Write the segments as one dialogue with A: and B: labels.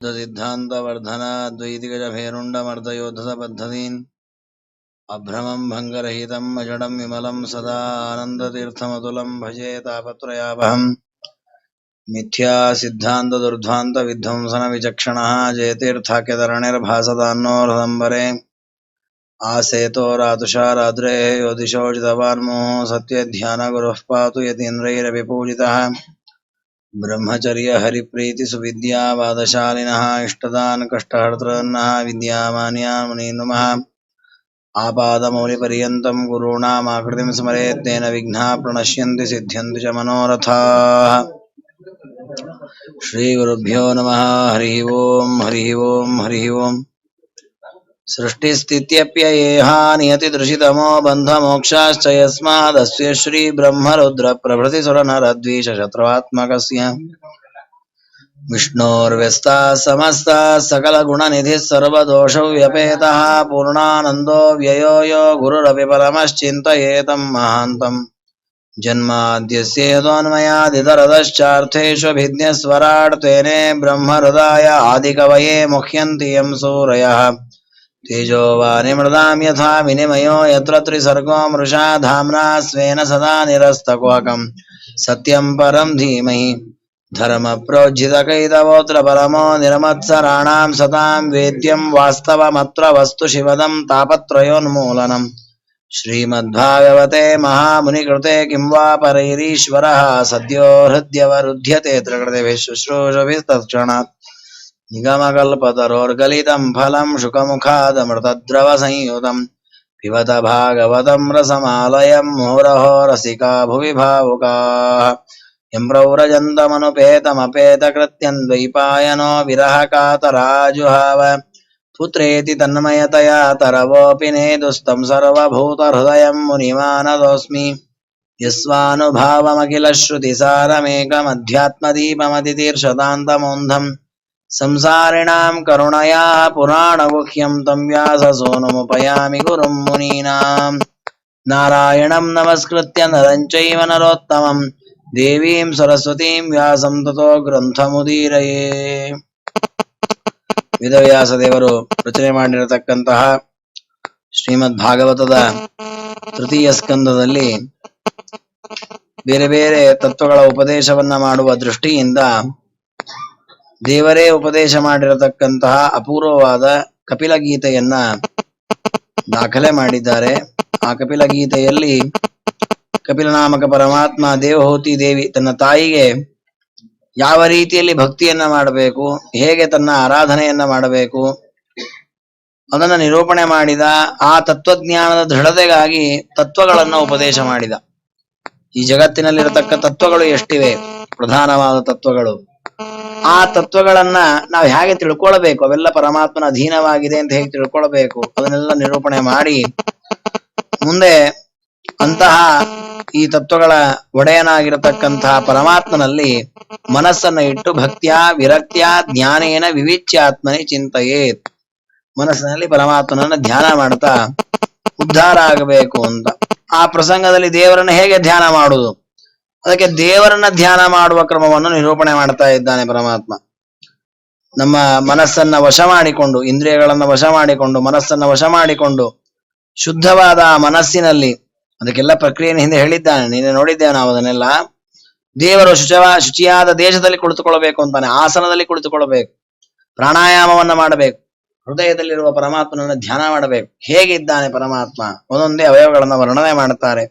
A: सिद्धान्तवर्धन द्वैतिगजभेरुण्डमर्दयोद्धसपद्धतीन् अभ्रमं भङ्गरहितम् अजडं विमलं सदा आनन्दतीर्थमतुलं भजे तापत्रयापहम् मिथ्या सिद्धान्तदुर्ध्वान्तविध्वंसनविचक्षणः जयतीर्थाख्यतरणिर्भासतान्नो हृदम्बरे आसेतो रातुषाराद्रेः योदिशोचितवान्मोः सत्यध्यानगुरुः पातु यतीन्द्रैरपि पूजितः ब्रह्मचर्य हरिप्रीति सुविद्या वादशालिनः इष्टदान् कष्टहर्तॄन्नः विद्यामान्यान् मुनीन् आपादमौलिपर्यन्तं गुरूणामाकृतिं स्मरेत् तेन विघ्नाः प्रणश्यन्ति सिद्ध्यन्ति च मनोरथाः। श्रीगुरुभ्यो नमः। हरिः ओम् हरिः ओम् हरिः ओम्। सृष्टिस्थित्यप्ययेहा नियतिदृशितमो बन्धमोक्षाश्च यस्मादस्य श्रीब्रह्मरुद्रप्रभृतिसुरनरद्वीषशत्रुआत्मकस्य विष्णोर्व्यस्ताः समस्ताः सकलगुणनिधिः सर्वदोषव्यपेतः पूर्णानन्दो व्ययो यो गुरुरपि परमश्चिन्तयेतं महान्तम् जन्माद्यस्य यतोऽन्वयादितरतश्चार्थेष्वभिज्ञस्वराट् तेने ब्रह्महृदाय आदिकवये मुह्यन्ति यं सूरयः तेजोवारिमृदां यथा विनिमयो यत्र त्रिसर्गो मृषा धाम्ना स्वेन सदा निरस्तकुहकं सत्यं परं धीमहि धर्मप्रोज्झितकैतवोऽत्र परमो निरमत्सराणां सतां वेद्यं वास्तवमत्र वस्तु शिवदं तापत्रयोन्मूलनम् श्रीमद्भागवते महामुनिकृते किं वा परैरीश्वरः सद्यो हृद्यवरुध्यते त्रिकृतिभिः शुश्रूषभिस्तत्क्षणात् निगमकल्पतरोर्गलितं फलं शुकमुखादमृतद्रवसंयुतं पिबत भागवतं रसमालयं मुहुरहो रसिका भुवि भावुकाः यं प्रव्रजन्तमनुपेतमपेतकृत्यं द्वैपायनो विरहकातराजुहाव पुत्रेति तन्मयतया तरवोऽपि नेदुस्तं सर्वभूतहृदयं मुनिमानतोऽस्मि यस्वानुभावमखिलश्रुतिसारमेकमध्यात्मदीपमतितीर्षदान्तमोन्धम् संसारिणां करुणया पुराणगुह्यं तं व्याससूनुमुपयामि गुरुं मुनीनां नारायणं नमस्कृत्य नरं चैव नरोत्तमं देवीं सरस्वतीं व्यासं ततो ग्ರಂಥमुदीरये। ವೇದವ್ಯಾಸ ದೇವರು ರಚನೆ ಮಾಡಿರತಕ್ಕಂತಹ ಶ್ರೀಮದ್ ಭಾಗವತದ ತೃತೀಯ ಸ್ಕಂದದಲ್ಲಿ ಬೇರೆ ಬೇರೆ ತತ್ವಗಳ ಉಪದೇಶವನ್ನ ಮಾಡುವ ದೃಷ್ಟಿಯಿಂದ ದೇವರೇ ಉಪದೇಶ ಮಾಡಿರತಕ್ಕಂತಹ ಅಪೂರ್ವವಾದ ಕಪಿಲ ಗೀತೆಯನ್ನ ದಾಖಲೆ ಮಾಡಿದ್ದಾರೆ. ಆ ಕಪಿಲ ಗೀತೆಯಲ್ಲಿ ಕಪಿಲನಾಮಕ ಪರಮಾತ್ಮ ದೇವಹೂತಿ ದೇವಿ ತನ್ನ ತಾಯಿಗೆ ಯಾವ ರೀತಿಯಲ್ಲಿ ಭಕ್ತಿಯನ್ನ ಮಾಡಬೇಕು, ಹೇಗೆ ತನ್ನ ಆರಾಧನೆಯನ್ನ ಮಾಡಬೇಕು ಅದನ್ನ ನಿರೂಪಣೆ ಮಾಡಿದ. ಆ ತತ್ವಜ್ಞಾನದ ದೃಢತೆಗಾಗಿ ತತ್ವಗಳನ್ನ ಉಪದೇಶ ಮಾಡಿದ. ಈ ಜಗತ್ತಿನಲ್ಲಿರತಕ್ಕ ತತ್ವಗಳು ಎಷ್ಟಿವೆ, ಪ್ರಧಾನವಾದ ತತ್ವಗಳು, ಆ ತತ್ವಗಳನ್ನ ನಾವು ಹೇಗೆ ತಿಳ್ಕೊಳ್ಬೇಕು, ಅವೆಲ್ಲ ಪರಮಾತ್ಮನ ಅಧೀನವಾಗಿದೆ ಅಂತ ಹೇಗೆ ತಿಳ್ಕೊಳ್ಬೇಕು ಅದನ್ನೆಲ್ಲ ನಿರೂಪಣೆ ಮಾಡಿ ಮುಂದೆ ಅಂತಹ ಈ ತತ್ವಗಳ ಒಡೆಯನಾಗಿರತಕ್ಕಂತಹ ಪರಮಾತ್ಮನಲ್ಲಿ ಮನಸ್ಸನ್ನ ಇಟ್ಟು ಭಕ್ತಿಯ ವಿರಕ್ತಿಯ ಜ್ಞಾನೇನ ವಿವಿಚ್ಯಾತ್ಮನಿ ಚಿಂತೆಯೇತ್, ಮನಸ್ಸಿನಲ್ಲಿ ಪರಮಾತ್ಮನನ್ನ ಧ್ಯಾನ ಮಾಡ್ತಾ ಉದ್ಧಾರ ಆಗಬೇಕು ಅಂತ. ಆ ಪ್ರಸಂಗದಲ್ಲಿ ದೇವರನ್ನ ಹೇಗೆ ಧ್ಯಾನ ಮಾಡುವುದು, ಅದಕ್ಕೆ ದೇವರನ್ನ ಧ್ಯಾನ ಮಾಡುವ ಕ್ರಮವನ್ನು ನಿರೂಪಣೆ ಮಾಡ್ತಾ ಇದ್ದಾನೆ ಪರಮಾತ್ಮ. ನಮ್ಮ ಮನಸ್ಸನ್ನ ವಶ ಮಾಡಿಕೊಂಡು, ಇಂದ್ರಿಯಗಳನ್ನ ವಶ ಮಾಡಿಕೊಂಡು, ಮನಸ್ಸನ್ನ ವಶ ಮಾಡಿಕೊಂಡು ಶುದ್ಧವಾದ ಮನಸ್ಸಿನಲ್ಲಿ, ಅದಕ್ಕೆಲ್ಲ ಪ್ರಕ್ರಿಯೆಯನ್ನು ಹಿಂದೆ ಹೇಳಿದ್ದಾನೆ, ನೀನೆ ನೋಡಿದ್ದೇವೆ ನಾವು ಅದನ್ನೆಲ್ಲ. ದೇವರು ಶುಚಿಯಾದ ದೇಶದಲ್ಲಿ ಕುಳಿತುಕೊಳ್ಳಬೇಕು ಅಂತಾನೆ, ಆಸನದಲ್ಲಿ ಕುಳಿತುಕೊಳ್ಳಬೇಕು, ಪ್ರಾಣಾಯಾಮವನ್ನ ಮಾಡಬೇಕು, ಹೃದಯದಲ್ಲಿರುವ ಪರಮಾತ್ಮನನ್ನ ಧ್ಯಾನ ಮಾಡಬೇಕು. ಹೇಗಿದ್ದಾನೆ ಪರಮಾತ್ಮ, ಒಂದೊಂದೇ ಅವಯವಗಳನ್ನ ವರ್ಣನೆ ಮಾಡುತ್ತಾರೆ.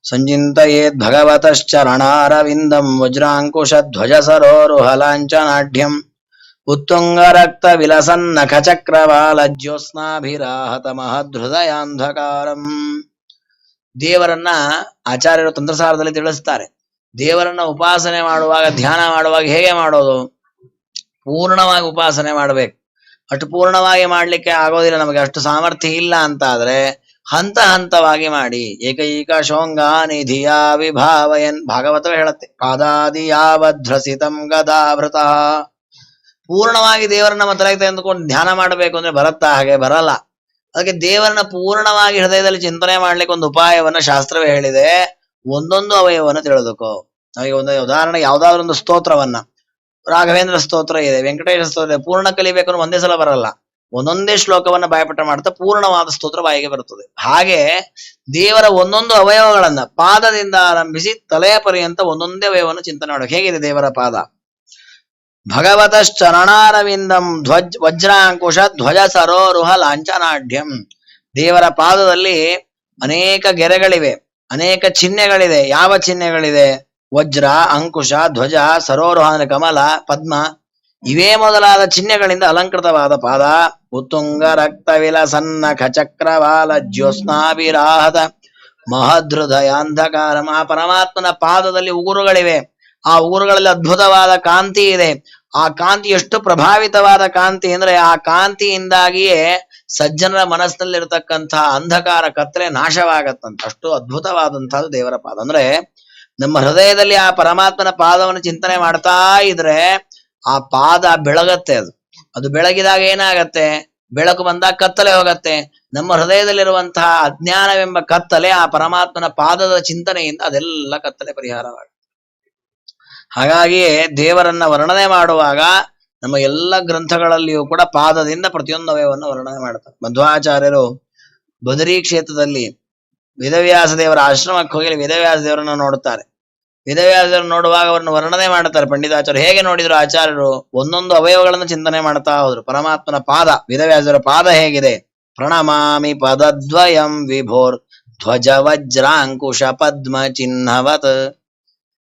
A: ಸಂಚಿಂತಯೇದ್ ಭಗವತಶ್ಚರಣಾರವಿಂದಂ ವಜ್ರಾಂಕುಶ ಧ್ವಜ ಸರೋರುಹಲಾಂಚನಾಢ್ಯಂ ಉತ್ತುಂಗ ರಕ್ತ ವಿಲಸನ್ನಖ ಚಕ್ರವಾಲ ಜ್ಯೋತ್ಸ್ನಾಭಿರಾಹತ ಮಹದೃದಯಾಂಧಕಾರಂ. ದೇವರನ್ನ ಆಚಾರ್ಯರು ತಂತ್ರಸಾರದಲ್ಲಿ ತಿಳಿಸ್ತಾರೆ. ದೇವರನ್ನ ಉಪಾಸನೆ ಮಾಡುವಾಗ, ಧ್ಯಾನ ಮಾಡುವಾಗ ಹೇಗೆ ಮಾಡೋದು, ಪೂರ್ಣವಾಗಿ ಉಪಾಸನೆ ಮಾಡಬೇಕು. ಅಷ್ಟು ಪೂರ್ಣವಾಗಿ ಮಾಡ್ಲಿಕ್ಕೆ ಆಗೋದಿಲ್ಲ, ನಮಗೆ ಅಷ್ಟು ಸಾಮರ್ಥ್ಯ ಇಲ್ಲ ಅಂತ ಆದ್ರೆ ಹಂತ ಹಂತವಾಗಿ ಮಾಡಿ. ಏಕೈಕ ಶೋಂಗಾ ನಿಧಿಯ ವಿಭಾವಯನ್, ಭಾಗವತವೇ ಹೇಳುತ್ತೆ, ಪಾದಾದಿ ಯಾವಧ್ರಸಿತಂ ಗದಾಭೃತ. ಪೂರ್ಣವಾಗಿ ದೇವರನ್ನ ಮತಲಕ್ಕೆ ತೆಗೆದುಕೊಂಡು ಧ್ಯಾನ ಮಾಡಬೇಕು ಅಂದ್ರೆ ಬರುತ್ತಾ? ಹಾಗೆ ಬರಲ್ಲ. ಅದಕ್ಕೆ ದೇವರನ್ನ ಪೂರ್ಣವಾಗಿ ಹೃದಯದಲ್ಲಿ ಚಿಂತನೆ ಮಾಡ್ಲಿಕ್ಕೆ ಒಂದು ಉಪಾಯವನ್ನ ಶಾಸ್ತ್ರವೇ ಹೇಳಿದೆ. ಒಂದೊಂದು ಅವಯವನ್ನ ತಿಳಿದುಕೋ. ನಮಗೆ ಒಂದು ಉದಾಹರಣೆ, ಯಾವ್ದಾದ್ರು ಒಂದು ಸ್ತೋತ್ರವನ್ನ ರಾಘವೇಂದ್ರ ಸ್ತೋತ್ರ ಇದೆ, ವೆಂಕಟೇಶ ಸ್ತೋತ್ರ ಇದೆ. ಪೂರ್ಣ ಕಲಿಬೇಕು ಅಂದ್ರೆ ಒಂದೇ ಸಲ ಬರಲ್ಲ, ಒಂದೊಂದೇ ಶ್ಲೋಕವನ್ನ ಬಾಯಪಟ್ಟ ಮಾಡ್ತಾ ಪೂರ್ಣವಾದ ಸ್ತೋತ್ರ ಬಾಯಿಗೆ ಬರುತ್ತದೆ. ಹಾಗೆ ದೇವರ ಒಂದೊಂದು ಅವಯವಗಳನ್ನ ಪಾದದಿಂದ ಆರಂಭಿಸಿ ತಲೆಯ ಪರ್ಯಂತ ಒಂದೊಂದೇ ಅವಯವವನ್ನು ಚಿಂತನೆ ಮಾಡಬೇಕು. ಹೇಗಿದೆ ದೇವರ ಪಾದ? ಭಗವತಶ್ಚರಣಾರವಿಂದಂ ವಜ್ರಾಂಕುಶ ಧ್ವಜ ಸರೋರುಹ ಲಾಂಛನಾಢ್ಯಂ. ದೇವರ ಪಾದದಲ್ಲಿ ಅನೇಕ ಗೆರೆಗಳಿವೆ, ಅನೇಕ ಚಿಹ್ನೆಗಳಿದೆ. ಯಾವ ಚಿಹ್ನೆಗಳಿದೆ? ವಜ್ರ, ಅಂಕುಶ, ಧ್ವಜ, ಸರೋರುಹ ಅಂದ್ರೆ ಕಮಲ, ಪದ್ಮ, ಇವೇ ಮೊದಲಾದ ಚಿಹ್ನೆಗಳಿಂದ ಅಲಂಕೃತವಾದ ಪಾದ. ಉತ್ತುಂಗ ರಕ್ತ ವಿಲಸನ್ನ ಖಚಕ್ರವಾಲ ಜ್ಯೋತ್ಸ್ನಾಭಿರಾಹದ ಮಹದೃದಯ ಅಂಧಕಾರಂ. ಆ ಪರಮಾತ್ಮನ ಪಾದದಲ್ಲಿ ಉಗುರುಗಳಿವೆ. ಆ ಉಗುರುಗಳಲ್ಲಿ ಅದ್ಭುತವಾದ ಕಾಂತಿ ಇದೆ. ಆ ಕಾಂತಿ ಎಷ್ಟು ಪ್ರಭಾವಿತವಾದ ಕಾಂತಿ ಅಂದ್ರೆ ಆ ಕಾಂತಿಯಿಂದಾಗಿಯೇ ಸಜ್ಜನರ ಮನಸ್ಸಿನಲ್ಲಿರ್ತಕ್ಕಂತಹ ಅಂಧಕಾರ ಕತ್ತಲೆ ನಾಶವಾಗತ್ತಂತ. ಅಷ್ಟು ಅದ್ಭುತವಾದಂತಹದ್ದು ದೇವರ ಪಾದ. ಅಂದ್ರೆ ನಮ್ಮ ಹೃದಯದಲ್ಲಿ ಆ ಪರಮಾತ್ಮನ ಪಾದವನ್ನು ಚಿಂತನೆ ಮಾಡ್ತಾ ಇದ್ರೆ ಆ ಪಾದ ಬೆಳಗತ್ತೆ. ಅದು ಬೆಳಗಿದಾಗ ಏನಾಗತ್ತೆ? ಬೆಳಕು ಬಂದಾಗ ಕತ್ತಲೆ ಹೋಗತ್ತೆ. ನಮ್ಮ ಹೃದಯದಲ್ಲಿರುವಂತಹ ಅಜ್ಞಾನವೆಂಬ ಕತ್ತಲೆ ಆ ಪರಮಾತ್ಮನ ಪಾದದ ಚಿಂತನೆಯಿಂದ ಅದೆಲ್ಲ ಕತ್ತಲೆ ಪರಿಹಾರವಾಗುತ್ತೆ. ಹಾಗಾಗಿಯೇ ದೇವರನ್ನ ವರ್ಣನೆ ಮಾಡುವಾಗ ನಮ್ಮ ಎಲ್ಲ ಗ್ರಂಥಗಳಲ್ಲಿಯೂ ಕೂಡ ಪಾದದಿಂದ ಪ್ರತಿಯೊಂದು ಅವಯವನ್ನು ವರ್ಣನೆ ಮಾಡ್ತಾರೆ. ಮಧ್ವಾಚಾರ್ಯರು ಬದರಿ ಕ್ಷೇತ್ರದಲ್ಲಿ ವೇದವ್ಯಾಸ ದೇವರ ಆಶ್ರಮಕ್ಕೆ ಹೋಗಿ ವೇದವ್ಯಾಸ ದೇವರನ್ನ ನೋಡುತ್ತಾರೆ. ವೇದವ್ಯಾಸ ದೇವರು ನೋಡುವಾಗ ಅವರನ್ನು ವರ್ಣನೆ ಮಾಡುತ್ತಾರೆ ಪಂಡಿತಾಚಾರ್ಯರು. ಹೇಗೆ ನೋಡಿದ್ರು ಆಚಾರ್ಯರು? ಒಂದೊಂದು ಅವಯವಗಳನ್ನು ಚಿಂತನೆ ಮಾಡ್ತಾ ಹೋದ್ರು. ಪರಮಾತ್ಮನ ಪಾದ, ವೇದವ್ಯಾಸರ ಪಾದ ಹೇಗಿದೆ? ಪ್ರಣಮಾಮಿ ಪದದ್ವಯಂ ವಿಭೋರ್ ಧ್ವಜ ವಜ್ರಾಂಕುಶ ಪದ್ಮ ಚಿಹ್ನವತ್.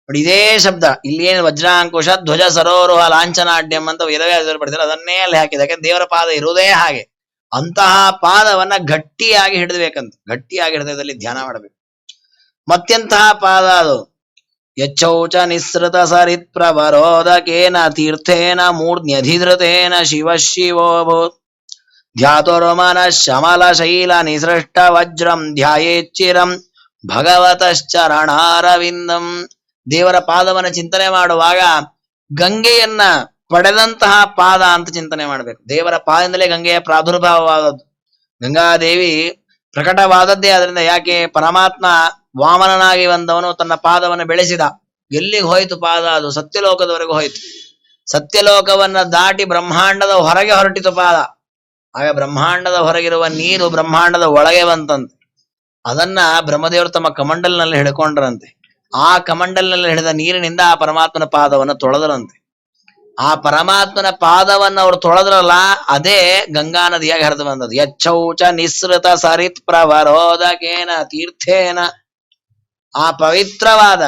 A: ನೋಡಿ ಇದೇ ಶಬ್ದ ಇಲ್ಲಿ ಏನು ವಜ್ರಾಂಕುಶ ಧ್ವಜ ಸರೋರುಹ ಲಾಂಛನಾಢ್ಯಂ ಅಂತ ವೇದವ್ಯಾಸರು ಪಡಿತಾರೆ. ಅದನ್ನೇ ಅಲ್ಲಿ ಹಾಕಿದೆ. ಯಾಕಂದ್ರೆ ದೇವರ ಪಾದ ಇರುವುದೇ ಹಾಗೆ. ಅಂತಹ ಪಾದವನ್ನ ಗಟ್ಟಿಯಾಗಿ ಹಿಡಿದ್ಬೇಕಂತ. ಗಟ್ಟಿಯಾಗಿ ಹೃದಯದಲ್ಲಿ ಧ್ಯಾನ ಮಾಡಬೇಕು. ಮತ್ತೆಂತಹ ಪಾದ ಅದು? ಯಚ್ಚೌಚ ನಿಸೃತ ಸರಿತ್ ಪ್ರವರೋದಕೇನ ತೀರ್ಥೇನ ಮೂರ್ಧ್ನ್ಯಧಿಧೃತೇನ ಶಿವ ಶಿವೋಭೂತ್ ಧ್ಯಾತುರ್ಮನ ಶಮಲ ಶೈಲ ನಿಸೃಷ್ಟ ವಜ್ರಂ ಧ್ಯಾಯೇಚ್ಚಿರಂ ಭಗವತಶ್ಚರಣಾರವಿಂದಂ. ದೇವರ ಪಾದವನ್ನ ಚಿಂತನೆ ಮಾಡುವಾಗ ಗಂಗೆಯನ್ನ ಪಡೆದಂತಹ ಪಾದ ಅಂತ ಚಿಂತನೆ ಮಾಡಬೇಕು. ದೇವರ ಪಾದದಿಂದಲೇ ಗಂಗೆಯ ಪ್ರಾದುರ್ಭಾವವಾದದ್ದು. ಗಂಗಾದೇವಿ ಪ್ರಕಟವಾದದ್ದೇ ಅದರಿಂದ. ಯಾಕೆ? ಪರಮಾತ್ಮ ವಾಮನನಾಗಿ ಬಂದವನು ತನ್ನ ಪಾದವನ್ನು ಬೆಳೆಸಿದ. ಎಲ್ಲಿಗೆ ಹೋಯ್ತು ಪಾದ? ಅದು ಸತ್ಯಲೋಕದವರೆಗೂ ಹೋಯ್ತು. ಸತ್ಯಲೋಕವನ್ನ ದಾಟಿ ಬ್ರಹ್ಮಾಂಡದ ಹೊರಗೆ ಹೊರಟಿತು ಪಾದ. ಆಗ ಬ್ರಹ್ಮಾಂಡದ ಹೊರಗಿರುವ ನೀರು ಬ್ರಹ್ಮಾಂಡದ ಒಳಗೆ ಬಂತಂತೆ. ಅದನ್ನ ಬ್ರಹ್ಮದೇವರು ತಮ್ಮ ಕಮಂಡಲ್ನಲ್ಲಿ ಹಿಡ್ಕೊಂಡ್ರಂತೆ. ಆ ಕಮಂಡಲ್ನಲ್ಲಿ ಹಿಡಿದ ನೀರಿನಿಂದ ಆ ಪರಮಾತ್ಮನ ಪಾದವನ್ನು ತೊಳೆದರಂತೆ. ಆ ಪರಮಾತ್ಮನ ಪಾದವನ್ನು ಅವರು ತೊಳೆದ್ರಲ್ಲ, ಅದೇ ಗಂಗಾ ನದಿಯಾಗಿ ಹರಿದು ಬಂದದ್ದು. ಯಚ್ಚೌಚ ನಿಸೃತ ಸರಿತ್ ಪ್ರವರೋದಕೇನ ತೀರ್ಥೇನ. ಆ ಪವಿತ್ರವಾದ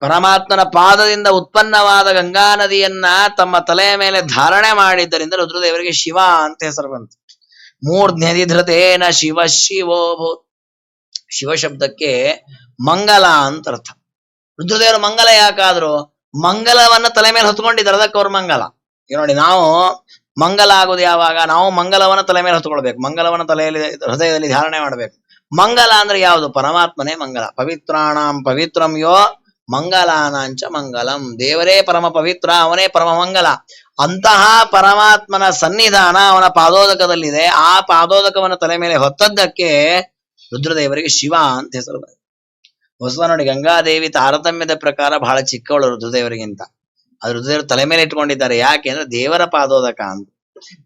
A: ಪರಮಾತ್ಮನ ಪಾದದಿಂದ ಉತ್ಪನ್ನವಾದ ಗಂಗಾ ನದಿಯನ್ನ ತಮ್ಮ ತಲೆಯ ಮೇಲೆ ಧಾರಣೆ ಮಾಡಿದ್ದರಿಂದ ರುದ್ರದೇವರಿಗೆ ಶಿವ ಅಂತ ಹೆಸರು ಬಂತು. ಮೂರ್ಧ್ನ್ಯಧಿಧೃತೇನ ಶಿವ ಶಿವೋಭೂತ್. ಶಿವ ಶಬ್ದಕ್ಕೆ ಮಂಗಲ ಅಂತ ಅರ್ಥ. ರುದ್ರದೇವರು ಮಂಗಲ ಯಾಕಾದ್ರು? ಮಂಗಲವನ್ನ ತಲೆ ಮೇಲೆ ಹೊತ್ಕೊಂಡಿದ್ದಾರೆ, ಅದಕ್ಕೆ ಅವ್ರ ಮಂಗಲ. ಈಗ ನೋಡಿ, ನಾವು ಮಂಗಲ ಆಗೋದು ಯಾವಾಗ? ನಾವು ಮಂಗಲವನ್ನ ತಲೆ ಮೇಲೆ ಹೊತ್ಕೊಳ್ಬೇಕು. ಮಂಗಲವನ್ನ ತಲೆಯಲ್ಲಿ ಹೃದಯದಲ್ಲಿ ಧಾರಣೆ ಮಾಡಬೇಕು. ಮಂಗಲ ಅಂದ್ರೆ ಯಾವುದು? ಪರಮಾತ್ಮನೇ ಮಂಗಲ. ಪವಿತ್ರಾಣಾಂ ಪವಿತ್ರಂ ಯೋ ಮಂಗಲಾನಾಂಚ ಮಂಗಲಂ. ದೇವರೇ ಪರಮ ಪವಿತ್ರ, ಅವನೇ ಪರಮ ಮಂಗಲ. ಅಂತಹ ಪರಮಾತ್ಮನ ಸನ್ನಿಧಾನ ಅವನ ಪಾದೋದಕದಲ್ಲಿದೆ. ಆ ಪಾದೋದಕವನ್ನು ತಲೆ ಮೇಲೆ ಹೊತ್ತದ್ದಕ್ಕೆ ರುದ್ರದೇವರಿಗೆ ಶಿವ ಅಂತ ಹೆಸರು ಬಂದಿದೆ. ಹೊಸ ನೋಡಿ, ಗಂಗಾದೇವಿ ತಾರತಮ್ಯದ ಪ್ರಕಾರ ಬಹಳ ಚಿಕ್ಕವಳು ರುದ್ರದೇವರಿಗಿಂತ. ಅದು ರುದ್ರದೇವರು ತಲೆ ಮೇಲೆ ಇಟ್ಕೊಂಡಿದ್ದಾರೆ. ಯಾಕೆ ಅಂದ್ರೆ ದೇವರ ಪಾದೋದಕ ಅಂತ.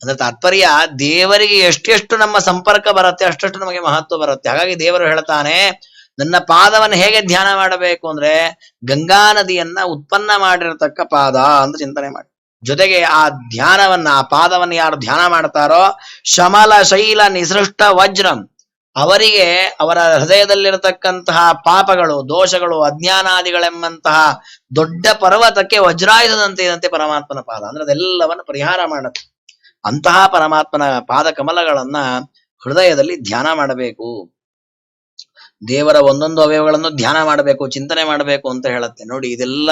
A: ಅಂದ್ರೆ ತಾತ್ಪರ್ಯ, ದೇವರಿಗೆ ಎಷ್ಟೆಷ್ಟು ನಮ್ಮ ಸಂಪರ್ಕ ಬರುತ್ತೆ ಅಷ್ಟಷ್ಟು ನಮಗೆ ಮಹತ್ವ ಬರುತ್ತೆ. ಹಾಗಾಗಿ ದೇವರು ಹೇಳ್ತಾನೆ, ನನ್ನ ಪಾದವನ್ನು ಹೇಗೆ ಧ್ಯಾನ ಮಾಡಬೇಕು ಅಂದ್ರೆ ಗಂಗಾ ನದಿಯನ್ನ ಉತ್ಪನ್ನ ಮಾಡಿರತಕ್ಕ ಪಾದ ಅಂತ ಚಿಂತನೆ ಮಾಡಿ. ಜೊತೆಗೆ ಆ ಧ್ಯಾನವನ್ನ, ಆ ಪಾದವನ್ನು ಯಾರು ಧ್ಯಾನ ಮಾಡ್ತಾರೋ, ಶಮಲ ಶೈಲ ನಿಸೃಷ್ಟ ವಜ್ರಂ, ಅವರಿಗೆ ಅವರ ಹೃದಯದಲ್ಲಿರತಕ್ಕಂತಹ ಪಾಪಗಳು, ದೋಷಗಳು, ಅಜ್ಞಾನಾದಿಗಳೆಂಬಂತಹ ದೊಡ್ಡ ಪರ್ವತಕ್ಕೆ ವಜ್ರಾಯುಧದಂತೆ ಇದಂತೆ ಪರಮಾತ್ಮನ ಪಾದ. ಅಂದ್ರೆ ಅದೆಲ್ಲವನ್ನು ಪರಿಹಾರ ಮಾಡುತ್ತೆ. ಅಂತಹ ಪರಮಾತ್ಮನ ಪಾದ ಕಮಲಗಳನ್ನ ಹೃದಯದಲ್ಲಿ ಧ್ಯಾನ ಮಾಡಬೇಕು. ದೇವರ ಒಂದೊಂದು ಅವಯವಗಳನ್ನು ಧ್ಯಾನ ಮಾಡಬೇಕು, ಚಿಂತನೆ ಮಾಡಬೇಕು ಅಂತ ಹೇಳುತ್ತೆ. ನೋಡಿ, ಇದೆಲ್ಲ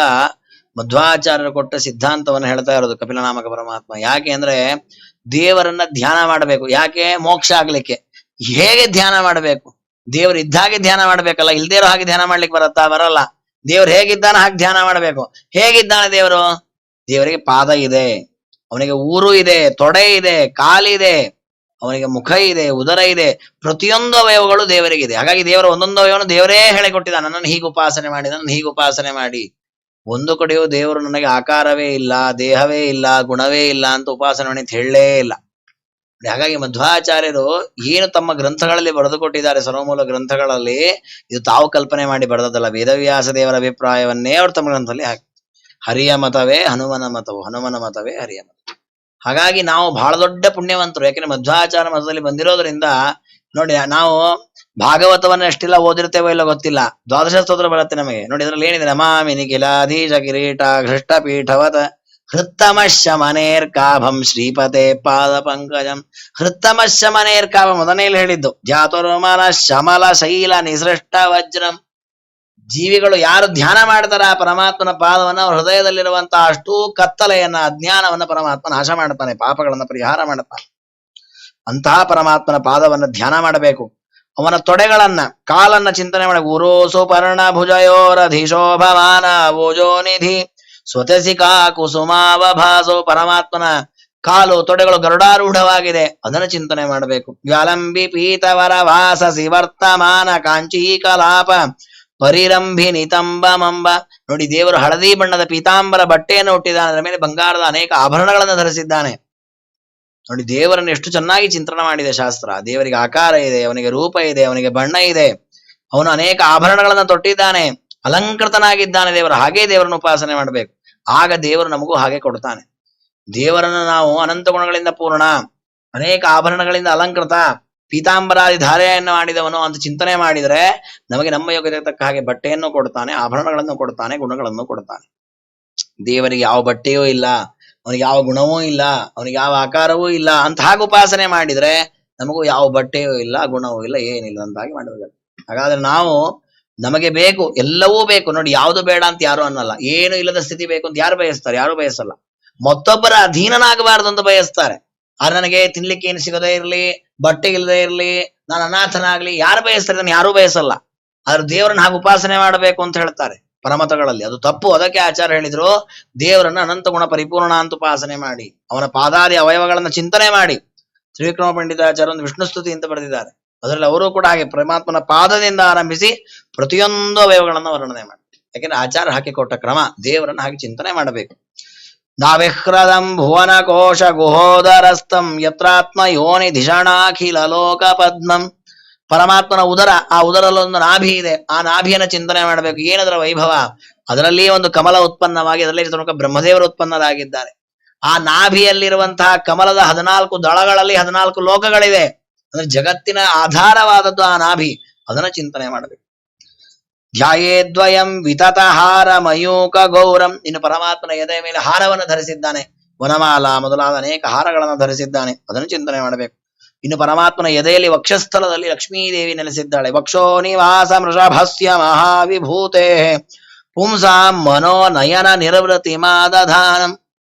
A: ಮಧ್ವಾಚಾರ್ಯರು ಕೊಟ್ಟ ಸಿದ್ಧಾಂತವನ್ನು ಹೇಳ್ತಾ ಇರೋದು ಕಪಿಲನಾಮಕ ಪರಮಾತ್ಮ. ಯಾಕೆ ಅಂದ್ರೆ ದೇವರನ್ನ ಧ್ಯಾನ ಮಾಡಬೇಕು. ಯಾಕೆ? ಮೋಕ್ಷ ಆಗ್ಲಿಕ್ಕೆ. ಹೇಗೆ ಧ್ಯಾನ ಮಾಡಬೇಕು? ದೇವರು ಇದ್ದಾಗೆ ಧ್ಯಾನ ಮಾಡ್ಬೇಕಲ್ಲ, ಇಲ್ದೇ ಇರೋ ಹಾಗೆ ಧ್ಯಾನ ಮಾಡ್ಲಿಕ್ಕೆ ಬರತ್ತಾ? ಬರಲ್ಲ. ದೇವ್ರು ಹೇಗಿದ್ದಾನೆ ಹಾಗೆ ಧ್ಯಾನ ಮಾಡಬೇಕು. ಹೇಗಿದ್ದಾನೆ ದೇವರು? ದೇವರಿಗೆ ಪಾದ ಇದೆ, ಅವನಿಗೆ ಊರು ಇದೆ, ತೊಡೆ ಇದೆ, ಕಾಲಿದೆ, ಅವನಿಗೆ ಮುಖ ಇದೆ, ಉದರ ಇದೆ, ಪ್ರತಿಯೊಂದು ಅವಯವಗಳು ದೇವರಿಗಿದೆ. ಹಾಗಾಗಿ ದೇವರ ಒಂದೊಂದು ಅವಯವನ್ನು ದೇವರೇ ಹೇಳಿಕೊಟ್ಟಿದ್ದ. ನನ್ನನ್ನು ಹೀಗೆ ಉಪಾಸನೆ ಮಾಡಿ, ನನ್ನನ್ನು ಹೀಗೆ ಉಪಾಸನೆ ಮಾಡಿ. ಒಂದು ಕಡೆಯೂ ದೇವರು ನನಗೆ ಆಕಾರವೇ ಇಲ್ಲ, ದೇಹವೇ ಇಲ್ಲ, ಗುಣವೇ ಇಲ್ಲ ಅಂತ ಉಪಾಸನೆ ಮಾಡಿ ಅಂತ ಹೇಳಲೇ ಇಲ್ಲ. ಹಾಗಾಗಿ ಮಧ್ವಾಚಾರ್ಯರು ಏನು ತಮ್ಮ ಗ್ರಂಥಗಳಲ್ಲಿ ಬರೆದುಕೊಟ್ಟಿದ್ದಾರೆ, ಸರ್ವಮೂಲ ಗ್ರಂಥಗಳಲ್ಲಿ, ಇದು ತಾವು ಕಲ್ಪನೆ ಮಾಡಿ ಬರೆದದಲ್ಲ, ವೇದವ್ಯಾಸ ದೇವರ ಅಭಿಪ್ರಾಯವನ್ನೇ ಅವರು ತಮ್ಮ ಗ್ರಂಥದಲ್ಲಿ ಹಾಕಿ, ಹರಿಯ ಮತವೇ ಹನುಮನ ಮತವು, ಹನುಮನ ಮತವೇ ಹರಿಯ ಮತ. ಹಾಗಾಗಿ ನಾವು ಬಹಳ ದೊಡ್ಡ ಪುಣ್ಯವಂತರು. ಯಾಕೆಂದ್ರೆ ಮಧ್ವಾಚಾರ ಮತದಲ್ಲಿ ಬಂದಿರೋದ್ರಿಂದ ನೋಡಿ, ನಾವು ಭಾಗವತವನ್ನ ಎಷ್ಟಿಲ್ಲ ಓದಿರ್ತೇವೋ ಇಲ್ಲ ಗೊತ್ತಿಲ್ಲ, ದ್ವಾದಶ ಸ್ತೋತ್ರ ಬರುತ್ತೆ ನಮಗೆ. ನೋಡಿ ಇದ್ರಲ್ಲಿ ಏನಿದೆ, ನಮಾಮಿ ನಿಖಿಲಾಧೀಶ ಕಿರೀಟ ಘೃಷ್ಟ ಪೀಠವತ ಹೃತ್ತಮ ಶಮನೇರ್ಕಾಭಂ ಶ್ರೀಪತೆ ಪಾದ ಪಂಕಜಂ. ಹೃತ್ತಮ ಶಮನೇರ್ಕಾಭಂ ಮೊದಲನೇಲಿ ಹೇಳಿದ್ದು, ಜಾತುರ್ಮನ ಶಮಲ ಶೈಲ ನಿಸೃಷ್ಟ ವಜ್ರಂ. ಜೀವಿಗಳು ಯಾರು ಧ್ಯಾನ ಮಾಡ್ತಾರ ಆ ಪರಮಾತ್ಮನ ಪಾದವನ್ನ, ಅವ್ರ ಹೃದಯದಲ್ಲಿರುವಂತಹ ಅಷ್ಟೂ ಕತ್ತಲೆಯನ್ನ, ಅಜ್ಞಾನವನ್ನ ಪರಮಾತ್ಮ ನಾಶ ಮಾಡ್ತಾನೆ, ಪಾಪಗಳನ್ನ ಪರಿಹಾರ ಮಾಡ್ತಾನೆ. ಅಂತಹ ಪರಮಾತ್ಮನ ಪಾದವನ್ನ ಧ್ಯಾನ ಮಾಡಬೇಕು. ಅವನ ತೊಡೆಗಳನ್ನ, ಕಾಲನ್ನ ಚಿಂತನೆ ಮಾಡ. ಗುರು ಸುಪರ್ಣ ಭುಜಯೋರಧಿಶೋಭಮಾನ ಭುಜೋ ನಿಧಿ ಸ್ವತಸಿಕಾ ಕುಸುಮಾವಭಾಸೋ. ಪರಮಾತ್ಮನ ಕಾಲು ತೊಡೆಗಳು ಗರುಡಾರೂಢವಾಗಿದೆ, ಅದನ್ನ ಚಿಂತನೆ ಮಾಡಬೇಕು. ವ್ಯಾಲಂಬಿ ಪೀತವರ ವಾಸಸಿ ವರ್ತಮಾನ ಕಾಂಚೀ ಕಲಾಪ ಪರಿರಂಭಿ ನಿತಂಬಮಂಬ. ನೋಡಿ, ದೇವರು ಹಳದಿ ಬಣ್ಣದ ಪೀತಾಂಬರ ಬಟ್ಟೆಯನ್ನು ಹುಟ್ಟಿದ್ದಾನೆ, ಅದರ ಮೇಲೆ ಬಂಗಾರದ ಅನೇಕ ಆಭರಣಗಳನ್ನು ಧರಿಸಿದ್ದಾನೆ. ನೋಡಿ, ದೇವರನ್ನು ಎಷ್ಟು ಚೆನ್ನಾಗಿ ಚಿಂತನೆ ಮಾಡಿದೆ ಶಾಸ್ತ್ರ. ದೇವರಿಗೆ ಆಕಾರ ಇದೆ, ಅವನಿಗೆ ರೂಪ ಇದೆ, ಅವನಿಗೆ ಬಣ್ಣ ಇದೆ, ಅವನು ಅನೇಕ ಆಭರಣಗಳನ್ನು ತೊಟ್ಟಿದ್ದಾನೆ, ಅಲಂಕೃತನಾಗಿದ್ದಾನೆ ದೇವರು. ಹಾಗೇ ದೇವರನ್ನು ಉಪಾಸನೆ ಮಾಡಬೇಕು, ಆಗ ದೇವರು ನಮಗೂ ಹಾಗೆ ಕೊಡ್ತಾನೆ. ದೇವರನ್ನು ನಾವು ಅನಂತ ಗುಣಗಳಿಂದ ಪೂರ್ಣ, ಅನೇಕ ಆಭರಣಗಳಿಂದ ಅಲಂಕೃತ, ಪೀತಾಂಬರಾದಿ ಧಾರೆಯನ್ನು ಮಾಡಿದವನು ಅಂತ ಚಿಂತನೆ ಮಾಡಿದರೆ ನಮಗೆ ನಮ್ಮ ಯೋಗ್ಯತೆ ತಕ್ಕ ಹಾಗೆ ಬಟ್ಟೆಯನ್ನು ಕೊಡ್ತಾನೆ, ಆಭರಣಗಳನ್ನು ಕೊಡ್ತಾನೆ, ಗುಣಗಳನ್ನು ಕೊಡ್ತಾನೆ. ದೇವರಿಗೆ ಯಾವ ಬಟ್ಟೆಯೂ ಇಲ್ಲ, ಅವನಿಗೆ ಯಾವ ಗುಣವೂ ಇಲ್ಲ, ಅವನಿಗೆ ಯಾವ ಆಕಾರವೂ ಇಲ್ಲ ಅಂತ ಹಾಗೆ ಉಪಾಸನೆ ಮಾಡಿದ್ರೆ ನಮಗೂ ಯಾವ ಬಟ್ಟೆಯೂ ಇಲ್ಲ, ಗುಣವೂ ಇಲ್ಲ, ಏನಿಲ್ಲ ಅಂತ ಹಾಗೆ ಮಾಡಬೇಕು. ಹಾಗಾದ್ರೆ ನಾವು, ನಮಗೆ ಬೇಕು, ಎಲ್ಲವೂ ಬೇಕು. ನೋಡಿ, ಯಾವುದು ಬೇಡ ಅಂತ ಯಾರು ಅನ್ನಲ್ಲ. ಏನು ಇಲ್ಲದ ಸ್ಥಿತಿ ಬೇಕು ಅಂತ ಯಾರು ಬಯಸ್ತಾರೆ? ಯಾರು ಬಯಸಲ್ಲ. ಮತ್ತೊಬ್ಬರ ಅಧೀನನಾಗಬಾರದು ಅಂತ ಬಯಸ್ತಾರೆ. ಆದ್ರೆ ನನಗೆ ತಿನ್ಲಿಕ್ಕೆ ಏನು ಸಿಗದೇ ಇರ್ಲಿ, ಬಟ್ಟೆ ಇಲ್ಲದೆ ಇರ್ಲಿ, ನಾನು ಅನಾಥನಾಗ್ಲಿ, ಯಾರು ಬಯಸ್ತಾರೆ? ನಾನು ಯಾರೂ ಬಯಸಲ್ಲ. ಆದ್ರೆ ದೇವರನ್ನ ಹಾಗೆ ಉಪಾಸನೆ ಮಾಡಬೇಕು ಅಂತ ಹೇಳ್ತಾರೆ ಪರಮತಗಳಲ್ಲಿ. ಅದು ತಪ್ಪು. ಅದಕ್ಕೆ ಆಚಾರ್ಯ ಹೇಳಿದ್ರು, ದೇವರನ್ನ ಅನಂತ ಗುಣ ಪರಿಪೂರ್ಣ ಅಂತ ಉಪಾಸನೆ ಮಾಡಿ, ಅವನ ಪಾದಾದಿ ಅವಯವಗಳನ್ನ ಚಿಂತನೆ ಮಾಡಿ. ತ್ರಿವಿಕ್ರಮ ಪಂಡಿತಾಚಾರ್ಯ ಒಂದು ವಿಷ್ಣು ಸ್ತುತಿ ಅಂತ ಬರೆದಿದ್ದಾರೆ, ಅದರಲ್ಲಿ ಅವರು ಕೂಡ ಹಾಗೆ ಪರಮಾತ್ಮನ ಪಾದದಿಂದ ಆರಂಭಿಸಿ ಪ್ರತಿಯೊಂದು ಅವಯವಗಳನ್ನ ವರ್ಣನೆ ಮಾಡಿ. ಯಾಕೆಂದ್ರೆ ಆಚಾರ್ಯ ಹಾಕಿಕೊಟ್ಟ ಕ್ರಮ, ದೇವರನ್ನ ಹಾಗೆ ಚಿಂತನೆ ಮಾಡಬೇಕು. ನಾವಿಹ್ರದಂ ಭುವನ ಕೋಶ ಗುಹೋದರಸ್ಥಂ ಯತ್ರಾತ್ಮ ಯೋನಿ ಧಿಷಣಾಖಿಲ ಲೋಕ ಪದ್ಮಂ. ಪರಮಾತ್ಮನ ಉದರ, ಆ ಉದರಲ್ಲಿ ಒಂದು ನಾಭಿ ಇದೆ, ಆ ನಾಭಿಯನ್ನ ಚಿಂತನೆ ಮಾಡಬೇಕು. ಏನದರ ವೈಭವ! ಅದರಲ್ಲಿ ಒಂದು ಕಮಲ ಉತ್ಪನ್ನವಾಗಿ, ಅದರಲ್ಲಿ ಬ್ರಹ್ಮದೇವರು ಉತ್ಪನ್ನರಾಗಿದ್ದಾರೆ. ಆ ನಾಭಿಯಲ್ಲಿರುವಂತಹ ಕಮಲದ 14 ದಳಗಳಲ್ಲಿ 14 ಲೋಕಗಳಿವೆ. ಅಂದ್ರೆ ಜಗತ್ತಿನ ಆಧಾರವಾದದ್ದು ಆ ನಾಭಿ, ಅದನ್ನ ಚಿಂತನೆ ಮಾಡಬೇಕು. ಧ್ಯಾಯೇದ್ವಯಂ ವಿತತ ಹಾರ ಮಯೂಕ ಗೌರಂ. ಇನ್ನು ಪರಮಾತ್ಮನ ಎದೆಯ ಮೇಲೆ ಹಾರವನ್ನು ಧರಿಸಿದ್ದಾನೆ, ವನಮಾಲ ಮೊದಲಾದ ಅನೇಕ ಹಾರಗಳನ್ನು ಧರಿಸಿದ್ದಾನೆ, ಅದನ್ನು ಚಿಂತನೆ ಮಾಡಬೇಕು. ಇನ್ನು ಪರಮಾತ್ಮನ ಎದೆಯಲ್ಲಿ ವಕ್ಷಸ್ಥಳದಲ್ಲಿ ಲಕ್ಷ್ಮೀದೇವಿ ನೆಲೆಸಿದ್ದಾಳೆ. ವಕ್ಷೋ ನಿವಾಸ ವೃಷಭಸ್ಯ ಮಹಾವಿಭೂತೆ ಪುಂಸಾಂ ಮನೋ ನಯನ ನಿರ್ವೃತಿ ಮಾದಧಾನಂ.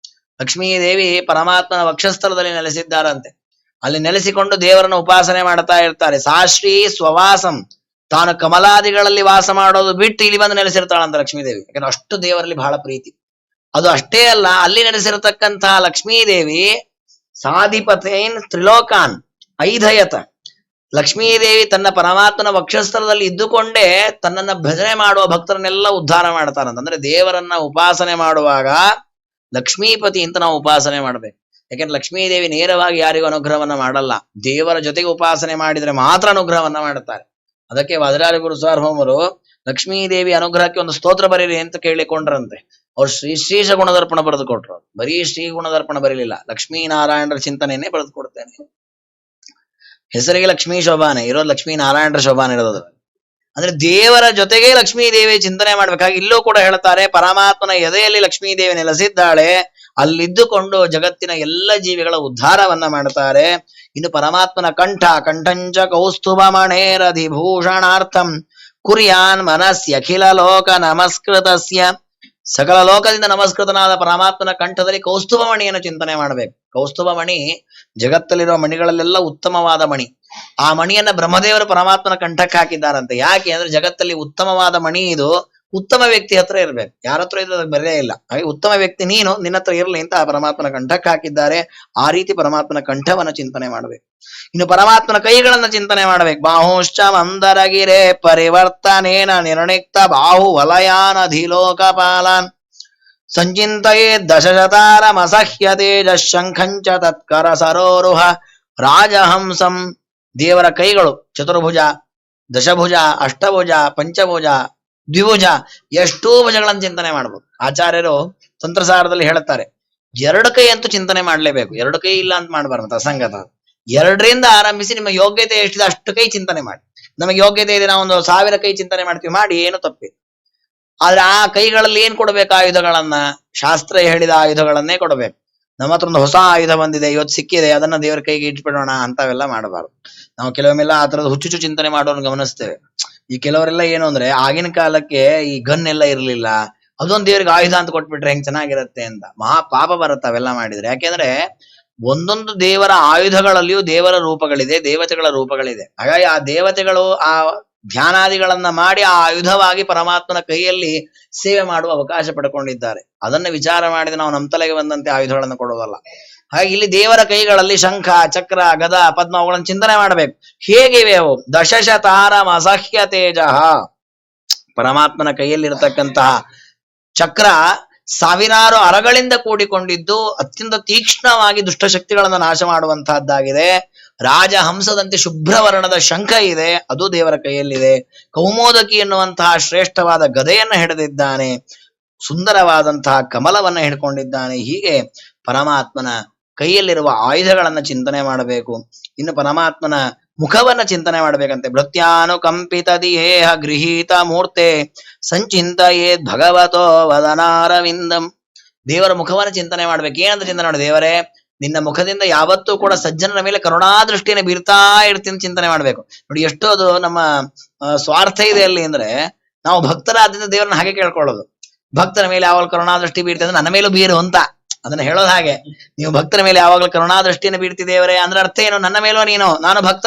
A: ಲಕ್ಷ್ಮೀದೇವಿ ಪರಮಾತ್ಮನ ವಕ್ಷಸ್ಥಳದಲ್ಲಿ ನೆಲೆಸಿದ್ದಾರಂತೆ. ಅಲ್ಲಿ ನೆಲೆಸಿಕೊಂಡು ದೇವರನ್ನು ಉಪಾಸನೆ ಮಾಡ್ತಾ ಇರ್ತಾರೆ. ಸಾಶ್ರೀ ಸ್ವವಾಸಂ, ತಾನು ಕಮಲಾದಿಗಳಲ್ಲಿ ವಾಸ ಮಾಡೋದು ಬಿಟ್ಟು ಇಲ್ಲಿ ಬಂದು ನೆಲೆಸಿರ್ತಾಳಂತ ಲಕ್ಷ್ಮೀದೇವಿ. ಯಾಕಂದ್ರೆ ಅಷ್ಟು ದೇವರಲ್ಲಿ ಬಹಳ ಪ್ರೀತಿ. ಅದು ಅಷ್ಟೇ ಅಲ್ಲ, ಅಲ್ಲಿ ನೆಲೆಸಿರತಕ್ಕಂತಹ ಲಕ್ಷ್ಮೀದೇವಿ ಸಾಧಿಪತೇನ್ ತ್ರಿಲೋಕಾನ್ ಐಧಯತ. ಲಕ್ಷ್ಮೀದೇವಿ ತನ್ನ ಪರಮಾತ್ಮನ ವಕ್ಷಸ್ಥಳದಲ್ಲಿ ಇದ್ದುಕೊಂಡೇ ತನ್ನನ್ನ ಭಜನೆ ಮಾಡುವ ಭಕ್ತರನ್ನೆಲ್ಲ ಉದ್ಧಾರ ಮಾಡ್ತಾರಂತ. ಅಂದ್ರೆ ದೇವರನ್ನ ಉಪಾಸನೆ ಮಾಡುವಾಗ ಲಕ್ಷ್ಮೀಪತಿ ಅಂತ ನಾವು ಉಪಾಸನೆ ಮಾಡ್ಬೇಕು. ಯಾಕೆಂದ್ರೆ ಲಕ್ಷ್ಮೀದೇವಿ ನೇರವಾಗಿ ಯಾರಿಗೂ ಅನುಗ್ರಹವನ್ನ ಮಾಡಲ್ಲ, ದೇವರ ಜೊತೆಗೆ ಉಪಾಸನೆ ಮಾಡಿದ್ರೆ ಮಾತ್ರ ಅನುಗ್ರಹವನ್ನ ಮಾಡುತ್ತಾರೆ. ಅದಕ್ಕೆ ವಜ್ರಾರಿ ಗುರು ಸಾರ್ವಭೌಮರು ಲಕ್ಷ್ಮೀದೇವಿ ಅನುಗ್ರಹಕ್ಕೆ ಒಂದು ಸ್ತೋತ್ರ ಬರೀರಿ ಅಂತ ಕೇಳಿಕೊಂಡ್ರಂತೆ. ಅವ್ರು ಶ್ರೀಶ ಗುಣದರ್ಪಣ ಬರೆದು ಕೊಟ್ರು. ಬರೀ ಶ್ರೀ ಗುಣದರ್ಪಣ ಬರೀಲಿಲ್ಲ, ಲಕ್ಷ್ಮೀನಾರಾಯಣರ ಚಿಂತನೆಯನ್ನೇ ಬರೆದು ಕೊಡ್ತೇನೆ. ಹೆಸರಿಗೆ ಲಕ್ಷ್ಮೀ ಶೋಭಾನೆ ಇರೋದು, ಲಕ್ಷ್ಮೀನಾರಾಯಣರ ಶೋಭಾನೆ ಇರೋದು. ಅಂದ್ರೆ ದೇವರ ಜೊತೆಗೆ ಲಕ್ಷ್ಮೀ ದೇವಿ ಚಿಂತನೆ ಮಾಡ್ಬೇಕಾಗಿ ಇಲ್ಲೂ ಕೂಡ ಹೇಳ್ತಾರೆ, ಪರಮಾತ್ಮನ ಎದೆಯಲ್ಲಿ ಲಕ್ಷ್ಮೀ ದೇವಿ ನೆಲೆಸಿದ್ದಾಳೆ, ಅಲ್ಲಿದ್ದುಕೊಂಡು ಜಗತ್ತಿನ ಎಲ್ಲ ಜೀವಿಗಳ ಉದ್ಧಾರವನ್ನ ಮಾಡ್ತಾರೆ. ಇನ್ನು ಪರಮಾತ್ಮನ ಕಂಠ, ಕಂಠಂಚ ಕೌಸ್ತುಭ ಮಣೇರಧಿಭೂಷಣಾರ್ಥಂ ಕುರ್ಯಾನ್ ಮನಸ್ಯಖಿಲ ಲೋಕ ನಮಸ್ಕೃತಸ್ಯ. ಸಕಲ ಲೋಕದಿಂದ ನಮಸ್ಕೃತನಾದ ಪರಮಾತ್ಮನ ಕಂಠದಲ್ಲಿ ಕೌಸ್ತುಭ ಮಣಿಯನ್ನು ಚಿಂತನೆ ಮಾಡಬೇಕು. ಕೌಸ್ತುಭ ಮಣಿ ಜಗತ್ತಲ್ಲಿರುವ ಮಣಿಗಳಲ್ಲೆಲ್ಲ ಉತ್ತಮವಾದ ಮಣಿ. ಆ ಮಣಿಯನ್ನ ಬ್ರಹ್ಮದೇವರು ಪರಮಾತ್ಮನ ಕಂಠಕ್ಕೆ ಹಾಕಿದ್ದಾರಂತೆ. ಯಾಕೆ ಅಂದ್ರೆ ಜಗತ್ತಲ್ಲಿ ಉತ್ತಮವಾದ ಮಣಿ ಇದು ಉತ್ತಮ ವ್ಯಕ್ತಿ ಹತ್ರ ಇರ್ಬೇಕು, ಯಾರ ಹತ್ರ ಇದ್ರೆ ಅದಕ್ಕೆ ಬರಲೇ ಇಲ್ಲ. ಹಾಗೆ ಉತ್ತಮ ವ್ಯಕ್ತಿ ನೀನು, ನಿನ್ನ ಹತ್ರ ಇರಲಿ ಅಂತ ಪರಮಾತ್ಮನ ಕಂಠಕ್ಕೆ ಹಾಕಿದ್ದಾರೆ. ಆ ರೀತಿ ಪರಮಾತ್ಮನ ಕಂಠವನ್ನ ಚಿಂತನೆ ಮಾಡಬೇಕು. ಇನ್ನು ಪರಮಾತ್ಮನ ಕೈಗಳನ್ನ ಚಿಂತನೆ ಮಾಡಬೇಕು. ಬಾಹುಶ್ಚ ಮಂದರಗಿರೆ ಪರಿವರ್ತನೇನ ನಿರ್ಣಿಕ್ತ ಬಾಹು ವಲಯಾನ್ ಅಧಿಲೋಕಪಾಲಾನ್. ಸಂಚಿಂತಯೇ ದಶಶತಾರಮಸಹ್ಯ ತೇಜ ಶಂಖಂಚ ತತ್ಕರ ಸರೋರುಹ ರಾಜಹಂಸಂ. ದೇವರ ಕೈಗಳು ಚತುರ್ಭುಜ, ದಶಭುಜ, ಅಷ್ಟಭುಜ, ಪಂಚಭುಜ, ದ್ವಿಭುಜ, ಎಷ್ಟೋ ಭುಜಗಳನ್ನು ಚಿಂತನೆ ಮಾಡಬಹುದು. ಆಚಾರ್ಯರು ತಂತ್ರಸಾರದಲ್ಲಿ ಹೇಳುತ್ತಾರೆ, ಎರಡು ಕೈ ಅಂತೂ ಚಿಂತನೆ ಮಾಡಲೇಬೇಕು. ಎರಡು ಕೈ ಇಲ್ಲ ಅಂತ ಮಾಡಬಾರ್ದು, ಅಸಂಗತ. ಎರಡರಿಂದ ಆರಂಭಿಸಿ ನಿಮ್ಮ ಯೋಗ್ಯತೆ ಎಷ್ಟಿದೆ ಅಷ್ಟು ಕೈ ಚಿಂತನೆ ಮಾಡಿ. ನಮಗೆ ಯೋಗ್ಯತೆ ಇದೆ, ನಾವು 1000 ಕೈ ಚಿಂತನೆ ಮಾಡ್ತೀವಿ, ಮಾಡಿ, ಏನು ತಪ್ಪಿ. ಆದ್ರೆ ಆ ಕೈಗಳಲ್ಲಿ ಏನ್ ಕೊಡ್ಬೇಕು? ಆಯುಧಗಳನ್ನ, ಶಾಸ್ತ್ರ ಹೇಳಿದ ಆಯುಧಗಳನ್ನೇ ಕೊಡಬೇಕು. ನಮ್ಮ ಹತ್ರ ಒಂದು ಹೊಸ ಆಯುಧ ಬಂದಿದೆ, ಇವತ್ತು ಸಿಕ್ಕಿದೆ, ಅದನ್ನ ದೇವರ ಕೈಗೆ ಇಟ್ಬಿಡೋಣ ಅಂತವೆಲ್ಲ ಮಾಡಬಾರ್ದು. ನಾವು ಕೆಲವೊಮ್ಮೆಲ್ಲ ಆ ತರದ ಹುಚ್ಚುಚ್ಚು ಚಿಂತನೆ ಮಾಡೋನು ಗಮನಿಸ್ತೇವೆ. ಈ ಕೆಲವರೆಲ್ಲ ಏನು ಅಂದ್ರೆ, ಆಗಿನ ಕಾಲಕ್ಕೆ ಈ ಗನ್ ಎಲ್ಲ ಇರ್ಲಿಲ್ಲ, ಅದೊಂದು ದೇವರಿಗೆ ಆಯುಧ ಅಂತ ಕೊಟ್ಬಿಟ್ರೆ ಹೆಂಗ್ ಚೆನ್ನಾಗಿರುತ್ತೆ ಅಂತ. ಮಹಾ ಪಾಪ ಬರುತ್ತೆ ಅವೆಲ್ಲ ಮಾಡಿದ್ರೆ. ಯಾಕೆಂದ್ರೆ ಒಂದೊಂದು ದೇವರ ಆಯುಧಗಳಲ್ಲಿಯೂ ದೇವರ ರೂಪಗಳಿದೆ, ದೇವತೆಗಳ ರೂಪಗಳಿದೆ. ಹಾಗಾಗಿ ಆ ದೇವತೆಗಳು ಆ ಧ್ಯಾನಾದಿಗಳನ್ನ ಮಾಡಿ ಆ ಆಯುಧವಾಗಿ ಪರಮಾತ್ಮನ ಕೈಯಲ್ಲಿ ಸೇವೆ ಮಾಡುವ ಅವಕಾಶ ಪಡ್ಕೊಂಡಿದ್ದಾರೆ. ಅದನ್ನ ವಿಚಾರ ಮಾಡಿದ ನಾವು ನಮ್ಮ ತಲೆಗೆ ಬಂದಂತೆ ಆಯುಧಗಳನ್ನು ಕೊಡೋದಲ್ಲ. ಹಾಗೆ ಇಲ್ಲಿ ದೇವರ ಕೈಗಳಲ್ಲಿ ಶಂಖ, ಚಕ್ರ, ಗದ, ಪದ್ಮ ಅವುಗಳನ್ನು ಚಿಂತನೆ ಮಾಡಬೇಕು. ಹೇಗಿವೆ ಅವು? ದಶಶತಾರಂ ಅಸಹ್ಯ ತೇಜ. ಪರಮಾತ್ಮನ ಕೈಯಲ್ಲಿರತಕ್ಕಂತಹ ಚಕ್ರ ಸಾವಿರಾರು ಅರಗಳಿಂದ ಕೂಡಿಕೊಂಡಿದ್ದು ಅತ್ಯಂತ ತೀಕ್ಷ್ಣವಾಗಿ ದುಷ್ಟಶಕ್ತಿಗಳನ್ನು ನಾಶ ಮಾಡುವಂತಹದ್ದಾಗಿದೆ. ರಾಜಹಂಸದಂತೆ ಶುಭ್ರವರ್ಣದ ಶಂಖ ಇದೆ, ಅದು ದೇವರ ಕೈಯಲ್ಲಿದೆ. ಕೌಮೋದಕಿ ಎನ್ನುವಂತಹ ಶ್ರೇಷ್ಠವಾದ ಗದೆಯನ್ನು ಹಿಡಿದಿದ್ದಾನೆ, ಸುಂದರವಾದಂತಹ ಕಮಲವನ್ನ ಹಿಡ್ಕೊಂಡಿದ್ದಾನೆ. ಹೀಗೆ ಪರಮಾತ್ಮನ ಕೈಯಲ್ಲಿರುವ ಆಯುಧಗಳನ್ನ ಚಿಂತನೆ ಮಾಡಬೇಕು. ಇನ್ನು ಪರಮಾತ್ಮನ ಮುಖವನ್ನ ಚಿಂತನೆ ಮಾಡಬೇಕಂತೆ. ಭೃತ್ಯಾನುಕಂಪಿತ ದಿಹೇಹ ಗೃಹೀತ ಮೂರ್ತೆ ಸಂಚಿಂತಯೇದ್ ಭಗವತೋ ವದನಾರವಿಂದಂ. ದೇವರ ಮುಖವನ್ನ ಚಿಂತನೆ ಮಾಡ್ಬೇಕು. ಏನಂತ ಚಿಂತನೆ ಮಾಡಿ? ದೇವರೇ, ನಿನ್ನ ಮುಖದಿಂದ ಯಾವತ್ತೂ ಕೂಡ ಸಜ್ಜನರ ಮೇಲೆ ಕರುಣಾದೃಷ್ಟಿಯನ್ನು ಬೀರ್ತಾ ಇರ್ತೀನಿ ಚಿಂತನೆ ಮಾಡ್ಬೇಕು. ನೋಡಿ, ಎಷ್ಟೋ ಅದು ನಮ್ಮ ಸ್ವಾರ್ಥ ಇದೆ ಅಲ್ಲಿ. ಅಂದ್ರೆ ನಾವು ಭಕ್ತರಾದ್ರಿಂದ ದೇವರನ್ನ ಹಾಗೆ ಕೇಳ್ಕೊಳ್ಳೋದು, ಭಕ್ತರ ಮೇಲೆ ಯಾವಾಗ ಕರುಣಾದೃಷ್ಟಿ ಬೀರ್ತಿದ್ರೆ ನನ್ನ ಮೇಲೂ ಬೀರು ಅಂತ ಅದನ್ನ ಹೇಳೋದು. ಹಾಗೆ ನೀವು ಭಕ್ತರ ಮೇಲೆ ಯಾವಾಗಲೂ ಕರುಣಾದೃಷ್ಟಿಯನ್ನು ಬೀರ್ತಿದ್ದೇವರೇ ಅಂದ್ರೆ ಅರ್ಥ ಏನು? ನನ್ನ ಮೇಲೂ ನಾನು ಭಕ್ತ,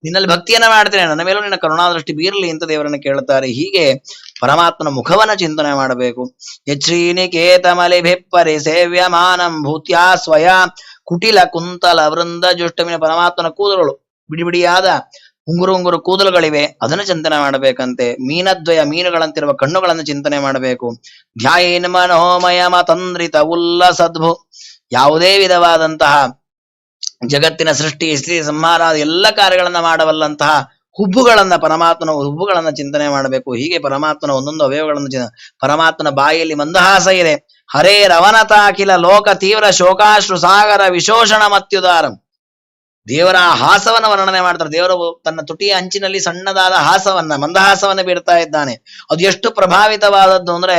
A: ನಿನ್ನಲ್ಲಿ ಭಕ್ತಿಯನ್ನ ಮಾಡ್ತೇನೆ, ನನ್ನ ಮೇಲೂ ನಿನ್ನ ಕರುಣಾದೃಷ್ಟಿ ಬೀರ್ಲಿ ಅಂತ ದೇವರನ್ನ ಕೇಳುತ್ತಾರೆ. ಹೀಗೆ ಪರಮಾತ್ಮನ ಮುಖವನ್ನ ಚಿಂತನೆ ಮಾಡಬೇಕು. ಯಚ್ಛ್ರೀನಿಕೇತಮಲಿಭಿಪ್ಪರಿ ಸೇವ್ಯಮಾನಂ ಭೂತ್ಯಾ ಸ್ವಯ ಕುಟಿಲ ಕುಂತಲ ವೃಂದ ಜುಷ್ಟಮಿನ. ಪರಮಾತ್ಮನ ಕೂದಲುಗಳು ಬಿಡಿ ಬಿಡಿಯಾದ ಉಂಗುರು ಕೂದಲುಗಳಿವೆ, ಅದನ್ನು ಚಿಂತನೆ ಮಾಡಬೇಕಂತೆ. ಮೀನದ್ವಯ, ಮೀನುಗಳಂತಿರುವ ಕಣ್ಣುಗಳನ್ನು ಚಿಂತನೆ ಮಾಡಬೇಕು. ಧ್ಯಾಯೇನ್ ಮನೋಮಯ ಮತಂದ್ರಿತ ಉಲ್ಲಸದ್ಭು. ಯಾವುದೇ ವಿಧವಾದಂತಹ ಜಗತ್ತಿನ ಸೃಷ್ಟಿ, ಸ್ಥಿತಿ, ಸಂಹಾರ ಎಲ್ಲ ಕಾರ್ಯಗಳನ್ನ ಮಾಡಬಲ್ಲಂತಹ ಹುಬ್ಬುಗಳನ್ನ, ಪರಮಾತ್ಮನ ಹುಬ್ಬುಗಳನ್ನ ಚಿಂತನೆ ಮಾಡಬೇಕು. ಹೀಗೆ ಪರಮಾತ್ಮನ ಒಂದೊಂದು ಅವಯವಗಳನ್ನು ಪರಮಾತ್ಮನ ಬಾಯಿಯಲ್ಲಿ ಮಂದಹಾಸ ಇದೆ. ಹರೇ ರವನತಾಖಿಲ ಲೋಕ ತೀವ್ರ ಶೋಕಾಶ್ರು ಸಾಗರ ವಿಶೋಷಣ ಮತ್ಯುದಾರಂ. ದೇವರ ಹಾಸವನ್ನ ವರ್ಣನೆ ಮಾಡ್ತಾರೆ. ದೇವರು ತನ್ನ ತುಟಿಯ ಅಂಚಿನಲ್ಲಿ ಸಣ್ಣದಾದ ಹಾಸವನ್ನ, ಮಂದಹಾಸವನ್ನ ಬೀರ್ತಾ ಇದ್ದಾನೆ. ಅದು ಎಷ್ಟು ಪ್ರಭಾವಿತವಾದದ್ದು ಅಂದ್ರೆ,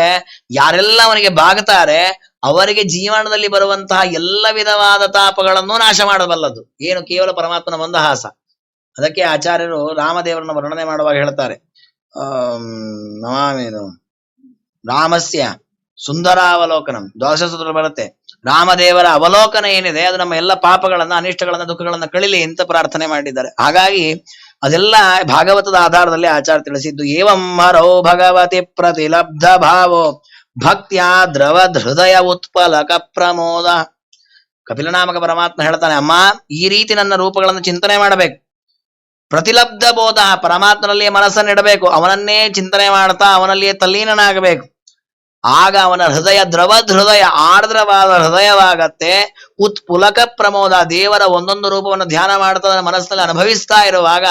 A: ಯಾರೆಲ್ಲ ಅವನಿಗೆ ಬಾಗುತ್ತಾರೆ ಅವರಿಗೆ ಜೀವನದಲ್ಲಿ ಬರುವಂತಹ ಎಲ್ಲ ವಿಧವಾದ ತಾಪಗಳನ್ನು ನಾಶ ಮಾಡಬಲ್ಲದು. ಏನು? ಕೇವಲ ಪರಮಾತ್ಮನ ಮಂದಹಾಸ. ಅದಕ್ಕೆ ಆಚಾರ್ಯರು ರಾಮದೇವರನ್ನ ವರ್ಣನೆ ಮಾಡುವಾಗ ಹೇಳ್ತಾರೆ, ನಮಾಮಿದು ರಾಮಸ್ಯ ಸುಂದರಾವಲೋಕನಂ. ದ್ವಾದಶ ಬರುತ್ತೆ. ರಾಮದೇವರ ಅವಲೋಕನ ಏನಿದೆ ಅದು ನಮ್ಮ ಎಲ್ಲ ಪಾಪಗಳನ್ನ, ಅನಿಷ್ಟಗಳನ್ನ, ದುಃಖಗಳನ್ನ ಕಳಿಲಿ ಅಂತ ಪ್ರಾರ್ಥನೆ ಮಾಡಿದ್ದಾರೆ. ಹಾಗಾಗಿ ಅದೆಲ್ಲ ಭಾಗವತದ ಆಧಾರದಲ್ಲಿ ಆಚಾರ್ಯ ತಿಳಿಸಿದ್ದು. ಏವಂ ಹರೌ ಭಗವತಿ ಪ್ರತಿಲಬ್ಧ ಭಾವೋ ಭಕ್ತ್ಯಾ ದ್ರವದ್ ಹೃದಯ ಉತ್ಪಲಕ ಪ್ರಮೋದ. ಕಪಿಲನಾಮಕ ಪರಮಾತ್ಮ ಹೇಳ್ತಾನೆ, ಅಮ್ಮ, ಈ ರೀತಿ ನನ್ನ ರೂಪಗಳನ್ನು ಚಿಂತನೆ ಮಾಡಬೇಕು. ಪ್ರತಿಲಬ್ಧ ಬೋಧ, ಪರಮಾತ್ಮನಲ್ಲಿಯೇ ಮನಸ್ಸನ್ನಿಡಬೇಕು, ಅವನನ್ನೇ ಚಿಂತನೆ ಮಾಡ್ತಾ ಅವನಲ್ಲಿಯೇ ತಲ್ಲೀನನಾಗಬೇಕು. ಆಗ ಅವನ ಹೃದಯ ದ್ರವದ್ ಹೃದಯ, ಆರ್ದ್ರವಾದ ಹೃದಯವಾಗತ್ತೆ. ಉತ್ಪುಲಕ ಪ್ರಮೋದ, ದೇವರ ಒಂದೊಂದು ರೂಪವನ್ನು ಧ್ಯಾನ ಮಾಡ್ತಾ ಮನಸ್ಸಿನಲ್ಲಿ ಅನುಭವಿಸ್ತಾ ಇರುವಾಗ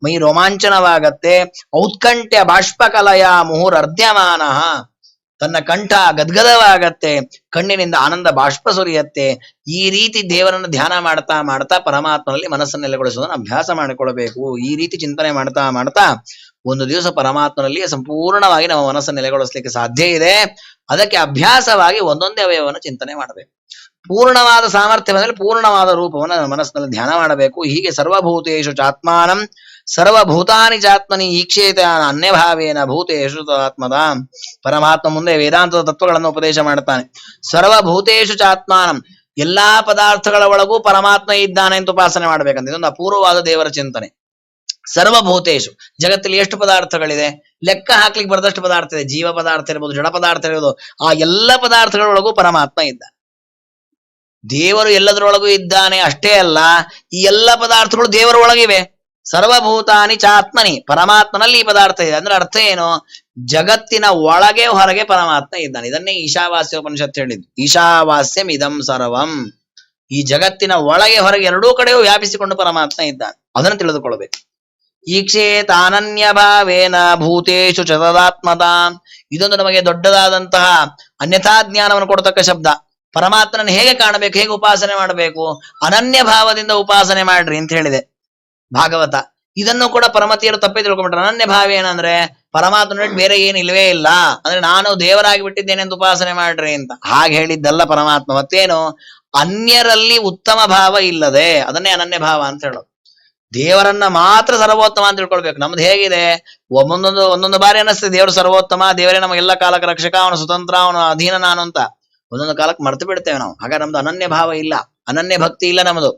A: ಮೈ ರೋಮಾಂಚನವಾಗತ್ತೆ. ಔತ್ಕಂಠ್ಯ ಬಾಷ್ಪಕಲಯ ಮುಹುರರ್ಧ್ಯಮಾನ, ತನ್ನ ಕಂಠ ಗದ್ಗದವಾಗತ್ತೆ, ಕಣ್ಣಿನಿಂದ ಆನಂದ ಬಾಷ್ಪ ಸುರಿಯತ್ತೆ. ಈ ರೀತಿ ದೇವರನ್ನು ಧ್ಯಾನ ಮಾಡ್ತಾ ಮಾಡ್ತಾ ಪರಮಾತ್ಮನಲ್ಲಿ ಮನಸ್ಸನ್ನು ನೆಲೆಗೊಳಿಸೋದನ್ನು ಅಭ್ಯಾಸ ಮಾಡಿಕೊಳ್ಬೇಕು. ಈ ರೀತಿ ಚಿಂತನೆ ಮಾಡ್ತಾ ಮಾಡ್ತಾ ಒಂದು ದಿವಸ ಪರಮಾತ್ಮನಲ್ಲಿ ಸಂಪೂರ್ಣವಾಗಿ ನಮ್ಮ ಮನಸ್ಸನ್ನು ನೆಲೆಗೊಳಿಸ್ಲಿಕ್ಕೆ ಸಾಧ್ಯ ಇದೆ. ಅದಕ್ಕೆ ಅಭ್ಯಾಸವಾಗಿ ಒಂದೊಂದೇ ಅವಯವವನ್ನು ಚಿಂತನೆ ಮಾಡಬೇಕು. ಪೂರ್ಣವಾದ ಸಾಮರ್ಥ್ಯ ಬಂದರೆ ಪೂರ್ಣವಾದ ರೂಪವನ್ನು ಮನಸ್ಸಿನಲ್ಲಿ ಧ್ಯಾನ ಮಾಡಬೇಕು. ಹೀಗೆ ಸರ್ವಭೂತೇಷು ಚಾತ್ಮಾನಂ ಸರ್ವಭೂತಾನಿ ಚಾತ್ಮನಿ ಈಕ್ಷೇತ ಅನ್ಯಭಾವೇನ ಭೂತೇಷು ಆತ್ಮದ. ಪರಮಾತ್ಮ ಮುಂದೆ ವೇದಾಂತದ ತತ್ವಗಳನ್ನು ಉಪದೇಶ ಮಾಡ್ತಾನೆ. ಸರ್ವಭೂತೇಷು ಚಾತ್ಮಾನಂ, ಎಲ್ಲಾ ಪದಾರ್ಥಗಳ ಒಳಗೂ ಪರಮಾತ್ಮ ಇದ್ದಾನೆ ಅಂತ ಉಪಾಸನೆ ಮಾಡ್ಬೇಕಂತ. ಇದೊಂದು ಅಪೂರ್ವವಾದ ದೇವರ ಚಿಂತನೆ. ಸರ್ವಭೂತೇಶು, ಜಗತ್ತಲ್ಲಿ ಎಷ್ಟು ಪದಾರ್ಥಗಳಿದೆ ಲೆಕ್ಕ ಹಾಕ್ಲಿಕ್ಕೆ ಬರದಷ್ಟು ಪದಾರ್ಥ ಇದೆ. ಜೀವ ಪದಾರ್ಥ ಇರ್ಬೋದು, ಜಡ ಪದಾರ್ಥ ಇರ್ಬೋದು, ಆ ಎಲ್ಲ ಪದಾರ್ಥಗಳೊಳಗೂ ಪರಮಾತ್ಮ ಇದ್ದ. ದೇವರು ಎಲ್ಲದರೊಳಗೂ ಇದ್ದಾನೆ ಅಷ್ಟೇ ಅಲ್ಲ, ಈ ಎಲ್ಲ ಪದಾರ್ಥಗಳು ದೇವರ ಒಳಗಿವೆ. ಸರ್ವಭೂತಾನಿ ಚಾತ್ಮನಿ, ಪರಮಾತ್ಮನಲ್ಲಿ ಈ ಪದಾರ್ಥ ಇದೆ. ಅಂದ್ರೆ ಅರ್ಥ ಏನು? ಜಗತ್ತಿನ ಒಳಗೆ ಹೊರಗೆ ಪರಮಾತ್ಮ ಇದ್ದಾನೆ. ಇದನ್ನೇ ಈಶಾವಾಸ್ಯ ಉಪನಿಷತ್ತು ಹೇಳಿದ್ದು. ಈಶಾವಾಸ್ಯಂ ಇದಂ ಸರ್ವಂ. ಈ ಜಗತ್ತಿನ ಒಳಗೆ ಹೊರಗೆ ಎರಡೂ ಕಡೆಯೂ ವ್ಯಾಪಿಸಿಕೊಂಡು ಪರಮಾತ್ಮ ಇದ್ದಾನೆ. ಅದನ್ನು ತಿಳಿದುಕೊಳ್ಬೇಕು. ಈಕ್ಷೇತ್ ಅನನ್ಯ ಭಾವೇನ ಭೂತೇಶು ಚತದಾತ್ಮತ. ಇದೊಂದು ನಮಗೆ ದೊಡ್ಡದಾದಂತಹ ಅನ್ಯಥಾ ಜ್ಞಾನವನ್ನು ಕೊಡತಕ್ಕ ಶಬ್ದ. ಪರಮಾತ್ಮನನ್ನು ಹೇಗೆ ಕಾಣಬೇಕು, ಹೇಗೆ ಉಪಾಸನೆ ಮಾಡಬೇಕು? ಅನನ್ಯ ಭಾವದಿಂದ ಉಪಾಸನೆ ಮಾಡ್ರಿ ಅಂತ ಹೇಳಿದೆ ಭಾಗವತ. ಇದನ್ನು ಕೂಡ ಪರಮತಿಯರು ತಪ್ಪೇ ತಿಳ್ಕೊಂಡ್ಬಿಟ್ರೆ. ಅನನ್ಯ ಭಾವ ಏನಂದ್ರೆ ಪರಮಾತ್ಮನ ಬೇರೆ ಏನು ಇಲ್ವೇ ಇಲ್ಲ, ಅಂದ್ರೆ ನಾನು ದೇವರಾಗಿ ಬಿಟ್ಟಿದ್ದೇನೆ ಅಂತ ಉಪಾಸನೆ ಮಾಡ್ರಿ ಅಂತ. ಹಾಗೆ ಹೇಳಿದ್ದಲ್ಲ ಪರಮಾತ್ಮ. ಮತ್ತೇನು? ಅನ್ಯರಲ್ಲಿ ಉತ್ತಮ ಭಾವ ಇಲ್ಲದೆ, ಅದನ್ನೇ ಅನನ್ಯ ಭಾವ ಅಂತ ಹೇಳೋದು. ದೇವರನ್ನ ಮಾತ್ರ ಸರ್ವೋತ್ತಮ ಅಂತ ತಿಳ್ಕೊಳ್ಬೇಕು. ನಮ್ದು ಹೇಗಿದೆ, ಒಂದೊಂದು ಬಾರಿ ಅನ್ನಿಸ್ತದೆ ದೇವರು ಸರ್ವೋತ್ತಮ, ದೇವರೇ ನಮಗೆಲ್ಲ ಕಾಲಕ್ಕೆ ರಕ್ಷಕ, ಅವನು ಸ್ವತಂತ್ರ, ಅವನು ಅಧೀನ ನಾನು ಅಂತ. ಒಂದೊಂದು ಕಾಲಕ್ಕೆ ಮರ್ತು ಬಿಡ್ತೇವೆ ನಾವು. ಹಾಗಾದ್ರೆ ನಮ್ದು ಅನನ್ಯ ಭಾವ ಇಲ್ಲ, ಅನನ್ಯ ಭಕ್ತಿ ಇಲ್ಲ ನಮ್ದು.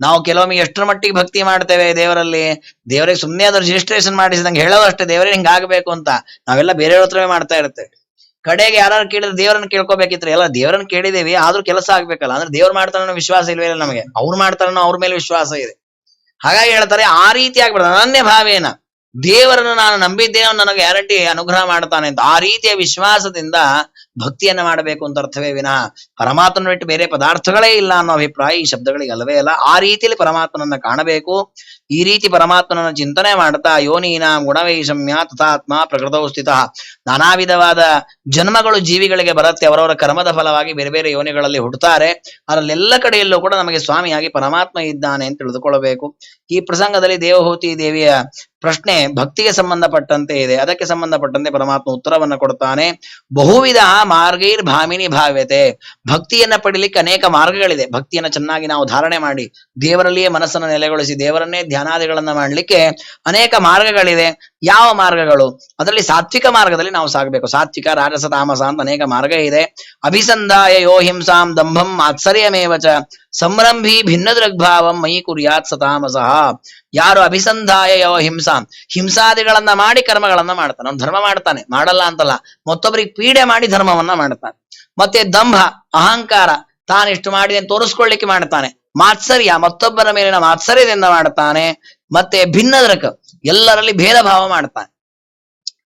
A: ನಾವು ಕೆಲವೊಮ್ಮೆ ಎಷ್ಟರ ಮಟ್ಟಿಗೆ ಭಕ್ತಿ ಮಾಡ್ತೇವೆ ದೇವರಲ್ಲಿ, ದೇವರಿಗೆ ಸುಮ್ಮನೆ ಅದ್ರ ರಿಜಿಸ್ಟ್ರೇಷನ್ ಮಾಡಿಸಿದಂಗೆ ಹೇಳೋದು ಅಷ್ಟೇ, ದೇವರೇ ಹಿಂಗೆ ಆಗ್ಬೇಕು ಅಂತ. ನಾವೆಲ್ಲ ಬೇರೆಯವ್ರ ಹತ್ರವೇ ಮಾಡ್ತಾ ಇರ್ತೇವೆ. ಕಡೆಗೆ ಯಾರು ಕೇಳಿದ್ರೆ ದೇವರನ್ನ ಕೇಳ್ಕೋಬೇಕಿತ್ತು. ಎಲ್ಲ ದೇವರನ್ನ ಕೇಳಿದೇವಿ, ಆದ್ರೂ ಕೆಲಸ ಆಗ್ಬೇಕಲ್ಲ. ಅಂದ್ರೆ ದೇವ್ರು ಮಾಡ್ತಾರ ವಿಶ್ವಾಸ ಇಲ್ವೇ ಇಲ್ಲ ನಮಗೆ, ಅವ್ರು ಮಾಡ್ತಾರ ಅವ್ರ ಮೇಲೆ ವಿಶ್ವಾಸ ಇದೆ. ಹಾಗಾಗಿ ಹೇಳ್ತಾರೆ ಆ ರೀತಿ ಆಗ್ಬಿಡ್ತಾರೆ. ಅನನ್ಯ ಭಾವೇನ, ದೇವರನ್ನು ನಾನು ನಂಬಿದ್ದೇನೆ, ನನಗೆ ಗ್ಯಾರಂಟಿ ಅನುಗ್ರಹ ಮಾಡ್ತಾನೆ ಅಂತ ಆ ರೀತಿಯ ವಿಶ್ವಾಸದಿಂದ ಭಕ್ತಿಯನ್ನ ಮಾಡಬೇಕು ಅಂತ ಅರ್ಥವೇ ವಿನಃ ಪರಮಾತ್ಮನ ಬಿಟ್ಟು ಬೇರೆ ಪದಾರ್ಥಗಳೇ ಇಲ್ಲ ಅನ್ನೋ ಅಭಿಪ್ರಾಯ ಈ ಶಬ್ದಗಳಿಗೆ ಅಲ್ಲವೇ ಅಲ್ಲ. ಆ ರೀತಿಯಲ್ಲಿ ಪರಮಾತ್ಮನನ್ನ ಕಾಣಬೇಕು. ಈ ರೀತಿ ಪರಮಾತ್ಮನನ್ನ ಚಿಂತನೆ ಮಾಡ್ತಾ ಯೋನೀನ ಗುಣವೈಷಮ್ಯ ತಥಾತ್ಮ ಪ್ರಕೃತೌ ಸ್ಥಿತ, ನಾನಾ ವಿಧವಾದ ಜನ್ಮಗಳು ಜೀವಿಗಳಿಗೆ ಬರುತ್ತೆ. ಅವರವರ ಕರ್ಮದ ಫಲವಾಗಿ ಬೇರೆ ಬೇರೆ ಯೋನಿಗಳಲ್ಲಿ ಹುಟ್ಟುತ್ತಾರೆ. ಅದರಲ್ಲೆಲ್ಲ ಕಡೆಯಲ್ಲೂ ಕೂಡ ನಮಗೆ ಸ್ವಾಮಿಯಾಗಿ ಪರಮಾತ್ಮ ಇದ್ದಾನೆ ಅಂತ ತಿಳಿದುಕೊಳ್ಳಬೇಕು. ಈ ಪ್ರಸಂಗದಲ್ಲಿ ದೇವಹೂತಿ ದೇವಿಯ ಪ್ರಶ್ನೆ ಭಕ್ತಿಗೆ ಸಂಬಂಧಪಟ್ಟಂತೆ ಇದೆ. ಅದಕ್ಕೆ ಸಂಬಂಧಪಟ್ಟಂತೆ ಪರಮಾತ್ಮ ಉತ್ತರವನ್ನ ಕೊಡ್ತಾನೆ. ಬಹುವಿಧ ಮಾರ್ಗೈರ್ ಭಾಮಿನಿ ಭಾವ್ಯತೆ. ಭಕ್ತಿಯನ್ನ ಪಡಿಲಿಕ್ಕೆ ಅನೇಕ ಮಾರ್ಗಗಳಿದೆ. ಭಕ್ತಿಯನ್ನ ಚೆನ್ನಾಗಿ ನಾವು ಧಾರಣೆ ಮಾಡಿ ದೇವರಲ್ಲಿಯೇ ಮನಸ್ಸನ್ನು ನೆಲೆಗೊಳಿಸಿ ದೇವರನ್ನೇ ಧ್ಯಾನಾದಿಗಳನ್ನ ಮಾಡ್ಲಿಕ್ಕೆ ಅನೇಕ ಮಾರ್ಗಗಳಿದೆ. ಯಾವ ಮಾರ್ಗಗಳು? ಅದರಲ್ಲಿ ಸಾತ್ವಿಕ ಮಾರ್ಗದಲ್ಲಿ ನಾವು ಸಾಗಬೇಕು. ಸಾತ್ವಿಕ, ರಾಜಸ, ತಾಮಸ ಅಂತ ಅನೇಕ ಮಾರ್ಗ ಇದೆ. ಅಭಿಸಂಧಾಯ ಯೋ ಹಿಂಸಾಂ ದಂಭಂ ಮಾತ್ಸರ್ಯಮೇವಚ ಸಂರಂಭಿ ಭಿನ್ನ ದೃಗ್ಭಾವಂ ಮಯಿ ಕುರ್ಯಾತ್ ಸತಾಮಸಃ. ಯಾರು ಅಭಿಸಂಧಾಯ ಯೋ ಹಿಂಸಾಂ, ಹಿಂಸಾದಿಗಳನ್ನ ಮಾಡಿ ಕರ್ಮಗಳನ್ನ ಮಾಡ್ತಾನೆ. ಅವ್ನು ಧರ್ಮ ಮಾಡ್ತಾನೆ, ಮಾಡಲ್ಲ ಅಂತಲ್ಲ, ಮತ್ತೊಬ್ಬರಿಗೆ ಪೀಡೆ ಮಾಡಿ ಧರ್ಮವನ್ನ ಮಾಡ್ತಾನೆ. ಮತ್ತೆ ದಂಭ, ಅಹಂಕಾರ, ತಾನಿಷ್ಟು ಮಾಡಿದೆ ಅಂತ ತೋರಿಸ್ಕೊಳ್ಳಿಕ್ಕೆ ಮಾಡ್ತಾನೆ. ಮಾತ್ಸರ್ಯ, ಮತ್ತೊಬ್ಬರ ಮೇಲಿನ ಮಾತ್ಸರ್ಯದಿಂದ ಮಾಡ್ತಾನೆ. ಮತ್ತೆ ಭಿನ್ನ ದೃಕ್, ಎಲ್ಲರಲ್ಲಿ ಭೇದ ಭಾವ ಮಾಡ್ತಾನೆ.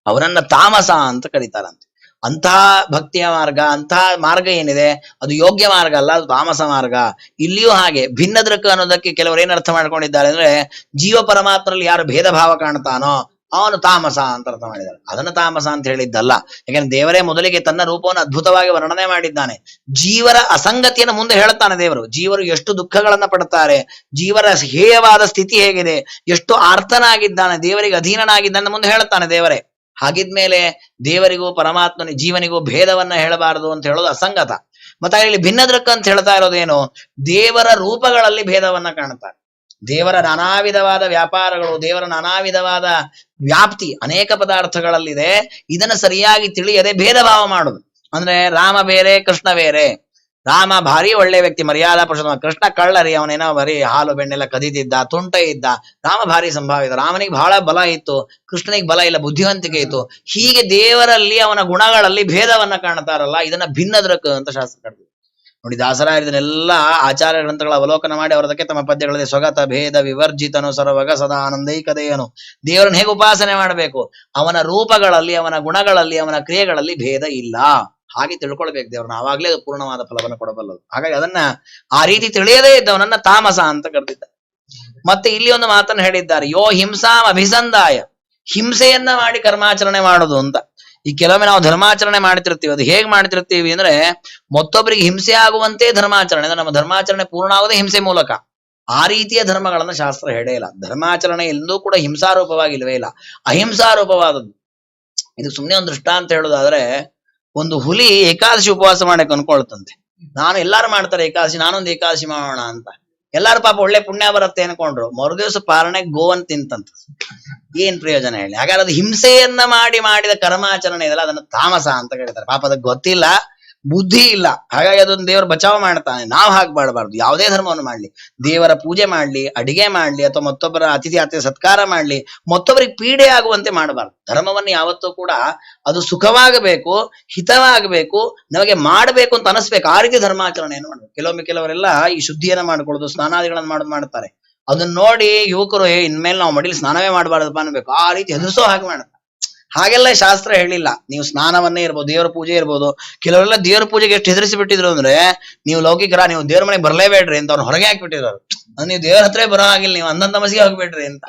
A: ಅವರನ್ನ ತಾಮಸ ಅಂತ ಕರೀತಾರಂತೆ. ಅಂತಹ ಭಕ್ತಿಯ ಮಾರ್ಗ, ಅಂತಹ ಮಾರ್ಗ ಏನಿದೆ ಅದು ಯೋಗ್ಯ ಮಾರ್ಗ ಅಲ್ಲ, ಅದು ತಾಮಸ ಮಾರ್ಗ. ಇಲ್ಲಿಯೂ ಹಾಗೆ ಭಿನ್ನ ದೃಕ್ ಅನ್ನೋದಕ್ಕೆ ಕೆಲವರು ಏನ್ ಅರ್ಥ ಮಾಡ್ಕೊಂಡಿದ್ದಾರೆ ಅಂದ್ರೆ, ಜೀವ ಪರಮಾತ್ಮರಲ್ಲಿ ಯಾರು ಭೇದ ಭಾವ ಕಾಣ್ತಾನೋ ಅವನು ತಾಮಸ ಅಂತ ಅರ್ಥ ಮಾಡಿದ್ದಾರೆ. ಅದನ್ನು ತಾಮಸ ಅಂತ ಹೇಳಿದ್ದಲ್ಲ. ಯಾಕಂದ್ರೆ ದೇವರೇ ಮೊದಲಿಗೆ ತನ್ನ ರೂಪವನ್ನು ಅದ್ಭುತವಾಗಿ ವರ್ಣನೆ ಮಾಡಿದ್ದಾನೆ. ಜೀವರ ಅಸಂಗತಿಯನ್ನು ಮುಂದೆ ಹೇಳ್ತಾನೆ ದೇವರು. ಜೀವರು ಎಷ್ಟು ದುಃಖಗಳನ್ನ ಪಡ್ತಾರೆ, ಜೀವರ ಹೇಯವಾದ ಸ್ಥಿತಿ ಹೇಗಿದೆ, ಎಷ್ಟು ಆರ್ತನಾಗಿದ್ದಾನೆ, ದೇವರಿಗೆ ಅಧೀನನಾಗಿದ್ದಾನೆ ಮುಂದೆ ಹೇಳ್ತಾನೆ ದೇವರೇ. ಹಾಗಿದ್ಮೇಲೆ ದೇವರಿಗೂ ಪರಮಾತ್ಮನ ಜೀವನಿಗೂ ಭೇದವನ್ನ ಹೇಳಬಾರದು ಅಂತ ಹೇಳೋದು ಅಸಂಗತ. ಮತ್ತೆ ಇಲ್ಲಿ ಭಿನ್ನ ದೃಕ್ ಅಂತ ಹೇಳ್ತಾ ಇರೋದೇನು? ದೇವರ ರೂಪಗಳಲ್ಲಿ ಭೇದವನ್ನ ಕಾಣ್ತಾರೆ. ದೇವರ ನಾನಾ ವಿಧವಾದ ವ್ಯಾಪಾರಗಳು, ದೇವರ ನಾನಾ ವಿಧವಾದ ವ್ಯಾಪ್ತಿ ಅನೇಕ ಪದಾರ್ಥಗಳಲ್ಲಿದೆ. ಇದನ್ನ ಸರಿಯಾಗಿ ತಿಳಿಯದೆ ಭೇದ ಭಾವ ಮಾಡುದು. ಅಂದ್ರೆ ರಾಮ ಬೇರೆ, ಕೃಷ್ಣ ಬೇರೆ. ರಾಮ ಭಾರಿ ಒಳ್ಳೆ ವ್ಯಕ್ತಿ, ಮರ್ಯಾದಾ ಪುರುಷ. ಕೃಷ್ಣ ಕಳ್ಳರಿ, ಅವನೇನೋ ಬರೀ ಹಾಲು ಬೆಣ್ಣೆಲ್ಲ ಕದಿತಿದ್ದ, ತುಂಟ ಇದ್ದ. ರಾಮ ಭಾರಿ ಸಂಭಾವಿತ, ರಾಮನಿಗೆ ಬಹಳ ಬಲ ಇತ್ತು, ಕೃಷ್ಣನಿಗೆ ಬಲ ಇಲ್ಲ, ಬುದ್ಧಿವಂತಿಕೆ ಇತ್ತು. ಹೀಗೆ ದೇವರಲ್ಲಿ ಅವನ ಗುಣಗಳಲ್ಲಿ ಭೇದವನ್ನ ಕಾಣ್ತಾರಲ್ಲ, ಇದನ್ನ ಭಿನ್ನ ದೃಕ್ ಅಂತ ಶಾಸ್ತ್ರ ಕರೆದಿದೆ. ನೋಡಿ, ದಾಸರಾಯರು ಇದನ್ನೆಲ್ಲ ಆಚಾರ್ಯ ಗ್ರಂಥಗಳ ಅವಲೋಕನ ಮಾಡಿ ಅವರದಕ್ಕೆ ತಮ್ಮ ಪದ್ಯಗಳಲ್ಲಿ ಸ್ವಗತ ಭೇದ ವಿವರ್ಜಿತನು ಸರ್ವಗ ಸದಾ ಆನಂದೈಕತೆಯನು. ದೇವರನ್ನು ಹೇಗೆ ಉಪಾಸನೆ ಮಾಡಬೇಕು? ಅವನ ರೂಪಗಳಲ್ಲಿ, ಅವನ ಗುಣಗಳಲ್ಲಿ, ಅವನ ಕ್ರಿಯೆಗಳಲ್ಲಿ ಭೇದ ಇಲ್ಲ. ಹಾಗೆ ತಿಳ್ಕೊಳ್ಬೇಕು ದೇವ್ರನ್ನ, ಆವಾಗ್ಲೇ ಅದು ಪೂರ್ಣವಾದ ಫಲವನ್ನು ಕೊಡಬಲ್ಲದು. ಹಾಗಾಗಿ ಅದನ್ನ ಆ ರೀತಿ ತಿಳಿಯದೇ ಇದ್ದವನನ್ನ ತಾಮಸ ಅಂತ ಕರೆದಿದ್ದ. ಮತ್ತೆ ಇಲ್ಲಿ ಒಂದು ಮಾತನ್ನು ಹೇಳಿದ್ದಾರೆ, ಯೋ ಹಿಂಸಾಂ ಅಭಿಸಂಧಾಯ. ಹಿಂಸೆಯನ್ನ ಮಾಡಿ ಕರ್ಮಾಚರಣೆ ಮಾಡೋದು ಅಂತ. ಈ ಕೆಲವೊಮ್ಮೆ ನಾವು ಧರ್ಮಾಚರಣೆ ಮಾಡ್ತಿರ್ತೀವಿ. ಅದು ಹೇಗ್ ಮಾಡ್ತಿರ್ತೀವಿ ಅಂದ್ರೆ, ಮತ್ತೊಬ್ಬರಿಗೆ ಹಿಂಸೆ ಆಗುವಂತೆ ಧರ್ಮಾಚರಣೆ. ಅಂದ್ರೆ ನಮ್ಮ ಧರ್ಮಾಚರಣೆ ಪೂರ್ಣ ಆಗೋದೇ ಹಿಂಸೆ ಮೂಲಕ. ಆ ರೀತಿಯ ಧರ್ಮಗಳನ್ನ ಶಾಸ್ತ್ರ ಹೇಳೇ ಇಲ್ಲ. ಧರ್ಮಾಚರಣೆ ಎಂದೂ ಕೂಡ ಹಿಂಸಾರೂಪವಾಗಿಲ್ವೇ ಇಲ್ಲ, ಅಹಿಂಸಾರೂಪವಾದದ್ದು. ಇದು ಸುಮ್ಮನೆ ಒಂದು ದೃಷ್ಟಾಂತ ಹೇಳೋದಾದ್ರೆ, ಒಂದು ಹುಲಿ ಏಕಾದಶಿ ಉಪವಾಸ ಮಾಡಕ್ಕೆ ಅನ್ಕೊಳ್ತಂತೆ. ನಾನು ಎಲ್ಲಾರು ಮಾಡ್ತಾರೆ ಏಕಾದಶಿ, ನಾನೊಂದು ಏಕಾದಶಿ ಮಾಡೋಣ ಅಂತ. ಎಲ್ಲಾರು ಪಾಪ ಒಳ್ಳೆ ಪುಣ್ಯ ಬರುತ್ತೆ ಅನ್ಕೊಂಡ್ರು. ಮರುದಿವಸ ಪಾರಣೆ ಗೋವನ್ ತಿಂತಂತ. ಏನ್ ಪ್ರಯೋಜನ ಹೇಳಿ? ಹಾಗಾದ್ರೆ ಅದು ಹಿಂಸೆಯನ್ನ ಮಾಡಿದ ಕರ್ಮಾಚರಣೆ ಇದೆಲ್ಲ, ಅದನ್ನ ತಾಮಸ ಅಂತ ಕರೀತಾರೆ. ಪಾಪ ಅದಕ್ಕೆ ಗೊತ್ತಿಲ್ಲ, ಬುದ್ಧಿ ಇಲ್ಲ. ಹಾಗಾಗಿ ಅದೊಂದು ದೇವರು ಬಚಾವ್ ಮಾಡ್ತಾನೆ. ನಾವು ಹಾಗೆ ಮಾಡಬಾರ್ದು. ಯಾವುದೇ ಧರ್ಮವನ್ನು ಮಾಡ್ಲಿ, ದೇವರ ಪೂಜೆ ಮಾಡ್ಲಿ, ಅಡಿಗೆ ಮಾಡ್ಲಿ, ಅಥವಾ ಮತ್ತೊಬ್ಬರ ಅತಿಥಿ ಸತ್ಕಾರ ಮಾಡ್ಲಿ, ಮತ್ತೊಬ್ಬರಿಗೆ ಪೀಡೆ ಆಗುವಂತೆ ಮಾಡಬಾರ್ದು. ಧರ್ಮವನ್ನು ಯಾವತ್ತೂ ಕೂಡ ಅದು ಸುಖವಾಗಬೇಕು, ಹಿತವಾಗಬೇಕು, ನಮಗೆ ಮಾಡಬೇಕು ಅಂತ ಅನಿಸ್ಬೇಕು. ಆ ರೀತಿ ಧರ್ಮಾಚರಣೆಯನ್ನು ಮಾಡ್ಬೇಕು. ಕೆಲವರೆಲ್ಲ ಈ ಶುದ್ಧಿಯನ್ನ ಮಾಡ್ಕೊಳ್ಳೋದು, ಸ್ನಾನಾದಿಗಳನ್ನು ಮಾಡ್ತಾರೆ. ಅದನ್ನ ನೋಡಿ ಯುವಕರು ಇನ್ಮೇಲೆ ನಾವು ಮಡಿಲಿ ಸ್ನಾನವೇ ಮಾಡಬಾರ್ದಪ್ಪ ಅನ್ಬೇಕು, ಆ ರೀತಿ ಹೆದರ್ಸೋ ಹಾಗೆ ಮಾಡುತ್ತೆ. ಹಾಗೆಲ್ಲ ಶಾಸ್ತ್ರ ಹೇಳಿಲ್ಲ. ನೀವು ಸ್ನಾನವನ್ನೇ ಇರ್ಬೋದು, ದೇವರ ಪೂಜೆ ಇರ್ಬೋದು. ಕೆಲವರೆಲ್ಲ ದೇವರ ಪೂಜೆಗೆ ಎಷ್ಟು ಹೆದರಿಸಿ ಬಿಟ್ಟಿದ್ರು ಅಂದ್ರೆ, ನೀವು ಲೌಕಿಕರ, ನೀವು ದೇವ್ರ ಮನೆಗೆ ಬರಲೇಬೇಡ್ರಿ ಅಂತ ಅವ್ರು ಹೊರಗೆ ಹಾಕ್ಬಿಟ್ಟಿದ್ರು. ನೀವು ದೇವ್ರ ಹತ್ರ ಬರೋ ಆಗಿಲ್ಲ, ನೀವು ಅಂದಂತ ಮಸಿಗೆ ಹೋಗ್ಬೇಡ್ರಿ ಅಂತ.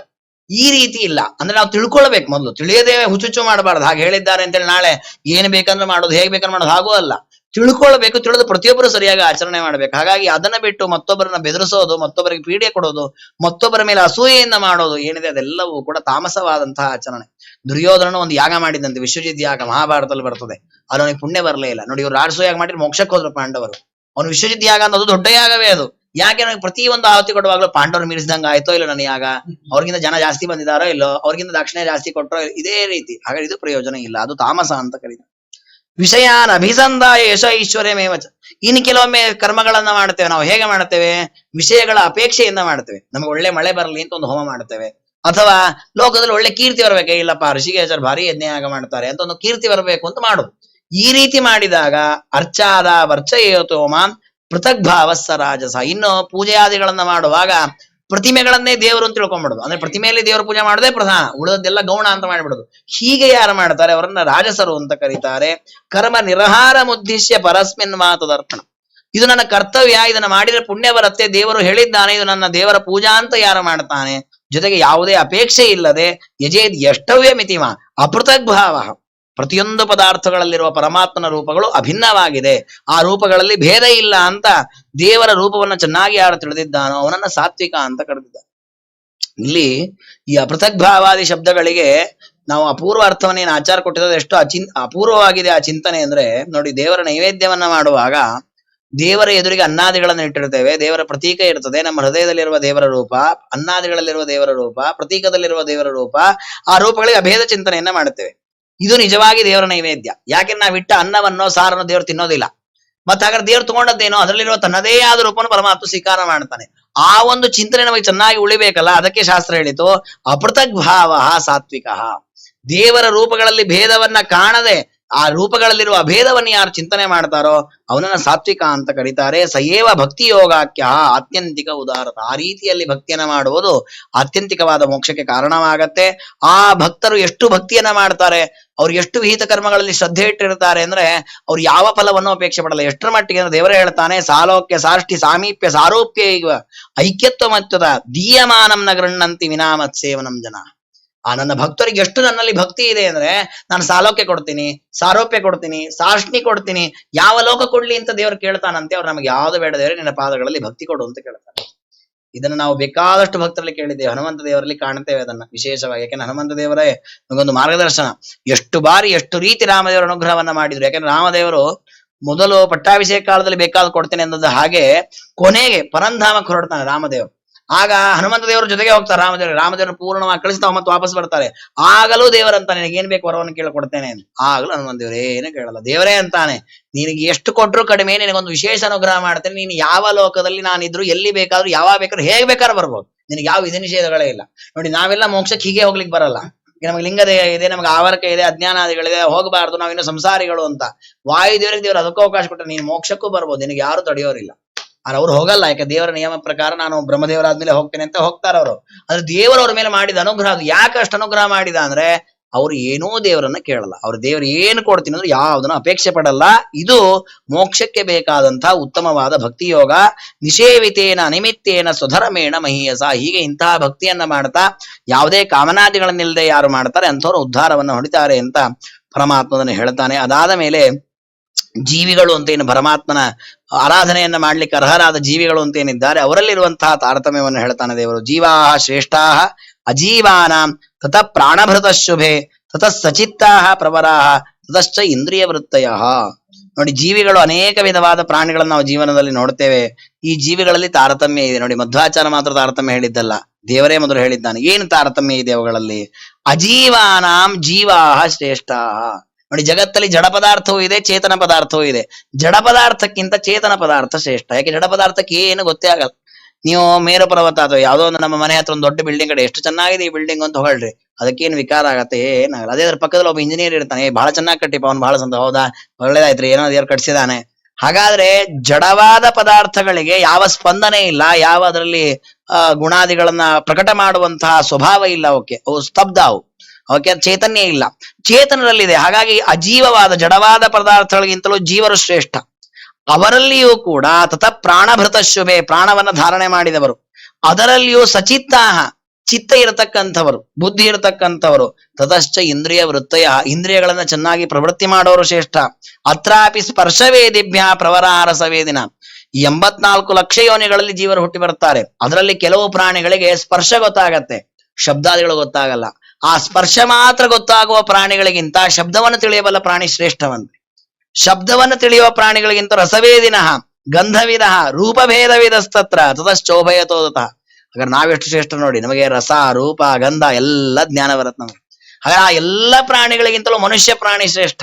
A: ಈ ರೀತಿ ಇಲ್ಲ. ಅಂದ್ರೆ ನಾವು ತಿಳ್ಕೊಳ್ಬೇಕು ಮೊದಲು, ತಿಳಿಯದೇ ಹುಚ್ಚುಚ್ಚು ಮಾಡಬಾರ್ದು. ಹಾಗೆ ಹೇಳಿದ್ದಾರೆ ಅಂತೇಳಿ ನಾಳೆ ಏನ್ ಬೇಕಂದ್ರೆ ಮಾಡೋದು, ಹೇಗ್ ಬೇಕಂದ್ರೆ ಮಾಡೋದು ಹಾಗೂ ಅಲ್ಲ. ತಿಳ್ಕೊಳ್ಬೇಕು, ತಿಳಿದು ಪ್ರತಿಯೊಬ್ಬರು ಸರಿಯಾಗಿ ಆಚರಣೆ ಮಾಡ್ಬೇಕು. ಹಾಗಾಗಿ ಅದನ್ನ ಬಿಟ್ಟು ಮತ್ತೊಬ್ಬರನ್ನ ಬೆದರಿಸೋದು, ಮತ್ತೊಬ್ಬರಿಗೆ ಪೀಡೆ ಕೊಡೋದು, ಮತ್ತೊಬ್ಬರ ಮೇಲೆ ಅಸೂಯೆಯಿಂದ ಮಾಡೋದು ಏನಿದೆ ಅದೆಲ್ಲವೂ ಕೂಡ ತಾಮಸವಾದಂತಹ ಆಚರಣೆ. ದುರ್ಯೋಧನನು ಒಂದು ಯಾಗ ಮಾಡಿದಂತೆ, ವಿಶ್ವಜಿತ್ ಯಾಗ, ಮಹಾಭಾರತದಲ್ಲಿ ಬರ್ತದೆ. ಅದು ಅವನಿಗೆ ಪುಣ್ಯ ಬರಲೇ ಇಲ್ಲ. ನೋಡಿ, ಇವ್ರು ರಾಜಸೂ ಯಾಗ ಮಾಡಿದ್ರೆ ಮೋಕ್ಷಕ್ಕೆ ಹೋದ್ರು ಪಾಂಡವರು. ಅವನು ವಿಶ್ವಜಿತ್ ಯಾಗ ಅನ್ನೋದು ದೊಡ್ಡ ಯಾಗವೇ ಅದು. ಯಾಕೆ ನನಗೆ ಪ್ರತಿ ಒಂದು ಆಹುತಿ ಕೊಡುವಾಗಲೂ ಪಾಂಡವರು ಮೀರಿಸಿದಂಗ ಆಯ್ತೋ ಇಲ್ಲ ನನ್ನ ಯಾಗ, ಅವ್ರಿಗಿಂತ ಜನ ಜಾಸ್ತಿ ಬಂದಿದಾರೋ ಇಲ್ಲೋ, ಅವ್ರಿಗಿಂತ ದಾಕ್ಷಿಣ್ಯ ಜಾಸ್ತಿ ಕೊಟ್ಟರೋ, ಇದೇ ರೀತಿ. ಹಾಗಾಗಿ ಇದು ಪ್ರಯೋಜನ ಇಲ್ಲ, ಅದು ತಾಮಸ ಅಂತ ಕರೀತಾರೆ. ವಿಷಯಾನ್ ಅಭಿಸಂದಾಯ ಯಶ ಐಶ್ವರ್ಯಮೇವಚ. ಇನ್ನು ಕೆಲವೊಮ್ಮೆ ಕರ್ಮಗಳನ್ನ ಮಾಡ್ತೇವೆ. ನಾವು ಹೇಗೆ ಮಾಡ್ತೇವೆ? ವಿಷಯಗಳ ಅಪೇಕ್ಷೆಯಿಂದ ಮಾಡ್ತೇವೆ. ನಮ್ಗೆ ಒಳ್ಳೆ ಮಳೆ ಬರಲಿ ಅಂತ ಒಂದು ಹೋಮ ಮಾಡ್ತೇವೆ, ಅಥವಾ ಲೋಕದಲ್ಲಿ ಒಳ್ಳೆ ಕೀರ್ತಿ ಬರ್ಬೇಕೆ, ಇಲ್ಲಪ್ಪ ಋಷಿಕೇಶರು ಭಾರಿ ಯಜ್ಞಯಾಗ ಮಾಡ್ತಾರೆ ಅಂತ ಒಂದು ಕೀರ್ತಿ ಬರಬೇಕು ಅಂತ ಮಾಡುದು. ಈ ರೀತಿ ಮಾಡಿದಾಗ ಅರ್ಚಾದ ವರ್ಚ ಏತೋಮಾನ್ ಪೃಥಕ್ ಭಾವಸ್ಸ ರಾಜಸ. ಇನ್ನು ಪೂಜೆಯಾದಿಗಳನ್ನ ಮಾಡುವಾಗ ಪ್ರತಿಮೆಗಳನ್ನೇ ದೇವರು ಅಂತ ತಿಳ್ಕೊಂಡ್ಬಿಡುದು. ಅಂದ್ರೆ ಪ್ರತಿಮೆಯಲ್ಲಿ ದೇವರ ಪೂಜೆ ಮಾಡೋದೇ ಪ್ರಧಾನ, ಉಳಿದದ್ದೆಲ್ಲ ಗೌಣ ಅಂತ ಮಾಡಿಬಿಡುದು. ಹೀಗೆ ಯಾರು ಮಾಡ್ತಾರೆ ಅವರನ್ನ ರಾಜಸರು ಅಂತ ಕರೀತಾರೆ. ಕರ್ಮ ನಿರಹಾರ ಮುದ್ದಿಶ್ಯ ಪರಸ್ಮಿನ್ ಮಾತದರ್ಪಣ. ಇದು ನನ್ನ ಕರ್ತವ್ಯ, ಇದನ್ನ ಮಾಡಿದ್ರೆ ಪುಣ್ಯ ಬರುತ್ತೆ, ದೇವರು ಹೇಳಿದ್ದಾನೆ, ಇದು ನನ್ನ ದೇವರ ಪೂಜಾ ಅಂತ ಯಾರು ಮಾಡ್ತಾನೆ, ಜೊತೆಗೆ ಯಾವುದೇ ಅಪೇಕ್ಷೆ ಇಲ್ಲದೆ ಯಜೇದ್ ಎಷ್ಟವ್ಯ ಮಿತಿಮ ಅಪೃಥಕ್ ಭಾವ. ಪ್ರತಿಯೊಂದು ಪದಾರ್ಥಗಳಲ್ಲಿರುವ ಪರಮಾತ್ಮನ ರೂಪಗಳು ಅಭಿನ್ನವಾಗಿದೆ, ಆ ರೂಪಗಳಲ್ಲಿ ಭೇದ ಇಲ್ಲ ಅಂತ ದೇವರ ರೂಪವನ್ನ ಚೆನ್ನಾಗಿ ಯಾರು ತಿಳಿದಿದ್ದಾನೋ ಅವನನ್ನ ಸಾತ್ವಿಕ ಅಂತ ಕರೆದಿದ್ದ. ಇಲ್ಲಿ ಈ ಅಪೃಥಕ್ ಭಾವಾದಿ ಶಬ್ದಗಳಿಗೆ ನಾವು ಅಪೂರ್ವ ಅರ್ಥವನ್ನೇನು ಆಚಾರ ಕೊಟ್ಟಿರೋದು ಎಷ್ಟು ಅಪೂರ್ವವಾಗಿದೆ ಆ ಚಿಂತನೆ ಅಂದ್ರೆ, ನೋಡಿ, ದೇವರ ನೈವೇದ್ಯವನ್ನ ಮಾಡುವಾಗ ದೇವರ ಎದುರಿಗೆ ಅನ್ನಾದಿಗಳನ್ನು ಇಟ್ಟಿರ್ತೇವೆ. ದೇವರ ಪ್ರತೀಕ ಇರ್ತದೆ, ನಮ್ಮ ಹೃದಯದಲ್ಲಿರುವ ದೇವರ ರೂಪ, ಅನ್ನಾದಿಗಳಲ್ಲಿರುವ ದೇವರ ರೂಪ, ಪ್ರತೀಕದಲ್ಲಿರುವ ದೇವರ ರೂಪ, ಆ ರೂಪಗಳಿಗೆ ಅಭೇದ ಚಿಂತನೆಯನ್ನ ಮಾಡುತ್ತೇವೆ. ಇದು ನಿಜವಾಗಿ ದೇವರ ನೈವೇದ್ಯ. ಯಾಕೆಂದ್ರೆ ನಾವಿಟ್ಟ ಅನ್ನವನ್ನೋ ಸಾರನ್ನು ದೇವರು ತಿನ್ನೋದಿಲ್ಲ. ಮತ್ತೆ ಹಾಗಾದ್ರೆ ದೇವ್ರು ತಗೊಂಡದ್ದೇನೋ ಅದರಲ್ಲಿರುವ ತನ್ನದೇ ಆದ ರೂಪವನ್ನು ಪರಮಾತ್ಮ ಸ್ವೀಕಾರ ಮಾಡ್ತಾನೆ. ಆ ಒಂದು ಚಿಂತನೆ ನಮಗೆ ಚೆನ್ನಾಗಿ ಉಳಿಬೇಕಲ್ಲ, ಅದಕ್ಕೆ ಶಾಸ್ತ್ರ ಹೇಳಿತು ಅಪೃಥಕ್ ಭಾವ ಸಾತ್ವಿಕ. ದೇವರ ರೂಪಗಳಲ್ಲಿ ಭೇದವನ್ನ ಕಾಣದೆ ಆ ರೂಪಗಳಲ್ಲಿರುವ ಅಭೇದವನ್ನು ಯಾರು ಚಿಂತನೆ ಮಾಡ್ತಾರೋ ಅವನನ್ನ ಸಾತ್ವಿಕ ಅಂತ ಕರೀತಾರೆ. ಸಯೇವ ಭಕ್ತಿ ಯೋಗಾಖ್ಯ ಆತ್ಯಂತಿಕ ಉದಾರತ. ಆ ರೀತಿಯಲ್ಲಿ ಭಕ್ತಿಯನ್ನ ಮಾಡುವುದು ಆತ್ಯಂತಿಕವಾದ ಮೋಕ್ಷಕ್ಕೆ ಕಾರಣವಾಗತ್ತೆ. ಆ ಭಕ್ತರು ಎಷ್ಟು ಭಕ್ತಿಯನ್ನ ಮಾಡ್ತಾರೆ, ಅವ್ರು ಎಷ್ಟು ವಿಹಿತ ಕರ್ಮಗಳಲ್ಲಿ ಶ್ರದ್ಧೆ ಇಟ್ಟಿರ್ತಾರೆ ಅಂದ್ರೆ ಅವ್ರು ಯಾವ ಫಲವನ್ನು ಅಪೇಕ್ಷೆ ಪಡಲ್ಲ. ಎಷ್ಟರ ಮಟ್ಟಿಗೆ ಅಂದ್ರೆ ದೇವರೇ ಹೇಳ್ತಾನೆ, ಸಾಲೋಕ್ಯ ಸಾಷ್ಟಿ ಸಾಮೀಪ್ಯ ಸಾರೂಪ್ಯ ಈಗ ಐಕ್ಯತ್ವ ಮತ್ತದ ದೀಯಮಾನಂನ ಗೃಹಣಂತಿ ವಿನಾಮತ್ಸೇವನಂ ಜನ. ಆ ನನ್ನ ಭಕ್ತರಿಗೆ ಎಷ್ಟು ನನ್ನಲ್ಲಿ ಭಕ್ತಿ ಇದೆ ಅಂದ್ರೆ ನಾನು ಸಾಲೋಕ್ಯ ಕೊಡ್ತೀನಿ, ಸಾರೋಪ್ಯ ಕೊಡ್ತೀನಿ, ಸಾಷ್ಣಿ ಕೊಡ್ತೀನಿ, ಯಾವ ಲೋಕ ಕೊಡ್ಲಿ ಅಂತ ದೇವರು ಕೇಳ್ತಾನಂತೆ. ಅವ್ರು ನಮಗೆ ಯಾವ್ದು ಬೇಡ ದೇವರೇ ನಿನ್ನ ಪಾದಗಳಲ್ಲಿ ಭಕ್ತಿ ಕೊಡು ಅಂತ ಕೇಳ್ತಾರೆ. ಇದನ್ನ ನಾವು ಬೇಕಾದಷ್ಟು ಭಕ್ತರಲ್ಲಿ ಕೇಳಿದ್ದೇವೆ, ಹನುಮಂತ ದೇವರಲ್ಲಿ ಕಾಣ್ತೇವೆ ಅದನ್ನ ವಿಶೇಷವಾಗಿ. ಯಾಕೆಂದ್ರೆ ಹನುಮಂತ ದೇವರೇ ನಮಗೊಂದು ಮಾರ್ಗದರ್ಶನ. ಎಷ್ಟು ಬಾರಿ ಎಷ್ಟು ರೀತಿ ರಾಮದೇವರ ಅನುಗ್ರಹವನ್ನ ಮಾಡಿದ್ರು. ಯಾಕಂದ್ರೆ ರಾಮದೇವರು ಮೊದಲು ಪಟ್ಟಾಭಿಷೇಕ ಕಾಲದಲ್ಲಿ ಬೇಕಾದ ಕೊಡ್ತೇನೆ ಅನ್ನೋದು ಹಾಗೆ ಕೊನೆಗೆ ಪರಂಧಾಮಕ್ಕೆ ಹೊರಡ್ತಾನೆ ರಾಮದೇವರು. ಆಗ ಹನುಮಂತ ದೇವರ ಜೊತೆಗೆ ಹೋಗ್ತಾರೆ ರಾಮದೇವರು ಪೂರ್ಣವಾಗಿ ಕಳಿಸ್ತಾ ಮತ್ತೆ ವಾಪಸ್ ಬರ್ತಾರೆ. ಆಗಲೂ ದೇವರಂತಾನೆ ನಿನಗೆ ಏನ್ ಬೇಕು ವರವನ್ನು ಕೇಳಿಕೊಡ್ತೇನೆ ಅಂತ. ಆಗಲೂ ಹನುಮಂತ ದೇವರು ಏನು ಕೇಳಲ್ಲ, ದೇವರೇ ಅಂತಾನೆ ನಿನಗೆ ಎಷ್ಟು ಕೊಟ್ಟರು ಕಡಿಮೆ, ನಿನಗೊಂದು ವಿಶೇಷ ಅನುಗ್ರಹ ಮಾಡ್ತೇನೆ. ನೀನು ಯಾವ ಲೋಕದಲ್ಲಿ ನಾನಿದ್ರು ಎಲ್ಲಿ ಬೇಕಾದ್ರೂ ಯಾವಾಗ ಬೇಕಾದ್ರೂ ಹೇಗ್ ಬೇಕಾದ್ರೂ ಬರ್ಬೋದು, ನಿನಗೆ ಯಾವ ವಿಧಿ ನಿಷೇಧಗಳೇ ಇಲ್ಲ. ನೋಡಿ, ನಾವೆಲ್ಲ ಮೋಕ್ಷಕ್ಕೆ ಹೀಗೆ ಹೋಗ್ಲಿಕ್ಕೆ ಬರಲ್ಲ. ನಮಗೆ ಲಿಂಗದೇಹ ಇದೆ, ನಮಗೆ ಆವರಕ ಇದೆ, ಅಜ್ಞಾನಾದಿಗಳಿದೆ, ಹೋಗಬಾರ್ದು, ನಾವಿನ್ನು ಸಂಸಾರಿಗಳು ಅಂತ. ವಾಯುದೇವರಿಗೆ ದೇವರು ಅದಕ್ಕೂ ಅವಕಾಶ ಕೊಟ್ಟರೆ ನೀನು ಮೋಕ್ಷಕ್ಕೂ ಬರ್ಬೋದು, ನಿನಗೆ ಯಾರು ತಡೆಯೋರಿಲ್ಲ. ಅವ್ರು ಹೋಗಲ್ಲ, ಯಾಕೆ ದೇವರ ನಿಯಮ ಪ್ರಕಾರ ನಾನು ಬ್ರಹ್ಮದೇವರಾದ್ಮೇಲೆ ಹೋಗ್ತೇನೆ ಅಂತ ಹೋಗ್ತಾರ ಅವರು. ಆದ್ರೆ ದೇವರವ್ರ ಮೇಲೆ ಮಾಡಿದ ಅನುಗ್ರಹ, ಅದು ಯಾಕೆ ಅಷ್ಟು ಅನುಗ್ರಹ ಮಾಡಿದ ಅಂದ್ರೆ ಅವ್ರು ಏನೂ ದೇವರನ್ನ ಕೇಳಲ್ಲ. ಅವ್ರು ದೇವರು ಏನು ಕೊಡ್ತೀನಿ ಅಂದ್ರೆ ಯಾವ್ದನ್ನ ಅಪೇಕ್ಷೆ ಪಡಲ್ಲ. ಇದು ಮೋಕ್ಷಕ್ಕೆ ಬೇಕಾದಂತಹ ಉತ್ತಮವಾದ ಭಕ್ತಿ ಯೋಗ. ನಿಷೇವಿತೇನ ನಿಮಿತ್ತೇನ ಸ್ವಧರ್ಮೇಣ ಮಹೀಯಸ. ಹೀಗೆ ಇಂತಹ ಭಕ್ತಿಯನ್ನ ಮಾಡ್ತಾ ಯಾವುದೇ ಕಾಮನಾದಿಗಳನ್ನಿಲ್ಲದೆ ಯಾರು ಮಾಡ್ತಾರೆ ಅಂಥವ್ರು ಉದ್ಧಾರವನ್ನು ಹೊಡಿತಾರೆ ಅಂತ ಪರಮಾತ್ಮನನ್ನು ಹೇಳ್ತಾನೆ. ಅದಾದ ಮೇಲೆ ಜೀವಿಗಳು ಅಂತ ಏನು ಪರಮಾತ್ಮನ ಆರಾಧನೆಯನ್ನ ಮಾಡ್ಲಿಕ್ಕೆ ಅರ್ಹರಾದ ಜೀವಿಗಳು ಅಂತ ಏನಿದ್ದಾರೆ ಅವರಲ್ಲಿರುವಂತಹ ತಾರತಮ್ಯವನ್ನು ಹೇಳ್ತಾನೆ ದೇವರು. ಜೀವಾ ಶ್ರೇಷ್ಠಾ ಅಜೀವಾನಾಂ ತತ ಪ್ರಾಣಭೃತ ಶುಭೆ ತತ ಸಚಿತ್ತಾ ಪ್ರವರಾ ತತಶ್ಚ ಇಂದ್ರಿಯ ವೃತ್ತಯ. ನೋಡಿ, ಜೀವಿಗಳು ಅನೇಕ ವಿಧವಾದ ಪ್ರಾಣಿಗಳನ್ನು ನಾವು ಜೀವನದಲ್ಲಿ ನೋಡ್ತೇವೆ. ಈ ಜೀವಿಗಳಲ್ಲಿ ತಾರತಮ್ಯ ಇದೆ. ನೋಡಿ, ಮಧ್ವಾಚಾರ ಮಾತ್ರ ತಾರತಮ್ಯ ಹೇಳಿದ್ದಲ್ಲ, ದೇವರೇ ಮೊದಲು ಹೇಳಿದ್ದಾನೆ. ಏನು ತಾರತಮ್ಯ ಇದೆ ಅವುಗಳಲ್ಲಿ? ಅಜೀವಾನಾಂ ಜೀವಾ ಶ್ರೇಷ್ಠಾ. ನೋಡಿ, ಜಗತ್ತಲ್ಲಿ ಜಡ ಪದಾರ್ಥವೂ ಇದೆ, ಚೇತನ ಪದಾರ್ಥವೂ ಇದೆ. ಜಡ ಪದಾರ್ಥಕ್ಕಿಂತ ಚೇತನ ಪದಾರ್ಥ ಶ್ರೇಷ್ಠ. ಯಾಕೆ? ಜಡ ಪದಾರ್ಥಕ್ಕೆ ಏನು ಗೊತ್ತೇ ಆಗಲ್ಲ. ನೀವು ಮೇರು ಪರ್ವತ ಅಥವಾ ಯಾವುದೋ ಒಂದು ನಮ್ಮ ಮನೆ ಹತ್ರ ಒಂದು ದೊಡ್ಡ ಬಿಲ್ಡಿಂಗ್ ಕಡೆ ಎಷ್ಟು ಚೆನ್ನಾಗಿದೆ ಈ ಬಿಲ್ಡಿಂಗ್ ಅಂತ ಹೊಗಳ್ರಿ, ಅದಕ್ಕೇನು ವಿಕಾರ ಆಗತ್ತೆ? ಏನಾಗಲ್ಲ. ಅದೇ ಅದ್ರ ಪಕ್ಕದಲ್ಲಿ ಒಬ್ಬ ಇಂಜಿನಿಯರ್ ಇರ್ತಾನೆ, ಬಹಳ ಚೆನ್ನಾಗಿ ಕಟ್ಟಿಪ್ಪ, ಅವ್ನು ಬಹಳ ಹೌದಾ, ಒಳ್ಳೇದಾಯ್ತ್ರಿ, ಏನೋ ದೇವ್ರು ಕಟ್ಸಿದಾನೆ. ಹಾಗಾದ್ರೆ ಜಡವಾದ ಪದಾರ್ಥಗಳಿಗೆ ಯಾವ ಸ್ಪಂದನೆ ಇಲ್ಲ, ಯಾವ ಅದರಲ್ಲಿ ಗುಣಾದಿಗಳನ್ನ ಪ್ರಕಟ ಮಾಡುವಂತಹ ಸ್ವಭಾವ ಇಲ್ಲ. ಅವು ಸ್ತಬ್ಧ, ಅವಕ್ಕೆ ಚೈತನ್ಯ ಇಲ್ಲ. ಚೇತನರಲ್ಲಿದೆ. ಹಾಗಾಗಿ ಅಜೀವವಾದ ಜಡವಾದ ಪದಾರ್ಥಗಳಿಗಿಂತಲೂ ಜೀವರು ಶ್ರೇಷ್ಠ. ಅವರಲ್ಲಿಯೂ ಕೂಡ ಪ್ರಾಣಭೃತ ಶುಭೆ, ಪ್ರಾಣವನ್ನ ಧಾರಣೆ ಮಾಡಿದವರು. ಅದರಲ್ಲಿಯೂ ಸಚಿತ್ತಾಹ, ಚಿತ್ತ ಇರತಕ್ಕಂಥವರು, ಬುದ್ಧಿ ಇರತಕ್ಕಂಥವರು. ತತಶ್ಚ ಇಂದ್ರಿಯ ವೃತ್ತಯ, ಇಂದ್ರಿಯಗಳನ್ನ ಚೆನ್ನಾಗಿ ಪ್ರವೃತ್ತಿ ಮಾಡೋರು ಶ್ರೇಷ್ಠ. ಅತ್ರಾಪಿ ಸ್ಪರ್ಶವೇದಿಭ್ಯ ಪ್ರವರಾರಸವೇದಿನ. ಈ 84 ಲಕ್ಷ ಯೋನಿಗಳಲ್ಲಿ ಜೀವರು ಹುಟ್ಟಿ ಬರ್ತಾರೆ. ಅದರಲ್ಲಿ ಕೆಲವು ಪ್ರಾಣಿಗಳಿಗೆ ಸ್ಪರ್ಶ ಗೊತ್ತಾಗತ್ತೆ, ಶಬ್ದಾದಿಗಳು ಗೊತ್ತಾಗಲ್ಲ. ಆ ಸ್ಪರ್ಶ ಮಾತ್ರ ಗೊತ್ತಾಗುವ ಪ್ರಾಣಿಗಳಿಗಿಂತ ಶಬ್ದವನ್ನು ತಿಳಿಯಬಲ್ಲ ಪ್ರಾಣಿ ಶ್ರೇಷ್ಠವಂತೆ. ಶಬ್ದವನ್ನು ತಿಳಿಯುವ ಪ್ರಾಣಿಗಳಿಗಿಂತ ರಸವೇದಿನ, ಗಂಧವಿದ, ರೂಪಭೇದವಿದಸ್ತತ್ರ ತತಶ್ಚೋಭಯತೋದತಃ. ಹಾಗಾದ್ರೆ ನಾವೆಷ್ಟು ಶ್ರೇಷ್ಠ ನೋಡಿ. ನಮಗೆ ರಸ, ರೂಪ, ಗಂಧ ಎಲ್ಲ ಜ್ಞಾನ ಬರುತ್ತೆ ನಮಗೆ. ಹಾಗಾದ್ರೆ ಆ ಎಲ್ಲ ಪ್ರಾಣಿಗಳಿಗಿಂತಲೂ ಮನುಷ್ಯ ಪ್ರಾಣಿ ಶ್ರೇಷ್ಠ.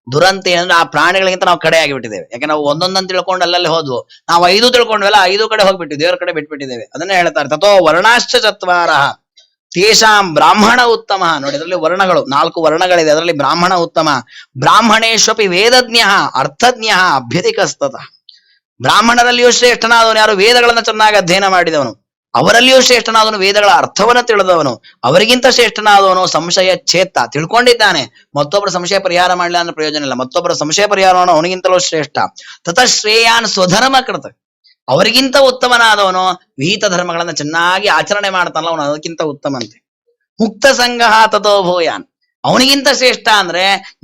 A: ದುರಂತ ಏನಂದ್ರೆ ಆ ಪ್ರಾಣಿಗಳಿಗಿಂತ ನಾವು ಕಡೆ ಆಗಿಬಿಟ್ಟಿದ್ದೇವೆ. ಯಾಕೆ ನಾವು ಒಂದೊಂದನ್ನು ತಿಳ್ಕೊಂಡು ಅಲ್ಲಲ್ಲಿ ಹೋದ್ವು. ನಾವು 5 ತಿಳ್ಕೊಂಡ್ವಲ್ಲ, 5 ಕಡೆ ಹೋಗ್ಬಿಟ್ಟು ದೇವರ ಕಡೆ ಬಿಟ್ಬಿಟ್ಟಿದ್ದೇವೆ. ಅದನ್ನೇ ಹೇಳ್ತಾರೆ, ತಥೋ ವರ್ಣಾಶ್ಚ ಚತ್ವಾರ ತೇಷಾಂ ಬ್ರಾಹ್ಮಣ ಉತ್ತಮ. ನೋಡಿ, ಅದರಲ್ಲಿ ವರ್ಣಗಳು 4 ವರ್ಣಗಳಿದೆ. ಅದರಲ್ಲಿ ಬ್ರಾಹ್ಮಣ ಉತ್ತಮ. ಬ್ರಾಹ್ಮಣೇಶ್ವಪಿ ವೇದಜ್ಞ ಅರ್ಥಜ್ಞ ಅಭ್ಯಧಿಕಸ್ತತ. ಬ್ರಾಹ್ಮಣರಲ್ಲಿಯೂ ಶ್ರೇಷ್ಠನಾದವನು ಯಾರು? ವೇದಗಳನ್ನ ಚೆನ್ನಾಗಿ ಅಧ್ಯಯನ ಮಾಡಿದವನು. ಅವರಲ್ಲಿಯೂ ಶ್ರೇಷ್ಠನಾದವನು, ವೇದಗಳ ಅರ್ಥವನ್ನ ತಿಳಿದವನು. ಅವರಿಗಿಂತ ಶ್ರೇಷ್ಠನಾದವನು ಸಂಶಯ ಛೇತ್ತ, ತಿಳ್ಕೊಂಡಿದ್ದಾನೆ. ಮತ್ತೊಬ್ಬರ ಸಂಶಯ ಪರಿಹಾರ ಮಾಡಲಿಲ್ಲ ಅಂದ್ರೆ ಪ್ರಯೋಜನ ಇಲ್ಲ. ಮತ್ತೊಬ್ಬರ ಸಂಶಯ ಪರಿಹಾರವನ್ನು ಅವನಿಗಿಂತಲೂ ಶ್ರೇಷ್ಠ. ತತಶ್ರೇಯಾನ್ ಸ್ವಧರ್ಮ ಕೃತ, ಅವರಿಗಿಂತ ಉತ್ತಮನಾದವನು ವಿಹಿತ ಧರ್ಮಗಳನ್ನ ಚೆನ್ನಾಗಿ ಆಚರಣೆ ಮಾಡ್ತಾನಲ್ಲ, ಅವನು ಅದಕ್ಕಿಂತ ಉತ್ತಮಂತೆ. ಮುಕ್ತ ಸಂಘ ತಥೋ ಭೂಯಾನ್, ಅವನಿಗಿಂತ ಶ್ರೇಷ್ಠ ಅಂದ್ರೆ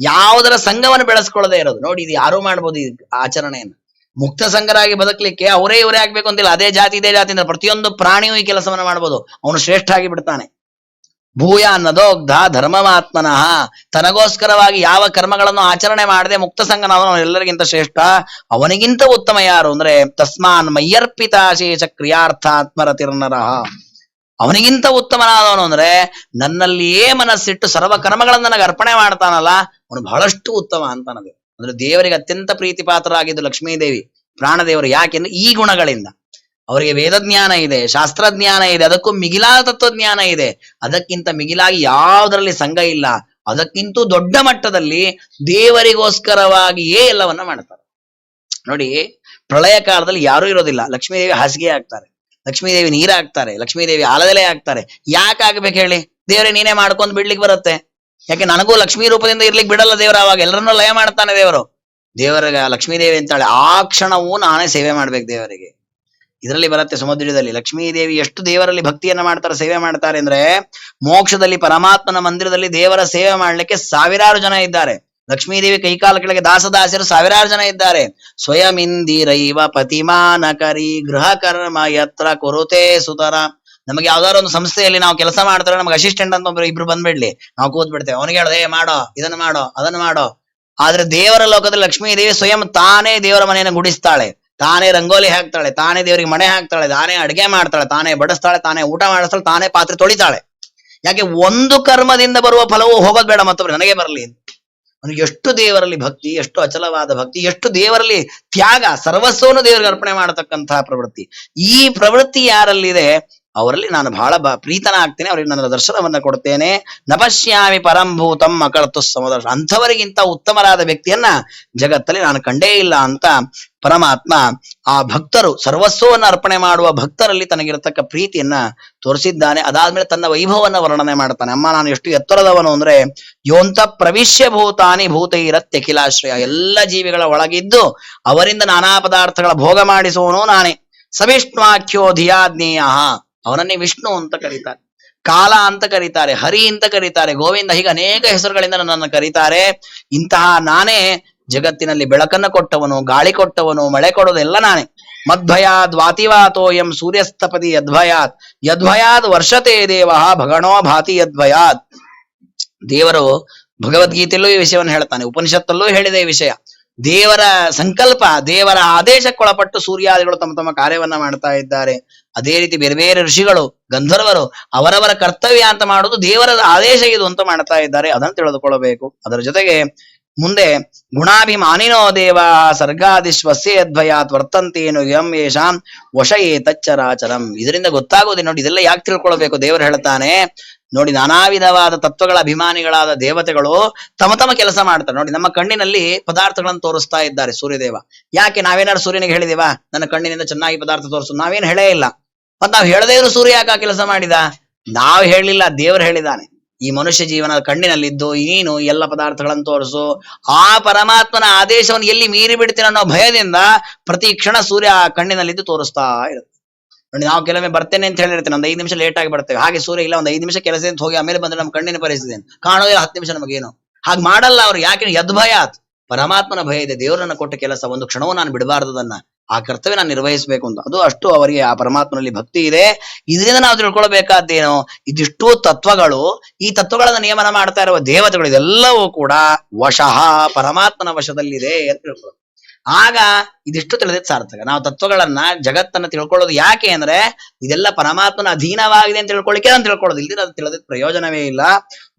A: ಯಾವುದರ ಸಂಘವನ್ನು ಬೆಳೆಸ್ಕೊಳ್ಳದೆ ಇರೋದು. ನೋಡಿ, ಇದು ಯಾರು ಮಾಡ್ಬೋದು ಈ ಆಚರಣೆಯನ್ನು. ಮುಕ್ತ ಸಂಘರಾಗಿ ಬದುಕಲಿಕ್ಕೆ ಅವರೇ ಇವರೇ ಆಗ್ಬೇಕು ಅಂತಿಲ್ಲ. ಅದೇ ಜಾತಿ ಇದೇ ಜಾತಿ ಅಂದ್ರೆ ಪ್ರತಿಯೊಂದು ಪ್ರಾಣಿಯೂ ಈ ಕೆಲಸವನ್ನು ಮಾಡ್ಬೋದು. ಅವನು ಶ್ರೇಷ್ಠ ಆಗಿ ಬಿಡ್ತಾನೆ. ಭೂಯ ಅನ್ನದೋಗ್ಧ ಧರ್ಮಮಾತ್ಮನಃ, ತನಗೋಸ್ಕರವಾಗಿ ಯಾವ ಕರ್ಮಗಳನ್ನು ಆಚರಣೆ ಮಾಡದೆ ಮುಕ್ತ ಸಂಘನಾದವನು ಎಲ್ಲರಿಗಿಂತ ಶ್ರೇಷ್ಠ. ಅವನಿಗಿಂತ ಉತ್ತಮ ಯಾರು ಅಂದ್ರೆ ತಸ್ಮಾನ್ ಮಯ್ಯರ್ಪಿತಾಶೇಷ ಕ್ರಿಯಾರ್ಥಾತ್ಮರತಿರ್ನರಃ. ಅವನಿಗಿಂತ ಉತ್ತಮನಾದವನು ಅಂದ್ರೆ ನನ್ನಲ್ಲಿಯೇ ಮನಸ್ಸಿಟ್ಟು ಸರ್ವ ಕರ್ಮಗಳನ್ನು ನನಗೆ ಅರ್ಪಣೆ ಮಾಡ್ತಾನಲ್ಲ, ಅವನು ಬಹಳಷ್ಟು ಉತ್ತಮ ಅಂತಾನದು. ಅಂದ್ರೆ ದೇವರಿಗೆ ಅತ್ಯಂತ ಪ್ರೀತಿ ಪಾತ್ರರಾಗಿದ್ದು ಲಕ್ಷ್ಮೀದೇವಿ, ಪ್ರಾಣದೇವರು. ಯಾಕೆಂದ್ರೆ ಈ ಗುಣಗಳಿಂದ ಅವರಿಗೆ ವೇದಜ್ಞಾನ ಇದೆ, ಶಾಸ್ತ್ರಜ್ಞಾನ ಇದೆ, ಅದಕ್ಕೂ ಮಿಗಿಲಾದ ತತ್ವಜ್ಞಾನ ಇದೆ. ಅದಕ್ಕಿಂತ ಮಿಗಿಲಾಗಿ ಯಾವುದರಲ್ಲಿ ಸಂಘ ಇಲ್ಲ. ಅದಕ್ಕಿಂತ ದೊಡ್ಡ ಮಟ್ಟದಲ್ಲಿ ದೇವರಿಗೋಸ್ಕರವಾಗಿಯೇ ಎಲ್ಲವನ್ನ ಮಾಡ್ತಾರೆ. ನೋಡಿ, ಪ್ರಳಯ ಕಾಲದಲ್ಲಿ ಯಾರೂ ಇರೋದಿಲ್ಲ. ಲಕ್ಷ್ಮೀದೇವಿ ಹಾಸಿಗೆ ಆಗ್ತಾರೆ, ಲಕ್ಷ್ಮೀದೇವಿ ನೀರ ಹಾಕ್ತಾರೆ, ಲಕ್ಷ್ಮೀದೇವಿ ಆಲದೆಲೆ ಹಾಕ್ತಾರೆ. ಯಾಕೆ ಆಗ್ಬೇಕು ಹೇಳಿ? ದೇವರೇ ನೀನೇ ಮಾಡ್ಕೊಂಡು ಬಿಡ್ಲಿಕ್ಕೆ ಬರುತ್ತೆ. ಯಾಕೆ ನನಗೂ ಲಕ್ಷ್ಮೀ ರೂಪದಿಂದ ಇರ್ಲಿಕ್ಕೆ ಬಿಡಲ್ಲ ದೇವರು. ಅವಾಗ ಎಲ್ಲರನ್ನೂ ಲಯ ಮಾಡ್ತಾನೆ ದೇವರು. ದೇವರಿಗೆ ಲಕ್ಷ್ಮೀದೇವಿ ಅಂತಾಳೆ, ಆ ಕ್ಷಣವೂ ನಾನೇ ಸೇವೆ ಮಾಡ್ಬೇಕು ದೇವರಿಗೆ. ಇದರಲ್ಲಿ ಬರುತ್ತೆ ಸುಮಧ್ವಜದಲ್ಲಿ, ಲಕ್ಷ್ಮೀದೇವಿ ಎಷ್ಟು ದೇವರಲ್ಲಿ ಭಕ್ತಿಯನ್ನ ಮಾಡ್ತಾರೆ, ಸೇವೆ ಮಾಡ್ತಾರೆ ಅಂದ್ರೆ, ಮೋಕ್ಷದಲ್ಲಿ ಪರಮಾತ್ಮನ ಮಂದಿರದಲ್ಲಿ ದೇವರ ಸೇವೆ ಮಾಡ್ಲಿಕ್ಕೆ ಸಾವಿರಾರು ಜನ ಇದ್ದಾರೆ. ಲಕ್ಷ್ಮೀದೇವಿ ಕೈಕಾಲ ಕೆಳಗೆ ದಾಸದಾಸರು ಸಾವಿರಾರು ಜನ ಇದ್ದಾರೆ. ಸ್ವಯಂ ಇಂದಿರೈವ ಪತಿಮಾನ ಕರಿ ಗೃಹ ಕರ್ಮ ಯತ್ರ ಕುರುತೆ ಸುತರ. ನಮಗೆ ಯಾವ್ದಾದ್ರು ಒಂದು ಸಂಸ್ಥೆಯಲ್ಲಿ ನಾವು ಕೆಲಸ ಮಾಡ್ತಾರೆ, ನಮ್ಗೆ ಅಸಿಸ್ಟೆಂಟ್ ಅಂತ ಒಬ್ರು ಇಬ್ರು ಬಂದ್ಬಿಡ್ಲಿ, ನಾವು ಕೂತ್ ಬಿಡ್ತೇವೆ. ಅವನಿಗೆ ಹೇಳೋದೇ ಮಾಡೋ, ಇದನ್ನ ಮಾಡೋ, ಅದನ್ನ ಮಾಡೋ. ಆದ್ರೆ ದೇವರ ಲೋಕದಲ್ಲಿ ಲಕ್ಷ್ಮೀದೇವಿ ಸ್ವಯಂ ತಾನೇ ದೇವರ ಮನೆಯನ್ನು ಗುಡಿಸ್ತಾಳೆ, ತಾನೇ ರಂಗೋಲಿ ಹಾಕ್ತಾಳೆ, ತಾನೇ ದೇವರಿಗೆ ಮಣೆ ಹಾಕ್ತಾಳೆ, ತಾನೇ ಅಡುಗೆ ಮಾಡ್ತಾಳೆ, ತಾನೇ ಬಡಿಸ್ತಾಳೆ, ತಾನೇ ಊಟ ಮಾಡಿಸ್ತಾಳೆ, ತಾನೇ ಪಾತ್ರೆ ತೊಳಿತಾಳೆ. ಯಾಕೆ? ಒಂದು ಕರ್ಮದಿಂದ ಬರುವ ಫಲವು ಹೋಗೋದ್ ಬೇಡ ಮತ್ತೊಬ್ರು ನನಗೆ ಬರಲಿ. ಅವನಿಗೆ ಎಷ್ಟು ದೇವರಲ್ಲಿ ಭಕ್ತಿ, ಎಷ್ಟು ಅಚಲವಾದ ಭಕ್ತಿ, ಎಷ್ಟು ದೇವರಲ್ಲಿ ತ್ಯಾಗ, ಸರ್ವಸ್ವವನ್ನು ದೇವರಿಗೆ ಅರ್ಪಣೆ ಮಾಡತಕ್ಕಂತಹ ಪ್ರವೃತ್ತಿ. ಈ ಪ್ರವೃತ್ತಿ ಯಾರಲ್ಲಿದೆ ಅವರಲ್ಲಿ ನಾನು ಬಹಳ ಪ್ರೀತನ ಆಗ್ತೇನೆ, ಅವರಿಗೆ ನನ್ನ ದರ್ಶನವನ್ನ ಕೊಡ್ತೇನೆ. ನಪಶ್ಯಾಮಿ ಪರಂಭೂತಂ ಅಕರ್ತು ಸಮದರ್ಶ. ಅಂಥವರಿಗಿಂತ ಉತ್ತಮರಾದ ವ್ಯಕ್ತಿಯನ್ನ ಜಗತ್ತಲ್ಲಿ ನಾನು ಕಂಡೇ ಇಲ್ಲ ಅಂತ ಪರಮಾತ್ಮ ಆ ಭಕ್ತರು, ಸರ್ವಸ್ವವನ್ನು ಅರ್ಪಣೆ ಮಾಡುವ ಭಕ್ತರಲ್ಲಿ ತನಗಿರತಕ್ಕ ಪ್ರೀತಿಯನ್ನ ತೋರಿಸಿದ್ದಾನೆ. ಅದಾದ್ಮೇಲೆ ತನ್ನ ವೈಭವನ್ನ ವರ್ಣನೆ ಮಾಡ್ತಾನೆ. ಅಮ್ಮ, ನಾನು ಎಷ್ಟು ಎತ್ತರದವನು ಅಂದ್ರೆ, ಯೋಂತ ಪ್ರವಿಶ್ಯ ಭೂತಾನಿ ಭೂತೈರತ್ಯಖಿಲಾಶ್ರಯ. ಎಲ್ಲ ಜೀವಿಗಳ ಒಳಗಿದ್ದು ಅವರಿಂದ ನಾನಾ ಪದಾರ್ಥಗಳ ಭೋಗ ಮಾಡಿಸುವನು ನಾನೇ. ಸವಿಷ್ಣುವಾಖ್ಯೋ ಧಿಯಾಜ್ಞೇಯ, ಅವನನ್ನೇ ವಿಷ್ಣು ಅಂತ ಕರೀತಾರೆ, ಕಾಲ ಅಂತ ಕರೀತಾರೆ, ಹರಿ ಅಂತ ಕರೀತಾರೆ, ಗೋವಿಂದ, ಹೀಗೆ ಅನೇಕ ಹೆಸರುಗಳಿಂದ ನನ್ನನ್ನು ಕರೀತಾರೆ. ಇಂತಹ ನಾನೇ ಜಗತ್ತಿನಲ್ಲಿ ಬೆಳಕನ್ನು ಕೊಟ್ಟವನು, ಗಾಳಿ ಕೊಟ್ಟವನು, ಮಳೆ ಕೊಡೋದೆಲ್ಲ ನಾನೇ. ಮದ್ಭಯಾದ್ ವಾತಿವಾತೋಯಂ ಸೂರ್ಯಸ್ತಪದಿ ಯದ್ಭಯಾತ್ ಯದ್ಭಯಾದ್ ವರ್ಷತೆ ದೇವ ಭಗಣೋ ಭಾತಿ ಯದ್ಭಯಾತ್. ದೇವರು ಭಗವದ್ಗೀತೆಯಲ್ಲೂ ಈ ವಿಷಯವನ್ನು ಹೇಳ್ತಾನೆ, ಉಪನಿಷತ್ತಲ್ಲೂ ಹೇಳಿದೆ ಈ ವಿಷಯ. ದೇವರ ಸಂಕಲ್ಪ, ದೇವರ ಆದೇಶಕ್ಕೊಳಪಟ್ಟು ಸೂರ್ಯಾದಿಗಳು ತಮ್ಮ ತಮ್ಮ ಕಾರ್ಯವನ್ನ ಮಾಡ್ತಾ ಇದ್ದಾರೆ. ಅದೇ ರೀತಿ ಬೇರೆ ಬೇರೆ ಋಷಿಗಳು, ಗಂಧರ್ವರು ಅವರವರ ಕರ್ತವ್ಯ ಅಂತ ಮಾಡುವುದು ದೇವರ ಆದೇಶ ಇದು ಅಂತ ಮಾಡ್ತಾ ಇದ್ದಾರೆ. ಅದನ್ನು ತಿಳಿದುಕೊಳ್ಳಬೇಕು. ಅದರ ಜೊತೆಗೆ ಮುಂದೆ ಗುಣಾಭಿಮಾನಿನೋ ದೇವ ಸರ್ಗಾದಿಶ್ವಸ್ಯದ್ಭಯಾತ್ ವರ್ತಂತೇನು ಯಂ ಯೇಷಾಂ ವಶಯೇ ತಚ್ಚರಾಚರಂ. ಇದರಿಂದ ಗೊತ್ತಾಗೋದೇ ನೋಡಿ, ಇದೆಲ್ಲ ಯಾಕೆ ತಿಳ್ಕೊಳ್ಬೇಕು? ದೇವರು ಹೇಳ್ತಾನೆ ನೋಡಿ, ನಾನಾ ವಿಧವಾದ ತತ್ವಗಳ ಅಭಿಮಾನಿಗಳಾದ ದೇವತೆಗಳು ತಮ್ಮ ತಮ್ಮ ಕೆಲಸ ಮಾಡ್ತಾರೆ. ನೋಡಿ, ನಮ್ಮ ಕಣ್ಣಿನಲ್ಲಿ ಪದಾರ್ಥಗಳನ್ನು ತೋರಿಸ್ತಾ ಇದ್ದಾರೆ ಸೂರ್ಯದೇವ. ಯಾಕೆ ನಾವೇನಾದ್ರು ಸೂರ್ಯನಿಗೆ ಹೇಳಿದೇವಾ ನನ್ನ ಕಣ್ಣಿನಿಂದ ಚೆನ್ನಾಗಿ ಪದಾರ್ಥ ತೋರಿಸು? ನಾವೇನು ಹೇಳೇ ಇಲ್ಲ. ಮತ್ ನಾವ್ ಹೇಳದೇ ಇರೋ ಸೂರ್ಯ ಯಾಕೆ ಕೆಲಸ ಮಾಡಿದ? ನಾವ್ ಹೇಳಿಲ್ಲ, ದೇವರು ಹೇಳಿದ್ದಾನೆ. ಈ ಮನುಷ್ಯ ಜೀವನ ಕಣ್ಣಿನಲ್ಲಿದ್ದು ನೀನು ಎಲ್ಲ ಪದಾರ್ಥಗಳನ್ನು ತೋರಿಸು. ಆ ಪರಮಾತ್ಮನ ಆದೇಶವನ್ನು ಎಲ್ಲಿ ಮೀರಿ ಬಿಡ್ತೀನಿ ಅನ್ನೋ ಭಯದಿಂದ ಪ್ರತಿ ಕ್ಷಣ ಸೂರ್ಯ ಕಣ್ಣಿನಲ್ಲಿದ್ದು ತೋರಿಸ್ತಾ ಇರುತ್ತೆ. ನೋಡಿ, ನಾವು ಕೆಲವೊಮ್ಮೆ ಬರ್ತೇನೆ ಅಂತ ಹೇಳಿರ್ತೇನೆ, ಒಂದು 5 ನಿಮಿಷ ಲೇಟ್ ಆಗಿ ಬರ್ತೇವೆ. ಹಾಗೆ ಸೂರ್ಯ ಇಲ್ಲ, ಒಂದು 5 ನಿಮಿಷ ಕೆಲಸ ಅಂತ ಹೋಗಿ ಆಮೇಲೆ ಬಂದ್ರೆ ನಮ್ಮ ಕಣ್ಣಿನ ಪರಿಸ್ಥಿತಿ ಕಾಣೋದಿಲ್ಲ, 10 ನಿಮಿಷ ನಮಗೇನು. ಹಾಗೆ ಮಾಡಲ್ಲ ಅವ್ರು. ಯಾಕೆ? ಯದ್ಭಯಾತ್, ಪರಮಾತ್ಮನ ಭಯ ಇದೆ. ದೇವರನ್ನ ಕೊಟ್ಟ ಕೆಲಸ ಒಂದು ಕ್ಷಣವೂ ನಾನು ಬಿಡಬಾರ್ದದನ್ನ, ಆ ಕರ್ತವ್ಯ ನಾನು ನಿರ್ವಹಿಸಬೇಕು ಅಂತ. ಅದು ಅಷ್ಟು ಅವರಿಗೆ ಆ ಪರಮಾತ್ಮನಲ್ಲಿ ಭಕ್ತಿ ಇದೆ. ಇದರಿಂದ ನಾವು ತಿಳ್ಕೊಳ್ಬೇಕಾದ್ದೇನು? ಇದಿಷ್ಟು ತತ್ವಗಳು, ಈ ತತ್ವಗಳನ್ನ ನಿಯಮನ ಮಾಡ್ತಾ ಇರುವ ದೇವತೆಗಳು, ಇದೆಲ್ಲವೂ ಕೂಡ ವಶಃ, ಪರಮಾತ್ಮನ ವಶದಲ್ಲಿದೆ ಅಂತ ತಿಳ್ಕೊಳ್ಳೋದು. ಆಗ ಇದಿಷ್ಟು ತಿಳಿದಿದ್ದು ಸಾರ್ಥಕ. ನಾವು ತತ್ವಗಳನ್ನ, ಜಗತ್ತನ್ನ ತಿಳ್ಕೊಳ್ಳೋದು ಯಾಕೆ ಅಂದ್ರೆ ಇದೆಲ್ಲ ಪರಮಾತ್ಮನ ಅಧೀನವಾಗಿದೆ ಅಂತ ತಿಳ್ಕೊಳ್ಳಿಕ್ಕೆ ನಾನು ತಿಳ್ಕೊಳ್ಳೋದು. ಇಲ್ದಿರ ಅದು ತಿಳಿದಿದ್ದ ಪ್ರಯೋಜನವೇ ಇಲ್ಲ.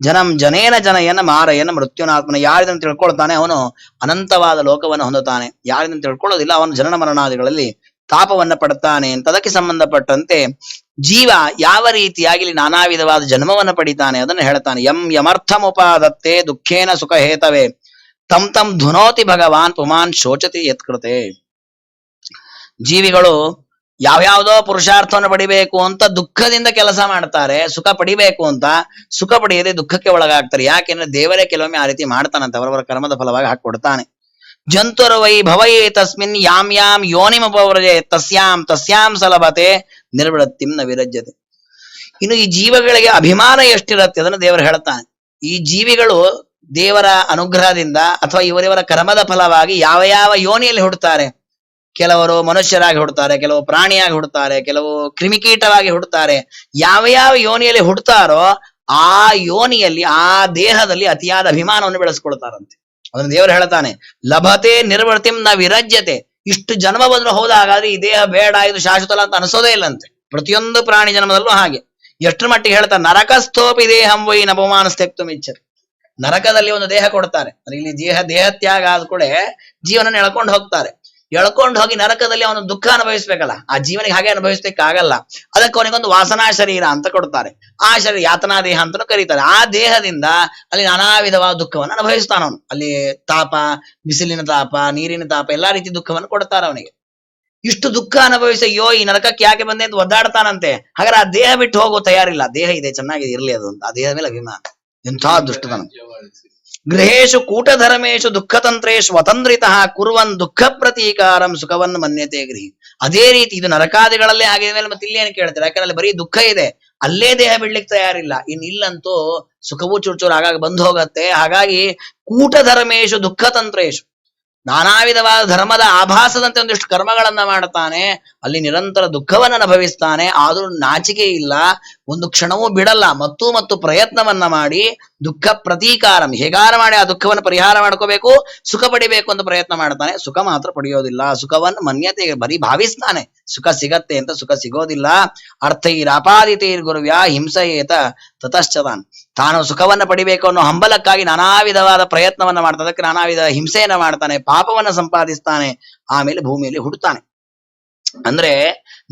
A: ಜನಂ ಜನೇನ ಜನಯನ ಮಾರಯನ ಮೃತ್ಯುನಾತ್ಮನ. ಯಾರಿದನ್ನು ತಿಳ್ಕೊಳ್ತಾನೆ ಅವನು ಅನಂತವಾದ ಲೋಕವನ್ನು ಹೊಂದುತ್ತಾನೆ. ಯಾರಿದನ್ನು ತಿಳ್ಕೊಳ್ಳೋದಿಲ್ಲ ಅವನು ಜನನ ಮರಣಾದಿಗಳಲ್ಲಿ ತಾಪವನ್ನ ಪಡ್ತಾನೆ ಅಂತ. ಅದಕ್ಕೆ ಸಂಬಂಧಪಟ್ಟಂತೆ ಜೀವ ಯಾವ ರೀತಿಯಾಗಿ ಇಲ್ಲಿ ನಾನಾ ವಿಧವಾದ ಜನ್ಮವನ್ನು ಪಡಿತಾನೆ ಅದನ್ನು ಹೇಳ್ತಾನೆ. ಯಂ ಯಮರ್ಥಮುಪಾದತ್ತೆ ದುಃಖೇನ ಸುಖ ಹೇತವೇ ತಂ ತಂ ಧುನೋತಿ ಭಗವಾನ್ ಪುಮಾನ್ ಶೋಚತಿ ಯತ್ಕೃತೆ. ಜೀವಿಗಳು ಯಾವ್ಯಾವ್ದೋ ಪುರುಷಾರ್ಥವನ್ನು ಪಡಿಬೇಕು ಅಂತ ದುಃಖದಿಂದ ಕೆಲಸ ಮಾಡ್ತಾರೆ, ಸುಖ ಪಡಿಬೇಕು ಅಂತ. ಸುಖ ಪಡೆಯದೆ ದುಃಖಕ್ಕೆ ಒಳಗಾಗ್ತಾರೆ. ಯಾಕೆಂದ್ರೆ ದೇವರೇ ಕೆಲವೊಮ್ಮೆ ಆ ರೀತಿ ಮಾಡ್ತಾನಂತೆ, ಅವರವರ ಕರ್ಮದ ಫಲವಾಗಿ ಹಾಕೊಡ್ತಾನೆ. ಜಂತುರ್ ವೈ ಭವಯೇ ತಸ್ಮಿನ್ ಯಾಂ ಯಾಂ ಯೋನಿಮುಪವ್ರಜೆ ತಸ್ಯಾಂ ತಸ್ಯಾಂ ಸಲಭತೆ ನಿರ್ವೃತ್ತಿಂ ನ ವಿರಜ್ಯತೆ. ಇನ್ನು ಈ ಜೀವಗಳಿಗೆ ಅಭಿಮಾನ ಎಷ್ಟಿರುತ್ತೆ ಅದನ್ನು ದೇವರು ಹೇಳ್ತಾನೆ. ಈ ಜೀವಿಗಳು ದೇವರ ಅನುಗ್ರಹದಿಂದ ಅಥವಾ ಇವರಿವರ ಕರ್ಮದ ಫಲವಾಗಿ ಯಾವ ಯಾವ ಯೋನಿಯಲ್ಲಿ ಹುಡ್ತಾರೆ. ಕೆಲವರು ಮನುಷ್ಯರಾಗಿ ಹುಡ್ತಾರೆ, ಕೆಲವು ಪ್ರಾಣಿಯಾಗಿ ಹುಡ್ತಾರೆ, ಕೆಲವು ಕ್ರಿಮಿಕೀಟವಾಗಿ ಹುಡ್ತಾರೆ. ಯಾವ ಯಾವ ಯೋನಿಯಲ್ಲಿ ಹುಡ್ತಾರೋ ಆ ಯೋನಿಯಲ್ಲಿ, ಆ ದೇಹದಲ್ಲಿ ಅತಿಯಾದ ಅಭಿಮಾನವನ್ನು ಬೆಳೆಸ್ಕೊಳ್ತಾರಂತೆ. ಅದನ್ನು ದೇವರು ಹೇಳ್ತಾನೆ, ಲಭತೆ ನಿರ್ವೃತ್ತಿಂ ನ ವಿರಜ್ಯತೆ. ಇಷ್ಟು ಜನ್ಮ ಬಂದ್ರು ಹೌದಾ, ಹಾಗಾದ್ರೆ ಈ ದೇಹ ಬೇಡ, ಇದು ಶಾಶ್ವತ ಅಂತ ಅನಿಸೋದೇ ಇಲ್ಲಂತೆ. ಪ್ರತಿಯೊಂದು ಪ್ರಾಣಿ ಜನ್ಮದಲ್ಲೂ ಹಾಗೆ. ಎಷ್ಟರ ಮಟ್ಟಿಗೆ ಹೇಳ್ತಾರೆ, ನರಕಸ್ಥೋಪಿ ದೇಹಂ ವೈ ನಪಮಾನಸ್ತ್ಯಕ್ತುಂ ಇಚ್ಛತಿ. ನರಕದಲ್ಲಿ ಒಂದು ದೇಹ ಕೊಡ್ತಾರೆ, ಇಲ್ಲಿ ದೇಹ ತ್ಯಾಗ ಆದ ಕೂಡ ಜೀವನ ಎಳ್ಕೊಂಡು ಹೋಗ್ತಾರೆ. ಎಳ್ಕೊಂಡು ಹೋಗಿ ನರಕದಲ್ಲಿ ಅವನು ದುಃಖ ಅನುಭವಿಸ್ಬೇಕಲ್ಲ, ಆ ಜೀವನಿಗೆ ಹಾಗೆ ಅನುಭವಿಸ್ಲಿಕ್ಕಾಗಲ್ಲ. ಅದಕ್ಕೆ ಅವನಿಗೊಂದು ವಾಸನಾ ಶರೀರ ಅಂತ ಕೊಡ್ತಾರೆ. ಆ ಶರೀರ ಯಾತನಾ ದೇಹ ಅಂತ ಕರೀತಾರೆ. ಆ ದೇಹದಿಂದ ಅಲ್ಲಿ ನಾನಾ ವಿಧವಾದ ದುಃಖವನ್ನು ಅನುಭವಿಸ್ತಾನವನು. ಅಲ್ಲಿ ತಾಪ, ಬಿಸಿಲಿನ ತಾಪ, ನೀರಿನ ತಾಪ, ಎಲ್ಲಾ ರೀತಿ ದುಃಖವನ್ನು ಕೊಡ್ತಾರೆ ಅವನಿಗೆ. ಇಷ್ಟು ದುಃಖ ಅನುಭವಿಸಿ ಅಯ್ಯೋ ಈ ನರಕಕ್ಕೆ ಯಾಕೆ ಬಂದೆ ಅಂತ ಒದ್ದಾಡ್ತಾನಂತೆ. ಹಾಗಾದ್ರೆ ಆ ದೇಹ ಬಿಟ್ಟು ಹೋಗೋ ತಯಾರಿಲ್ಲ. ದೇಹ ಇದೆ, ಚೆನ್ನಾಗಿದೆ, ಇರ್ಲಿ ಅದು ಅಂತ. ಆ ದೇಹದ ಮೇಲೆ ಅಭಿಮಾನ. ಎಂಥ ದುಷ್ಟತನ. ಗೃಹೇಶು ಕೂಟಧರ್ಮೇಶು ದುಃಖತಂತ್ರೇಶು ಸ್ವತಂತ್ರಿತಃ ಕುರುವನ್ ದುಃಖ ಪ್ರತೀಕಾರಂ ಸುಖವನ್ನು ಮನ್ಯತೆ ಗೃಹಿ. ಅದೇ ರೀತಿ ಇದು ನರಕಾದಿಗಳಲ್ಲೇ ಆಗಿದ ಮೇಲೆ ಮತ್ತೆ ಇಲ್ಲೇನು ಕೇಳ್ತಾರೆ? ಯಾಕಂದ್ರೆ ಅಲ್ಲಿ ಬರೀ ದುಃಖ ಇದೆ, ಅಲ್ಲೇ ದೇಹ ಬಿಡ್ಲಿಕ್ಕೆ ತಯಾರಿಲ್ಲ. ಇಲ್ಲಂತೂ ಸುಖವೂ ಚೂರ್ಚೂರು ಆಗಾಗ ಬಂದು ಹೋಗತ್ತೆ. ಹಾಗಾಗಿ ಕೂಟಧರ್ಮೇಶು ದುಃಖತಂತ್ರೇಶು, ನಾನಾ ವಿಧವಾದ ಧರ್ಮದ ಆಭಾಸದಂತೆ ಒಂದಿಷ್ಟು ಕರ್ಮಗಳನ್ನ ಮಾಡ್ತಾನೆ, ಅಲ್ಲಿ ನಿರಂತರ ದುಃಖವನ್ನ ಅನುಭವಿಸ್ತಾನೆ. ಆದ್ರೂ ನಾಚಿಕೆ ಇಲ್ಲ, ಒಂದು ಕ್ಷಣವೂ ಬಿಡಲ್ಲ. ಮತ್ತು ಪ್ರಯತ್ನವನ್ನ ಮಾಡಿ ದುಃಖ ಪ್ರತೀಕಾರಂ, ಹೇಗಾರ ಮಾಡಿ ಆ ದುಃಖವನ್ನು ಪರಿಹಾರ ಮಾಡ್ಕೋಬೇಕು, ಸುಖ ಪಡಿಬೇಕು ಅಂತ ಪ್ರಯತ್ನ ಮಾಡ್ತಾನೆ. ಸುಖ ಮಾತ್ರ ಪಡೆಯೋದಿಲ್ಲ. ಸುಖವನ್ನು ಮನ್ಯತೆ, ಬರೀ ಭಾವಿಸ್ತಾನೆ ಸುಖ ಸಿಗತ್ತೆ ಅಂತ. ಸುಖ ಸಿಗೋದಿಲ್ಲ. ಅರ್ಥೈರಾಪಾದಿತೈರ್ ಗುರುವ್ಯಾ ಹಿಂಸೆಯೇತ ತತಶ್ಚತಾನ್. ತಾನು ಸುಖವನ್ನ ಪಡಿಬೇಕು ಅನ್ನೋ ಹಂಬಲಕ್ಕಾಗಿ ನಾನಾ ವಿಧವಾದ ಪ್ರಯತ್ನವನ್ನ ಮಾಡ್ತಾನೆ, ಅದಕ್ಕೆ ನಾನಾ ವಿಧ ಹಿಂಸೆಯನ್ನ ಮಾಡ್ತಾನೆ, ಪಾಪವನ್ನ ಸಂಪಾದಿಸ್ತಾನೆ, ಆಮೇಲೆ ಭೂಮಿಯಲ್ಲಿ ಹುಟ್ಟುತ್ತಾನೆ. ಅಂದ್ರೆ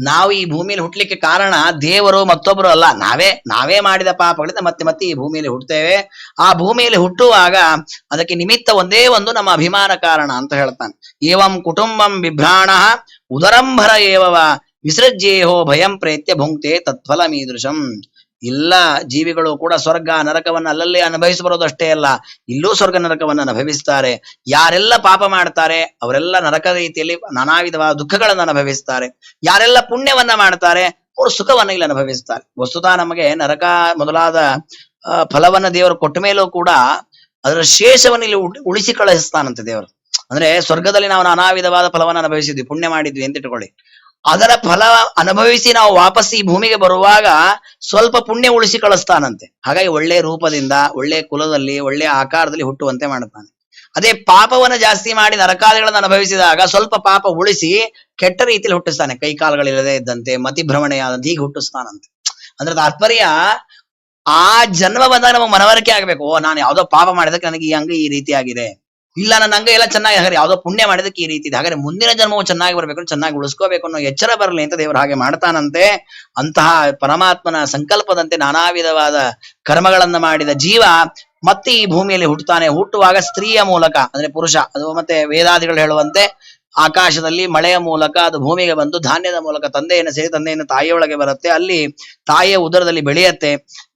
A: ನಾವು ಈ ಭೂಮಿಯಲ್ಲಿ ಹುಟ್ಟಲಿಕ್ಕೆ ಕಾರಣ ದೇವರು ಮತ್ತೊಬ್ಬರು ಅಲ್ಲ, ನಾವೇ ಮಾಡಿದ ಪಾಪಗಳಿಂದ ಮತ್ತೆ ಈ ಭೂಮಿಯಲ್ಲಿ ಹುಟ್ಟುತ್ತೇವೆ. ಆ ಭೂಮಿಯಲ್ಲಿ ಹುಟ್ಟುವಾಗ ಅದಕ್ಕೆ ನಿಮಿತ್ತ ಒಂದೇ ಒಂದು ನಮ್ಮ ಅಭಿಮಾನ ಕಾರಣ ಅಂತ ಹೇಳ್ತಾನೆ. ಏವಂ ಕುಟುಂಬಂ ಬಿಭ್ರಾಣ ಉದರಂಭರ ಏವವ ವಿಸೃಜ್ಯೇಹೋ ಭಯಂ ಪ್ರೇತ್ಯ ಭುಂಕ್ತೆ ತತ್ಫಲ ಮೀದೃಶಂ. ಇಲ್ಲ, ಜೀವಿಗಳು ಕೂಡ ಸ್ವರ್ಗ ನರಕವನ್ನು ಅಲ್ಲಲ್ಲೇ ಅನುಭವಿಸಿ ಬರೋದಷ್ಟೇ ಅಲ್ಲ, ಇಲ್ಲೂ ಸ್ವರ್ಗ ನರಕವನ್ನು ಅನುಭವಿಸ್ತಾರೆ. ಯಾರೆಲ್ಲ ಪಾಪ ಮಾಡ್ತಾರೆ ಅವರೆಲ್ಲ ನರಕ ರೀತಿಯಲ್ಲಿ ನಾನಾ ವಿಧವಾದ ದುಃಖಗಳನ್ನು ಅನುಭವಿಸ್ತಾರೆ. ಯಾರೆಲ್ಲ ಪುಣ್ಯವನ್ನ ಮಾಡ್ತಾರೆ ಅವರು ಸುಖವನ್ನ ಇಲ್ಲಿ ಅನುಭವಿಸ್ತಾರೆ. ವಸ್ತುತಃ ನಮಗೆ ನರಕ ಮೊದಲಾದ ಫಲವನ್ನ ದೇವರು ಕೊಟ್ಟ ಮೇಲೂ ಕೂಡ ಅದರ ಶೇಷವನ್ನು ಇಲ್ಲಿ ಉಳಿಸಿ ಕಳಿಸ್ತಾನಂತೆ ದೇವರು. ಅಂದ್ರೆ ಸ್ವರ್ಗದಲ್ಲಿ ನಾವು ನಾನಾ ವಿಧವಾದ ಫಲವನ್ನು ಅನುಭವಿಸಿದ್ವಿ, ಪುಣ್ಯ ಮಾಡಿದ್ವಿ ಅಂತ ಇಟ್ಕೊಳ್ಳಿ. ಅದರ ಫಲ ಅನುಭವಿಸಿ ನಾವು ವಾಪಸ್ ಈ ಭೂಮಿಗೆ ಬರುವಾಗ ಸ್ವಲ್ಪ ಪುಣ್ಯ ಉಳಿಸಿ ಕಳಿಸ್ತಾನಂತೆ. ಹಾಗಾಗಿ ಒಳ್ಳೆ ರೂಪದಿಂದ, ಒಳ್ಳೆ ಕುಲದಲ್ಲಿ, ಒಳ್ಳೆ ಆಕಾರದಲ್ಲಿ ಹುಟ್ಟುವಂತೆ ಮಾಡುತ್ತಾನೆ. ಅದೇ ಪಾಪವನ್ನ ಜಾಸ್ತಿ ಮಾಡಿ ನರಕಾದಿಗಳನ್ನು ಅನುಭವಿಸಿದಾಗ ಸ್ವಲ್ಪ ಪಾಪ ಉಳಿಸಿ ಕೆಟ್ಟ ರೀತಿಯಲ್ಲಿ ಹುಟ್ಟಿಸ್ತಾನೆ. ಕೈ ಕಾಲುಗಳಿಲ್ಲದೆ ಇದ್ದಂತೆ, ಮತಿಭ್ರಮಣೆಯಾದಂತೆ ಹೀಗೆ ಹುಟ್ಟಿಸ್ತಾನಂತೆ. ಅಂದ್ರೆ ತಾತ್ಪರ್ಯ, ಆ ಜನ್ಮ ಬಂದಾಗ ನಮಗೆ ಮನವರಿಕೆ ಆಗ್ಬೇಕು, ಓ ನಾನು ಯಾವ್ದೋ ಪಾಪ ಮಾಡಿದಕ್ಕೆ ನನಗೆ ಈ ರೀತಿ ಆಗಿದೆ, ಇಲ್ಲ ನನ್ನ ಅಂಗ ಎಲ್ಲ ಚೆನ್ನಾಗಿ, ಹಾಗಾದ್ರೆ ಯಾವ್ದೋ ಪುಣ್ಯ ಮಾಡಿದಕ್ಕೆ ಈ ರೀತಿ ಇದೆ, ಹಾಗಾದ್ರೆ ಮುಂದಿನ ಜನ್ಮವು ಚೆನ್ನಾಗಿ ಬರ್ಬೇಕು, ಚೆನ್ನಾಗಿ ಉಳಿಸ್ಕೋಬೇಕು ಅನ್ನೋ ಎಚ್ಚರ ಬರಲಿ ಅಂತ ದೇವರು ಹಾಗೆ ಮಾಡ್ತಾನಂತೆ. ಅಂತಹ ಪರಮಾತ್ಮನ ಸಂಕಲ್ಪದಂತೆ ನಾನಾ ವಿಧವಾದ ಕರ್ಮಗಳನ್ನ ಮಾಡಿದ ಜೀವ ಮತ್ತೆ ಈ ಭೂಮಿಯಲ್ಲಿ ಹುಟ್ಟುತ್ತಾನೆ. ಹುಟ್ಟುವಾಗ ಸ್ತ್ರೀಯ ಮೂಲಕ ಅಂದ್ರೆ ಪುರುಷ, ಅದು ಮತ್ತೆ ವೇದಾದಿಗಳು ಹೇಳುವಂತೆ ಆಕಾಶದಲ್ಲಿ ಮಳೆಯ ಮೂಲಕ ಅದು ಭೂಮಿಗೆ ಬಂದು ಧಾನ್ಯದ ಮೂಲಕ ತಂದೆಯನ್ನು ಸೇರಿ ತಂದೆಯನ್ನು ತಾಯಿಯೊಳಗೆ ಬರುತ್ತೆ. ಅಲ್ಲಿ ತಾಯಿಯ ಉದರದಲ್ಲಿ ಬೆಳೆಯತ್ತೆ.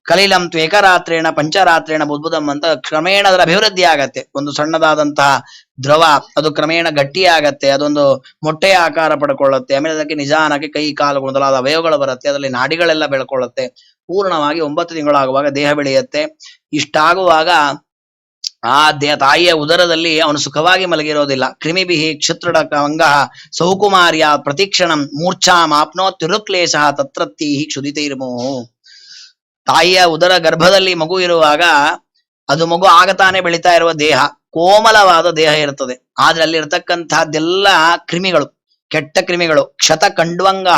A: ಕಲಿಲಂ ತ್ವೇಕರಾತ್ರೇಣ ಪಂಚರಾತ್ರೇಣ ಬುದ್ಬುದಂ ಅಂತ ಕ್ರಮೇಣ ಅದರ ಅಭಿವೃದ್ಧಿ ಆಗತ್ತೆ. ಒಂದು ಸಣ್ಣದಾದಂತಹ ದ್ರವ ಅದು ಕ್ರಮೇಣ ಗಟ್ಟಿಯಾಗತ್ತೆ, ಅದೊಂದು ಮೊಟ್ಟೆಯ ಆಕಾರ ಪಡ್ಕೊಳ್ಳುತ್ತೆ. ಆಮೇಲೆ ಅದಕ್ಕೆ ನಿಜಾನಕ್ಕೆ ಕೈ ಕಾಲು ಮೊದಲಾದ ಅವಯವಗಳು ಬರುತ್ತೆ, ಅದರಲ್ಲಿ ನಾಡಿಗಳೆಲ್ಲ ಬೆಳ್ಕೊಳ್ಳುತ್ತೆ. ಪೂರ್ಣವಾಗಿ 9 ತಿಂಗಳಾಗುವಾಗ ದೇಹ ಬೆಳೆಯುತ್ತೆ. ಇಷ್ಟಾಗುವಾಗ ಆ ತಾಯಿಯ ಉದರದಲ್ಲಿ ಅವನು ಸುಖವಾಗಿ ಮಲಗಿರೋದಿಲ್ಲ. ಕ್ರಿಮಿಭಿಹಿ ಕ್ಷುತ್ರಡಕ ಅಂಗ ಸೌಕುಮಾರ್ಯ ಪ್ರತಿಕ್ಷಣಂ ಮೂರ್ಛಾ ಮಾಪ್ನೋ ತಿರುಕ್ಲೇಶ ತತ್ರತ್ತಿ ಕ್ಷುದಿತೈರ್ಮೋಹು. ತಾಯಿಯ ಉದರ ಗರ್ಭದಲ್ಲಿ ಮಗು ಇರುವಾಗ ಅದು ಮಗು ಆಗತಾನೆ ಬೆಳೀತಾ ಇರುವ ದೇಹ, ಕೋಮಲವಾದ ದೇಹ ಇರ್ತದೆ. ಆದ್ರೆ ಅಲ್ಲಿ ಇರತಕ್ಕಂತಹದ್ದೆಲ್ಲ ಕ್ರಿಮಿಗಳು, ಕೆಟ್ಟ ಕ್ರಿಮಿಗಳು. ಕ್ಷತ ಕಂಡ್ವಂಗ,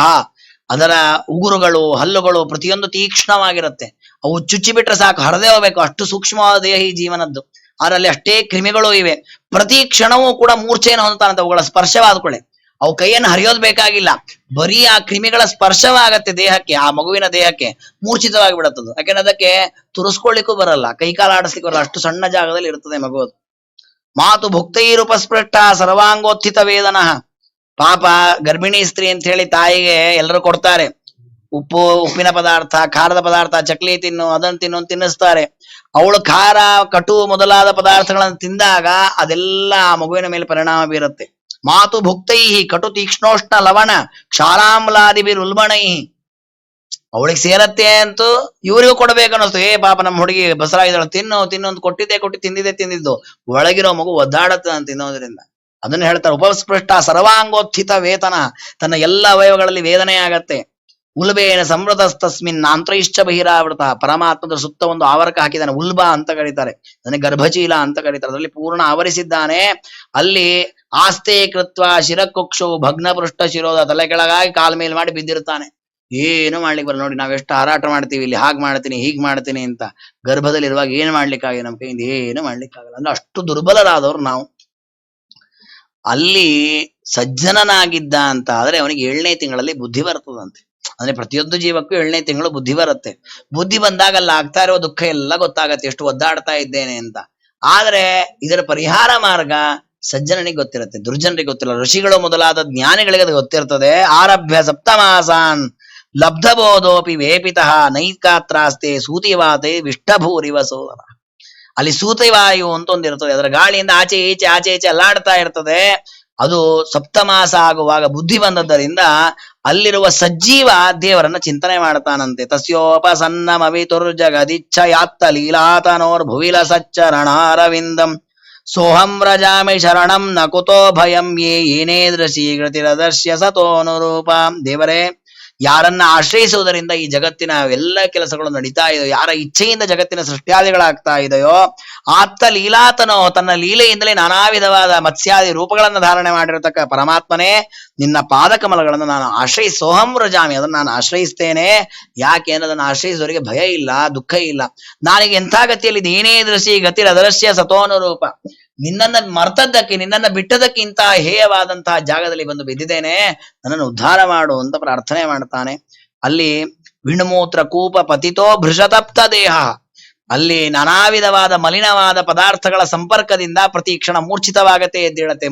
A: ಅದರ ಉಗುರುಗಳು ಹಲ್ಲುಗಳು ಪ್ರತಿಯೊಂದು ತೀಕ್ಷ್ಣವಾಗಿರುತ್ತೆ. ಅವು ಚುಚ್ಚಿ ಬಿಟ್ರೆ ಸಾಕು, ಹರದೇ ಹೋಗ್ಬೇಕು, ಅಷ್ಟು ಸೂಕ್ಷ್ಮವಾದ ದೇಹ ಈ ಜೀವನದ್ದು. ಅದರಲ್ಲಿ ಅಷ್ಟೇ ಕ್ರಿಮಿಗಳು ಇವೆ. ಪ್ರತಿ ಕ್ಷಣವೂ ಕೂಡ ಮೂರ್ಛೆಯನ್ನು ಹೊಂದುತ್ತಾನಂತ ಅವುಗಳ ಸ್ಪರ್ಶವಾದ್ಕೊಳ್ಳೆ. ಅವು ಕೈಯನ್ನು ಹರಿಯೋದು ಬೇಕಾಗಿಲ್ಲ, ಬರೀ ಆ ಕ್ರಿಮಿಗಳ ಸ್ಪರ್ಶವಾಗತ್ತೆ ದೇಹಕ್ಕೆ, ಆ ಮಗುವಿನ ದೇಹಕ್ಕೆ ಮೂರ್ಛಿತವಾಗಿ ಬಿಡುತ್ತದು. ಯಾಕೆಂದ್ರೆ ಅದಕ್ಕೆ ತುರಿಸ್ಕೊಳ್ಳಿಕ್ಕೂ ಬರಲ್ಲ, ಕೈಕಾಲ ಆಡಿಸ್ಲಿಕ್ಕೆ ಬರಲ್ಲ, ಅಷ್ಟು ಸಣ್ಣ ಜಾಗದಲ್ಲಿ ಇರ್ತದೆ ಮಗು. ಮಾತು ಭುಕ್ತೈರುಪಸ್ಪೃಷ್ಟ ಸರ್ವಾಂಗೋತ್ಥಿತ ವೇದನ. ಪಾಪ ಗರ್ಭಿಣಿ ಸ್ತ್ರೀ ಅಂತ ಹೇಳಿ ತಾಯಿಗೆ ಎಲ್ಲರೂ ಕೊಡ್ತಾರೆ ಉಪ್ಪಿನ ಪದಾರ್ಥ, ಖಾರದ ಪದಾರ್ಥ, ಚಕ್ಲಿ ತಿನ್ನು, ಅದನ್ನು ತಿನ್ನು ತಿನ್ನಿಸ್ತಾರೆ. ಅವಳು ಖಾರ ಕಟು ಮೊದಲಾದ ಪದಾರ್ಥಗಳನ್ನು ತಿಂದಾಗ ಅದೆಲ್ಲ ಆ ಮಗುವಿನ ಮೇಲೆ ಪರಿಣಾಮ ಬೀರುತ್ತೆ. ಮಾತು ಭುಕ್ತೈಹಿ ಕಟು ತೀಕ್ಷ್ಣೋಷ್ಣ ಲವಣ ಕ್ಷಾರಾಮ್ಲಾದಿಬಿರ್ ಉಲ್ಬಣೈಹಿ. ಅವಳಿಗೆ ಸೇರತ್ತೆ ಅಂತೂ ಇವರಿಗೂ ಕೊಡ್ಬೇಕನ್ನಿಸ್ತು. ಪಾಪ ನಮ್ಮ ಹುಡುಗಿ ಬಸರಾಗಿದ್ದಾಳೆ, ತಿನ್ನು ತಿನ್ನು ಅಂತ ಕೊಟ್ಟು ತಿಂದಿದ್ದು ಒಳಗಿರೋ ಮಗು ಒದ್ದಾಡತ್ತೆ ಅಂತ ತಿನ್ನೋದ್ರಿಂದ. ಅದನ್ನ ಹೇಳ್ತಾರೆ ಉಪಸ್ಪೃಷ್ಟ ಸರ್ವಾಂಗೋತ್ಥಿತ ವೇತನ. ತನ್ನ ಎಲ್ಲ ಅವಯವಗಳಲ್ಲಿ ವೇದನೆ ಆಗತ್ತೆ. ಉಲ್ಬೇನ ಸಮೃತಸ್ತಸ್ಮಿನ್ ನಾಂತ್ರೈಶ್ಚ ಬಹಿರಾವೃತ. ಪರಮಾತ್ಮದ ಸುತ್ತ ಒಂದು ಆವರಕ ಹಾಕಿದ್ದಾನೆ, ಉಲ್ಬ ಅಂತ ಕರೀತಾರೆ, ಅದನ್ನೇ ಗರ್ಭಚೀಲ ಅಂತ ಕರೀತಾರೆ. ಅದರಲ್ಲಿ ಪೂರ್ಣ ಆವರಿಸಿದ್ದಾನೆ. ಅಲ್ಲಿ ಆಸ್ತೆ ಕೃತ್ವ ಶಿರಕುಕ್ಷು ಭಗ್ನ ಪೃಷ್ಠ ಶಿರೋಧ, ತಲೆ ಕೆಳಗಾಗಿ ಕಾಲ್ ಮೇಲ್ ಮಾಡಿ ಬಿದ್ದಿರ್ತಾನೆ. ಏನು ಮಾಡ್ಲಿಕ್ಕೆ ಬರಲ್ಲ. ನೋಡಿ ನಾವೆಷ್ಟು ಹಾರಾಟ ಮಾಡ್ತೀವಿ, ಇಲ್ಲಿ ಹಾಗೆ ಮಾಡ್ತೀನಿ ಹೀಗ್ ಮಾಡ್ತೀನಿ ಅಂತ. ಗರ್ಭದಲ್ಲಿ ಇರುವಾಗ ಏನ್ ಮಾಡ್ಲಿಕ್ಕಾಗಿ ನಮ್ಮ ಕೈಯಿಂದ ಏನು ಮಾಡ್ಲಿಕ್ಕಾಗಲ್ಲ. ಅಂದ್ರೆ ಅಷ್ಟು ದುರ್ಬಲರಾದವ್ರು ನಾವು. ಅಲ್ಲಿ ಸಜ್ಜನನಾಗಿದ್ದ ಅಂತ ಆದ್ರೆ ಅವನಿಗೆ 7ನೇ ತಿಂಗಳಲ್ಲಿ ಬುದ್ಧಿ ಬರ್ತದಂತೆ. ಅಂದ್ರೆ ಪ್ರತಿಯೊಂದು ಜೀವಕ್ಕೂ 7ನೇ ತಿಂಗಳು ಬುದ್ಧಿ ಬರುತ್ತೆ. ಬುದ್ಧಿ ಬಂದಾಗ ಅಲ್ಲಿ ಆಗ್ತಾ ಇರೋ ದುಃಖ ಎಲ್ಲ ಗೊತ್ತಾಗತ್ತೆ, ಎಷ್ಟು ಒದ್ದಾಡ್ತಾ ಇದ್ದೇನೆ ಅಂತ. ಆದ್ರೆ ಇದರ ಪರಿಹಾರ ಮಾರ್ಗ ಸಜ್ಜನನಿಗೆ ಗೊತ್ತಿರುತ್ತೆ, ದುರ್ಜನರಿಗೆ ಗೊತ್ತಿಲ್ಲ. ಋಷಿಗಳು ಮೊದಲಾದ ಜ್ಞಾನಿಗಳಿಗೆ ಅದು ಗೊತ್ತಿರ್ತದೆ. ಆರಭ್ಯ ಸಪ್ತಮಾಸಾನ್ ಲಬ್ಧಬೋಧೋಪಿ ವೇಪಿತಃ ನೈಕಾತ್ರಾಸ್ತೆ ಸೂತಿವಾತೆ ವಿಷ್ಟಭೂರಿವ ಸೋದರ. ಅಲ್ಲಿ ಸೂತವಾಯು ಅಂತ ಒಂದಿರ್ತದೆ, ಅದರ ಗಾಳಿಯಿಂದ ಆಚೆ ಈಚೆ ಅಲ್ಲಾಡ್ತಾ ಇರ್ತದೆ. ಅದು ಸಪ್ತಮಾಸ ಆಗುವಾಗ ಬುದ್ಧಿ ಬಂದದ್ದರಿಂದ ಅಲ್ಲಿರುವ ಸಜ್ಜೀವ ದೇವರನ್ನ ಚಿಂತನೆ ಮಾಡ್ತಾನಂತೆ. ತಸ್ಯೋಪಸನ್ನಮವಿತುರ್ಜಗದಿಚ್ಛ ಯಾತ್ತ ಲೀಲಾತನೋರ್ ಭುವಿಲ ಸಚ್ಚರಣಾರವಿಂದಂ ಸೋಹಂ ವ್ರಜಾಮಿ ಶರಣಂ ನಕುತೋ ಭಯಂ ಏನೇ ದೃಶೀಕೃತಿರದರ್ಶ್ಯ ಸತೋನುರೂಪ. ದೇವರೇ, ಯಾರನ್ನ ಆಶ್ರಯಿಸುವುದರಿಂದ ಈ ಜಗತ್ತಿನ ಎಲ್ಲ ಕೆಲಸಗಳು ನಡೀತಾ ಇದೆಯೋ, ಯಾರ ಇಚ್ಛೆಯಿಂದ ಜಗತ್ತಿನ ಸೃಷ್ಟ್ಯಾದಿಗಳಾಗ್ತಾ ಇದೆಯೋ, ಆತ್ತ ಲೀಲಾತನೋ, ತನ್ನ ಲೀಲೆಯಿಂದಲೇ ನಾನಾ ವಿಧವಾದ ಮತ್ಸ್ಯಾದಿ ರೂಪಗಳನ್ನು ಧಾರಣೆ ಮಾಡಿರತಕ್ಕ ಪರಮಾತ್ಮನೇ, ನಿನ್ನ ಪಾದಕಮಲಗಳನ್ನು ನಾನು ಸೋಹಂ ವ್ರಜಾಮಿ, ಅದನ್ನು ನಾನು ಆಶ್ರಯಿಸ್ತೇನೆ. ಯಾಕೆ ಅಂದ್ರೆ ಅದನ್ನು ಆಶ್ರಯಿಸುವವರಿಗೆ ಭಯ ಇಲ್ಲ, ದುಃಖ ಇಲ್ಲ. ನಾನೀಗ ಎಂಥ ಗತಿಯಲ್ಲಿ ಏನೇ ದೃಶಿ ಗತಿರ ಅದರಶ್ಯ ಸತೋನುರೂಪ, ನಿನ್ನನ್ನ ಮರ್ತದ್ದಕ್ಕೆ, ನಿನ್ನನ್ನ ಬಿಟ್ಟದಕ್ಕೆ ಇಂತಹ ಹೇಯವಾದಂತಹ ಜಾಗದಲ್ಲಿ ಬಂದು ಬಿದ್ದಿದ್ದೇನೆ, ನನ್ನನ್ನು ಉದ್ಧಾರ ಮಾಡು ಅಂತ ಪ್ರಾರ್ಥನೆ ಮಾಡ್ತಾನೆ. ಅಲ್ಲಿ ವಿಣ್ಮೂತ್ರ ಕೂಪ ಪತಿತೋ ಭೃಷತಪ್ತ ದೇಹ, ಅಲ್ಲಿ ನಾನಾ ವಿಧವಾದ ಮಲಿನವಾದ ಪದಾರ್ಥಗಳ ಸಂಪರ್ಕದಿಂದ ಪ್ರತಿ ಕ್ಷಣ ಮೂರ್ಛಿತವಾಗತ್ತೆ ಎದ್ದೇಳತ್ತೆ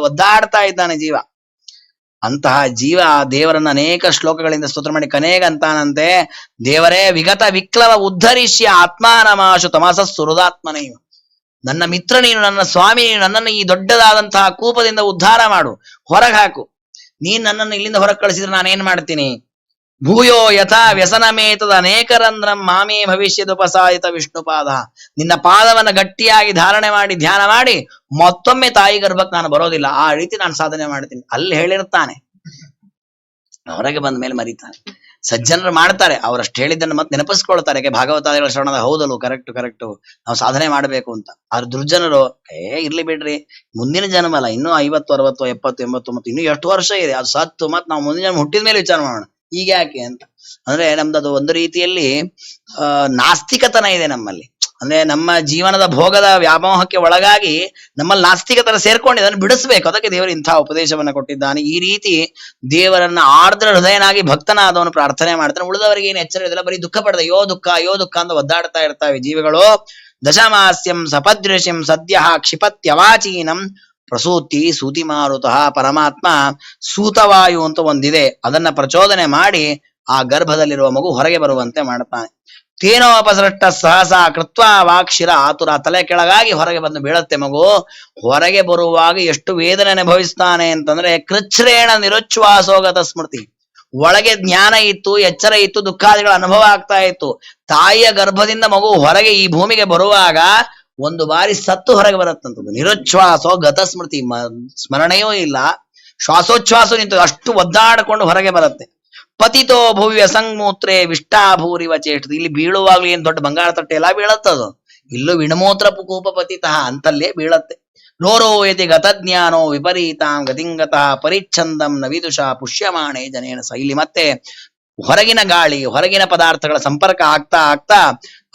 A: ಒದ್ದಾಡ್ತಾ ಇದ್ದಾನೆ ಜೀವ. ಅಂತಹ ಜೀವ ದೇವರನ್ನ ಅನೇಕ ಶ್ಲೋಕಗಳಿಂದ ಸ್ತೋತ್ರ ಮಾಡಿ ಕನೇಗಂತಾನಂತೆ, ದೇವರೇ ವಿಗತ ವಿಕ್ಲವ ಉದ್ಧರಿಷ್ಯ ಆತ್ಮಾನಮಾಶು ತಮಸ ಸುಹೃದಾತ್ಮನೆಯು. ನನ್ನ ಮಿತ್ರ ನೀನು, ನನ್ನ ಸ್ವಾಮಿ ನೀನು, ನನ್ನನ್ನು ಈ ದೊಡ್ಡದಾದಂತಹ ಕೂಪದಿಂದ ಉದ್ಧಾರ ಮಾಡು, ಹೊರಗೆ ಹಾಕು. ನೀನ್ ನನ್ನನ್ನು ಇಲ್ಲಿಂದ ಹೊರಗೆ ಕಳಿಸಿದ್ರೆ ನಾನೇನ್ ಮಾಡ್ತೀನಿ? ಭೂಯೋ ಯಥಾ ವ್ಯಸನಮೇತದ ಅನೇಕರಂಧ್ರಂ ಮಾಮೇ ಭವಿಷ್ಯದುಪಸಾಯಿತ ವಿಷ್ಣುಪಾದ. ನಿನ್ನ ಪಾದವನ್ನ ಗಟ್ಟಿಯಾಗಿ ಧಾರಣೆ ಮಾಡಿ ಧ್ಯಾನ ಮಾಡಿ ಮತ್ತೊಮ್ಮೆ ತಾಯಿ ಗರ್ಭಕ್ಕೆ ನಾನು ಬರೋದಿಲ್ಲ, ಆ ರೀತಿ ನಾನು ಸಾಧನೆ ಮಾಡ್ತೀನಿ. ಅಲ್ಲಿ ಹೇಳಿರ್ತಾನೆ, ಹೊರಗೆ ಬಂದ ಮೇಲೆ ಮರಿತಾನೆ. ಸಜ್ಜನರು ಮಾಡ್ತಾರೆ, ಅವರಷ್ಟು ಹೇಳಿದ್ದನ್ನು ಮತ್ತೆ ನೆನಪಿಸ್ಕೊಳ್ತಾರೆ. ಯಾಕೆ ಭಾಗವತಾದಿಗಳ ಶ್ರವಣದ ಹೌದಲು ಕರೆಕ್ಟ್ ನಾವು ಸಾಧನೆ ಮಾಡಬೇಕು ಅಂತ. ಆದ್ರೆ ದುರ್ಜನರು ಇರ್ಲಿ ಬಿಡ್ರಿ, ಮುಂದಿನ ಜನ್ಮ ಅಲ್ಲ, ಇನ್ನೂ 50, 60, 70, 80 ಇನ್ನೂ ಎಷ್ಟು ವರ್ಷ ಇದೆ, ಅದು ಸತ್ತು ಮತ್ತೆ ನಾವು ಮುಂದಿನ ಜನ್ಮ ಹುಟ್ಟಿದ ಮೇಲೆ ವಿಚಾರ ಮಾಡೋಣ, ಈಗ ಯಾಕೆ ಅಂತ. ಅಂದ್ರೆ ನಮ್ದು ಅದು ಒಂದು ರೀತಿಯಲ್ಲಿ ನಾಸ್ತಿಕತನ ಇದೆ ನಮ್ಮಲ್ಲಿ. ಅಂದ್ರೆ ನಮ್ಮ ಜೀವನದ ಭೋಗದ ವ್ಯಾಮೋಹಕ್ಕೆ ಒಳಗಾಗಿ ನಮ್ಮಲ್ಲಿ ನಾಸ್ತಿಕತರ ಸೇರ್ಕೊಂಡು ಅದನ್ನು ಬಿಡಿಸ್ಬೇಕು. ಅದಕ್ಕೆ ದೇವರು ಇಂತಹ ಉಪದೇಶವನ್ನ ಕೊಟ್ಟಿದ್ದಾನೆ. ಈ ರೀತಿ ದೇವರನ್ನ ಆರ್ದ್ರ ಹೃದಯನಾಗಿ ಭಕ್ತನಾದವನು ಪ್ರಾರ್ಥನೆ ಮಾಡ್ತಾನೆ. ಉಳಿದವರಿಗೆ ಏನು ಎಚ್ಚರ ಇರಲಿಲ್ಲ, ಬರೀ ದುಃಖ ಪಡೆದ ಯೋ ದುಃಖ ಅಂತ ಒದ್ದಾಡ್ತಾ ಇರ್ತಾವೆ ಜೀವಿಗಳು. ದಶಮಾಸ್ಯಂ ಸಪದೃಶ್ಯಂ ಸದ್ಯ ಕ್ಷಿಪತ್ಯವಾಚೀನಂ ಪ್ರಸೂತಿ ಸೂತಿ ಮಾರುತಃ. ಪರಮಾತ್ಮ ಸೂತವಾಯು ಅಂತ ಒಂದಿದೆ, ಅದನ್ನ ಪ್ರಚೋದನೆ ಮಾಡಿ ಆ ಗರ್ಭದಲ್ಲಿರುವ ಮಗು ಹೊರಗೆ ಬರುವಂತೆ ಮಾಡ್ತಾನೆ. ತೇನೋಪಸೃಷ್ಟ ಸಹಸಾ ಕೃತ್ವ ವಾಕ್ಷಿರ ಆತುರ. ತಲೆ ಕೆಳಗಾಗಿ ಹೊರಗೆ ಬಂದು ಬೀಳತ್ತೆ ಮಗು. ಹೊರಗೆ ಬರುವಾಗ ಎಷ್ಟು ವೇದನೆ ಅನುಭವಿಸ್ತಾನೆ ಅಂತಂದ್ರೆ ಕೃಚ್ಛ್ರೇಣ ನಿರುಚ್ಛ್ವಾಸೋಗತ ಸ್ಮೃತಿ. ಒಳಗೆ ಜ್ಞಾನ ಇತ್ತು, ಎಚ್ಚರ ಇತ್ತು, ದುಃಖಾದಿಗಳ ಅನುಭವ ಆಗ್ತಾ ಇತ್ತು. ತಾಯಿಯ ಗರ್ಭದಿಂದ ಮಗು ಹೊರಗೆ ಈ ಭೂಮಿಗೆ ಬರುವಾಗ ಒಂದು ಬಾರಿ ಸತ್ತು ಹೊರಗೆ ಬರುತ್ತಂತದ್ದು. ನಿರುಚ್ಛ್ವಾಸೋ ಗತ ಸ್ಮೃತಿ, ಸ್ಮರಣೆಯೂ ಇಲ್ಲ, ಶ್ವಾಸೋಚ್ಛ್ವಾಸ ನಿಂತು ಅಷ್ಟು ಒದ್ದಾಡಿಕೊಂಡು ಹೊರಗೆ ಬರುತ್ತೆ. ಪತಿತೋ ಭವ್ಯ ಸಂಮೂತ್ರೇ ವಿಷ್ಟಾಭೂರಿವ ಚೇಷ್ಟದ. ಇಲ್ಲಿ ಬೀಳುವಾಗ್ಲಿ ಏನ್ ದೊಡ್ಡ ಬಂಗಾರ ತಟ್ಟೆ ಎಲ್ಲ ಬೀಳತ್ತದು, ಇಲ್ಲೂ ವಿಣಮೂತ್ರ ಕೂಪ ಪತಿತಃ ಅಂತಲ್ಲೇ ಬೀಳತ್ತೆ. ರೋರೋ ಯತಿ ಗತಜ್ಞಾನೋ ವಿಪರೀತಾಂ ಗತಿಂಗತಃ ಪರಿಚ್ಛಂದಂ ನವಿದುಷ ಪುಷ್ಯಮಾಣೆ ಜನೇನ ಸ. ಇಲ್ಲಿ ಮತ್ತೆ ಹೊರಗಿನ ಗಾಳಿ, ಹೊರಗಿನ ಪದಾರ್ಥಗಳ ಸಂಪರ್ಕ ಆಗ್ತಾ ಆಗ್ತಾ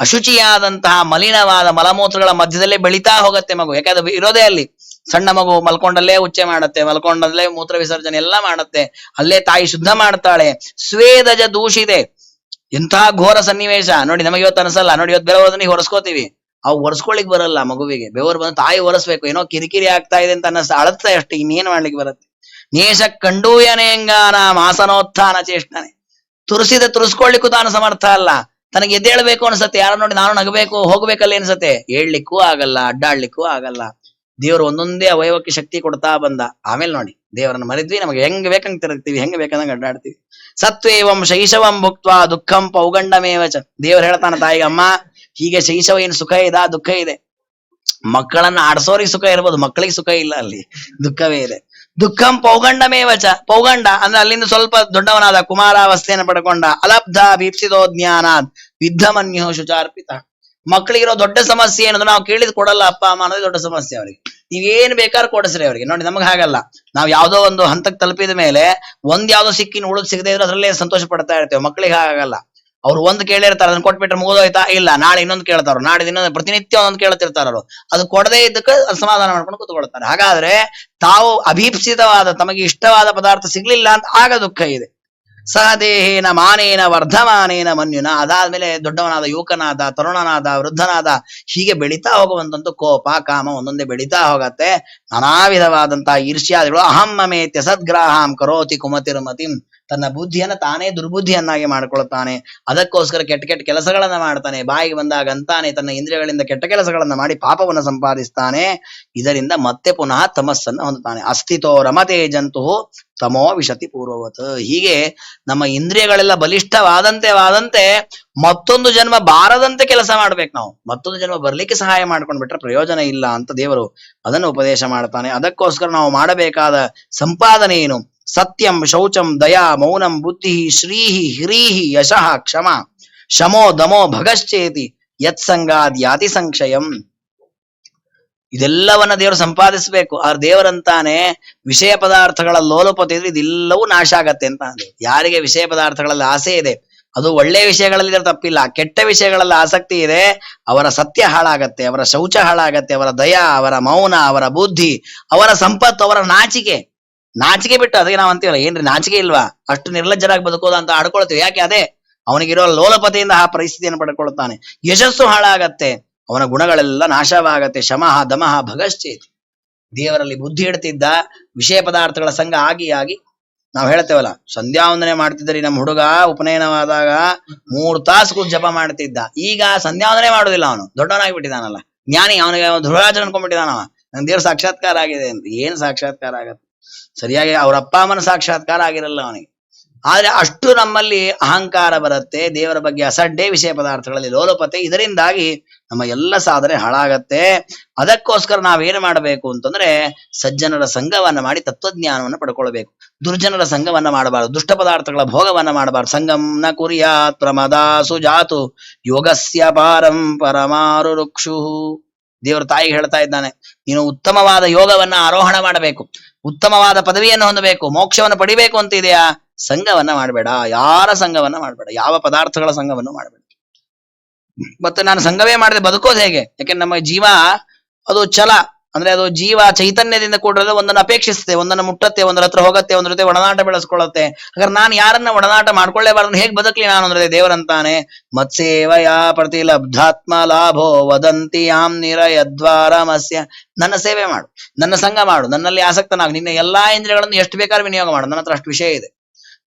A: ಅಶುಚಿಯಾದಂತಹ ಮಲಿನವಾದ ಮಲಮೂತ್ರಗಳ ಮಧ್ಯದಲ್ಲೇ ಬೆಳಿತಾ ಹೋಗುತ್ತೆ ಮಗು. ಯಾಕಂದ್ರೆ ಇರೋದೇ ಅಲ್ಲಿ. ಸಣ್ಣ ಮಗು ಮಲ್ಕೊಂಡಲ್ಲೇ ಉಚ್ಚೆ ಮಾಡುತ್ತೆ, ಮಲ್ಕೊಂಡಲ್ಲೇ ಮೂತ್ರ ವಿಸರ್ಜನೆ ಎಲ್ಲ ಮಾಡುತ್ತೆ, ಅಲ್ಲೇ ತಾಯಿ ಶುದ್ಧ ಮಾಡ್ತಾಳೆ. ಸ್ವೇದಜ ದೂಷಿದೆ. ಎಂತಹ ಘೋರ ಸನ್ನಿವೇಶ ನೋಡಿ. ನಮಗೆ ಇವತ್ತು ಅನ್ಸಲ್ಲ ನೋಡಿ, ಇವತ್ತು ಬೇರೆ ಹೋದ್ರೆ ಹೊರಸ್ಕೋತೀವಿ, ಅವು ಒರೆಸ್ಕೊಳಿಕ್ ಬರಲ್ಲ ಮಗುವಿಗೆ. ಬೆವರು ಬಂದು ತಾಯಿ ಒರೆಸ್ಬೇಕು, ಏನೋ ಕಿರಿಕಿರಿ ಆಗ್ತಾ ಇದೆ ಅಂತ ಅನ್ನಿಸ್ತಾ ಅಳತ್ತೆ ಅಷ್ಟೇ, ಇನ್ನೇನ್ ಮಾಡ್ಲಿಕ್ಕೆ ಬರುತ್ತೆ. ನೇಷ ಕಂಡೂಯನೇಂಗಾನ ಮಾಸನೋತ್ಥಾನ ಚೇಷ್ಟನೆ. ತುರಿಸ್ಕೊಳ್ಳಿಕ್ಕೂ ತಾನು ಸಮರ್ಥ ಅಲ್ಲ. ತನಗೆ ಎದ್ದೇಳ್ಬೇಕು ಅನ್ಸತ್ತೆ, ಯಾರು ನೋಡಿ ನಾನು ನಗಬೇಕು ಹೋಗ್ಬೇಕಲ್ಲ ಅನ್ಸತ್ತೆ, ಹೇಳ್ಲಿಕ್ಕೂ ಆಗಲ್ಲ, ಅಡ್ಡಾಡ್ಲಿಕ್ಕೂ ಆಗಲ್ಲ. ದೇವರು ಒಂದೊಂದೇ ಅವಯವಕ್ಕೆ ಶಕ್ತಿ ಕೊಡ್ತಾ ಬಂದ. ಆಮೇಲೆ ನೋಡಿ ದೇವರನ್ನ ಮರಿದ್ವಿ, ನಮಗೆ ಹೆಂಗ್ ಬೇಕಂಗ್ ತಿರುಗ್ತೀವಿ, ಹೆಂಗ್ ಬೇಕಂದಂಗ ಅಡ್ಡಾಡ್ತೀವಿ. ಸತ್ವೇವಂ ಶೈಶವಂ ಭುಕ್ತ್ವಾ ದುಃಖಂ ಪೌಗಂಡಮೇವಚ. ದೇವರು ಹೇಳ್ತಾನೆ ತಾಯಿಗೆ, ಅಮ್ಮ ಹೀಗೆ ಶೈಶವ ಏನು ಸುಖ ಇದೆ, ದುಃಖ ಇದೆ. ಮಕ್ಕಳನ್ನ ಆಡ್ಸೋರಿಗೆ ಸುಖ ಇರ್ಬೋದು, ಮಕ್ಕಳಿಗೆ ಸುಖ ಇಲ್ಲ, ಅಲ್ಲಿ ದುಃಖವೇ ಇದೆ. ದುಃಖಂ ಪೌಗಂಡಮೇವಚ. ಪೌಗಂಡ ಅಂದ್ರೆ ಅಲ್ಲಿಂದ ಸ್ವಲ್ಪ ದೊಡ್ಡವನಾದ, ಕುಮಾರಾವಸ್ಥೆಯನ್ನು ಪಡ್ಕೊಂಡ. ಅಲಬ್ಧ ಭೀಪ್ಸಿದೋ ಜ್ಞಾನಾದ್ ವಿದ್ಧಮನ್ಯು ಶುಚಾರ್ಪಿತ. ಮಕ್ಕಳಿಗಿರೋ ದೊಡ್ಡ ಸಮಸ್ಯೆ ಏನಂದ್ರೆ ನಾವು ಕೇಳಿದ್ ಕೊಡಲ್ಲ ಅಪ್ಪ ಅಮ್ಮ ಅನ್ನೋದೇ ದೊಡ್ಡ ಸಮಸ್ಯೆ ಅವರಿಗೆ. ನೀವೇನ್ ಬೇಕಾದ್ರೂ ಕೊಡಿಸ್ರಿ ಅವರಿಗೆ. ನೋಡಿ ನಮಗ್ ಹಾಗಲ್ಲ, ನಾವ್ ಯಾವ್ದೋ ಒಂದು ಹಂತಕ್ಕೆ ತಲುಪಿದ ಮೇಲೆ ಒಂದ್ ಯಾವ್ದೋ ಸಿಕ್ಕಿನ ಉಳಿದ್ ಸಿಗದೆ ಇದ್ರೆ ಅದ್ರಲ್ಲೇ ಸಂತೋಷ ಪಡ್ತಾ ಇರ್ತೇವೆ. ಮಕ್ಕಳಿಗೆ ಹಾಗಲ್ಲ. ಅವ್ರು ಒಂದ್ ಕೇಳಿರ್ತಾರೆ, ಅದನ್ನ ಕೊಟ್ಬಿಟ್ರೆ ಮುಗಿದೋಯ್ತಾ, ಇಲ್ಲ ನಾಳೆ ಇನ್ನೊಂದು ಕೇಳ್ತಾರ, ನಾಳೆ ಇನ್ನೊಂದು, ಪ್ರತಿನಿತ್ಯ ಒಂದೊಂದು ಕೇಳ್ತಿರ್ತಾರ ಅವರು. ಅದು ಕೊಡದೇ ಇದ್ದಕ್ಕೆ ಸಮಾಧಾನ ಮಾಡ್ಕೊಂಡು ಕೂತ್ಕೊಳ್ತಾರೆ. ಹಾಗಾದ್ರೆ ತಾವು ಅಭೀಪ್ಸಿತವಾದ ತಮಗೆ ಇಷ್ಟವಾದ ಪದಾರ್ಥ ಸಿಗ್ಲಿಲ್ಲ ಅಂತ ಆಗ ದುಃಖ ಇದೆ. ಸಹದೇಹೇನ ಮಾನೇನ ವರ್ಧಮಾನೇನ ಮನ್ಯುನ. ಅದಾದ್ಮೇಲೆ ದೊಡ್ಡವನಾದ, ಯುವಕನಾದ, ತರುಣನಾದ, ವೃದ್ಧನಾದ, ಹೀಗೆ ಬೆಳೀತಾ ಹೋಗುವಂತಂತೂ ಕೋಪ ಕಾಮ ಒಂದೊಂದೇ ಬೆಳೀತಾ ಹೋಗತ್ತೆ. ನಾನಾ ವಿಧವಾದಂತಹ ಈರ್ಷ್ಯಾದಿಗಳು. ಅಹಂ ಮಮೇತ್ಯ ಸದ್ಗ್ರಾಹಂ ಕರೋತಿ ಕುಮತಿರ್ಮತಿಂ. ತನ್ನ ಬುದ್ಧಿಯನ್ನ ತಾನೇ ದುರ್ಬುದ್ಧಿಯನ್ನಾಗಿ ಮಾಡ್ಕೊಳ್ತಾನೆ. ಅದಕ್ಕೋಸ್ಕರ ಕೆಟ್ಟ ಕೆಟ್ಟ ಕೆಲಸಗಳನ್ನ ಮಾಡ್ತಾನೆ. ಬಾಯಿಗೆ ಬಂದಾಗ ಅಂತಾನೆ ತನ್ನ ಇಂದ್ರಿಯಗಳಿಂದ ಕೆಟ್ಟ ಕೆಲಸಗಳನ್ನ ಮಾಡಿ ಪಾಪವನ್ನು ಸಂಪಾದಿಸ್ತಾನೆ. ಇದರಿಂದ ಮತ್ತೆ ಪುನಃ ತಮಸ್ಸನ್ನು ಹೊಂದುತ್ತಾನೆ. ಅಸ್ಥಿತೋ ರಮತೆ ಜಂತು ತಮೋ ವಿಶತಿ ಪೂರ್ವವತ್. ಹೀಗೆ ನಮ್ಮ ಇಂದ್ರಿಯಗಳೆಲ್ಲ ಬಲಿಷ್ಠವಾದಂತೆ ಮತ್ತೊಂದು ಜನ್ಮ ಬಾರದಂತೆ ಕೆಲಸ ಮಾಡ್ಬೇಕು ನಾವು. ಮತ್ತೊಂದು ಜನ್ಮ ಬರ್ಲಿಕ್ಕೆ ಸಹಾಯ ಮಾಡ್ಕೊಂಡ್ ಬಿಟ್ರೆ ಪ್ರಯೋಜನ ಇಲ್ಲ ಅಂತ ದೇವರು ಅದನ್ನು ಉಪದೇಶ ಮಾಡ್ತಾನೆ. ಅದಕ್ಕೋಸ್ಕರ ನಾವು ಮಾಡಬೇಕಾದ ಸಂಪಾದನೆ ಏನು? ಸತ್ಯಂ ಶೌಚಂ ದಯಾ ಮೌನಂ ಬುದ್ಧಿ ಶ್ರೀಹಿ ಹಿರೀಹಿ ಯಶಃ ಕ್ಷಮ ಶಮೋ ದಮೋ ಭಗಶ್ಚೇತಿ ಯತ್ಸಂಗಾದ್ ಯಾತಿ ಸಂಕ್ಷಯಂ. ಇದೆಲ್ಲವನ್ನ ದೇವರು ಸಂಪಾದಿಸ್ಬೇಕು. ಆ ದೇವರಂತಾನೆ ವಿಷಯ ಪದಾರ್ಥಗಳ ಲೋಲುಪತೆ ಇದ್ರೆ ಇದೆಲ್ಲವೂ ನಾಶ ಆಗತ್ತೆ ಅಂತ. ಯಾರಿಗೆ ವಿಷಯ ಪದಾರ್ಥಗಳಲ್ಲಿ ಆಸೆ ಇದೆ, ಅದು ಒಳ್ಳೆಯ ವಿಷಯಗಳಲ್ಲಿ ತಪ್ಪಿಲ್ಲ, ಕೆಟ್ಟ ವಿಷಯಗಳಲ್ಲಿ ಆಸಕ್ತಿ ಇದೆ, ಅವರ ಸತ್ಯ ಹಾಳಾಗತ್ತೆ, ಅವರ ಶೌಚ ಹಾಳಾಗತ್ತೆ, ಅವರ ದಯಾ, ಅವರ ಮೌನ, ಅವರ ಬುದ್ಧಿ, ಅವರ ಸಂಪತ್ತು, ಅವರ ನಾಚಿಕೆ ಬಿಟ್ಟು. ಅದಕ್ಕೆ ನಾವು ಅಂತೀವಲ್ಲ, ಏನ್ರಿ ನಾಚಿಕೆ ಇಲ್ವಾ, ಅಷ್ಟು ನಿರ್ಲಜ್ಜರಾಗಿ ಬದುಕೋದ ಅಂತ ಆಡ್ಕೊಳ್ತೀವಿ. ಯಾಕೆ? ಅದೇ ಅವನಿಗಿರೋ ಲೋಲಪತೆಯಿಂದ ಆ ಪರಿಸ್ಥಿತಿಯನ್ನು ಪಡ್ಕೊಳ್ತಾನೆ. ಯಶಸ್ಸು ಹಾಳಾಗತ್ತೆ, ಅವನ ಗುಣಗಳೆಲ್ಲ ನಾಶವಾಗತ್ತೆ. ಶಮಃ ದಮಃ ಭಗಶ್ಚೇತಿ. ದೇವರಲ್ಲಿ ಬುದ್ಧಿ ಇಡ್ತಿದ್ದ, ವಿಷಯ ಪದಾರ್ಥಗಳ ಸಂಘ ಆಗಿ ನಾವು ಹೇಳ್ತೇವಲ್ಲ, ಸಂಧ್ಯಾವಂದನೆ ಮಾಡ್ತಿದ್ದರಿ ನಮ್ಮ ಹುಡುಗ ಉಪನಯನವಾದಾಗ 3 ತಾಸು ಜಪ ಮಾಡ್ತಿದ್ದ. ಈಗ ಸಂಧ್ಯಾವಂದನೆ ಮಾಡೋದಿಲ್ಲ, ಅವನು ದೊಡ್ಡವನಾಗಿಬಿಟ್ಟಿದಾನಲ್ಲ, ಜ್ಞಾನಿ. ಅವನಿಗೆ ಧ್ರುವರಾಜನ್ ಅನ್ಕೊಂಡ್ಬಿಟ್ಟಿದಾನವ, ನನ್ ದೇವ್ರ ಸಾಕ್ಷಾತ್ಕಾರ ಆಗಿದೆ ಅಂತ. ಏನ್ ಸಾಕ್ಷಾತ್ಕಾರ ಆಗತ್ತೆ? ಸರಿಯಾಗಿ ಅವ್ರ ಅಪ್ಪ ಅಮ್ಮನ ಸಾಕ್ಷಾತ್ಕಾರ ಆಗಿರಲ್ಲ ಅವನಿಗೆ. ಆದ್ರೆ ಅಷ್ಟು ನಮ್ಮಲ್ಲಿ ಅಹಂಕಾರ ಬರುತ್ತೆ, ದೇವರ ಬಗ್ಗೆ ಅಸಡ್ಡೆ, ವಿಷಯ ಪದಾರ್ಥಗಳಲ್ಲಿ ಲೋಲಪತೆ. ಇದರಿಂದಾಗಿ ನಮ್ಮ ಎಲ್ಲ ಸಾಧನೆ ಹಾಳಾಗತ್ತೆ. ಅದಕ್ಕೋಸ್ಕರ ನಾವೇನು ಮಾಡಬೇಕು ಅಂತಂದ್ರೆ, ಸಜ್ಜನರ ಸಂಘವನ್ನ ಮಾಡಿ ತತ್ವಜ್ಞಾನವನ್ನು ಪಡ್ಕೊಳ್ಬೇಕು. ದುರ್ಜನರ ಸಂಘವನ್ನ ಮಾಡಬಾರದು, ದುಷ್ಟ ಪದಾರ್ಥಗಳ ಭೋಗವನ್ನ ಮಾಡಬಾರದು. ಸಂಗಂ ನ ಕುರ್ಯಾತ್ ಪ್ರಮದಾಸು ಜಾತು ಯೋಗಸ್ಯ ಪಾರಂ ಪರಮಾರು ರುಕ್ಷು. ದೇವರ ತಾಯಿಗೆ ಹೇಳ್ತಾ ಇದ್ದಾನೆ, ನೀನು ಉತ್ತಮವಾದ ಯೋಗವನ್ನ ಆರೋಹಣ ಮಾಡಬೇಕು, ಉತ್ತಮವಾದ ಪದವಿಯನ್ನು ಹೊಂದಬೇಕು, ಮೋಕ್ಷವನ್ನು ಪಡಿಬೇಕು ಅಂತ ಇದೆಯಾ, ಸಂಘವನ್ನ ಮಾಡಬೇಡ. ಯಾರ ಸಂಘವನ್ನ ಮಾಡಬೇಡ, ಯಾವ ಪದಾರ್ಥಗಳ ಸಂಘವನ್ನು ಮಾಡಬೇಡ. ಮತ್ತೆ ನಾನು ಸಂಘವೇ ಮಾಡದೆ ಬದುಕೋದು ಹೇಗೆ? ಯಾಕೆಂದ್ರೆ ನಮ್ಮ ಜೀವ ಅದು ಛಲ, ಅಂದ್ರೆ ಅದು ಜೀವ ಚೈತನ್ಯದಿಂದ ಕೂಡಿರೋದು, ಒಂದನ್ನು ಅಪೇಕ್ಷಿಸುತ್ತೆ, ಒಂದನ್ನು ಮುಟ್ಟತ್ತೆ, ಒಂದರ ಹತ್ರ ಹೋಗುತ್ತೆ, ಒಂದ್ರ ಜೊತೆ ಒಡನಾಟ ಬೆಳೆಸ್ಕೊಳ್ಳುತ್ತೆ. ಹಾಗಾದ್ರೆ ನಾನು ಯಾರನ್ನ ಒಡನಾಟ ಮಾಡ್ಕೊಳ್ಳೇಬಾರ್ದು, ಹೇಗ್ ಬದುಕಲಿ ನಾನು ಅಂದ್ರೆ ದೇವರಂತಾನೆ ಮತ್ಸೇವಯಾ ಪ್ರತಿಲಬ್ಧಾತ್ಮ ಲಾಭೋ ವದಂತಿ ಯಾಂ ನಿರಯದ್ವಾರಮಸ್ಯ. ನನ್ನ ಸೇವೆ ಮಾಡು, ನನ್ನ ಸಂಘ ಮಾಡು, ನನ್ನಲ್ಲಿ ಆಸಕ್ತನಾಗು, ನಿನ್ನ ಎಲ್ಲಾ ಇಂದ್ರಿಯಗಳನ್ನು ಎಷ್ಟು ಬೇಕಾದ್ರೂ ವಿನಿಯೋಗ ಮಾಡು, ನನ್ನ ಹತ್ರ ಅಷ್ಟು ವಿಷಯ ಇದೆ.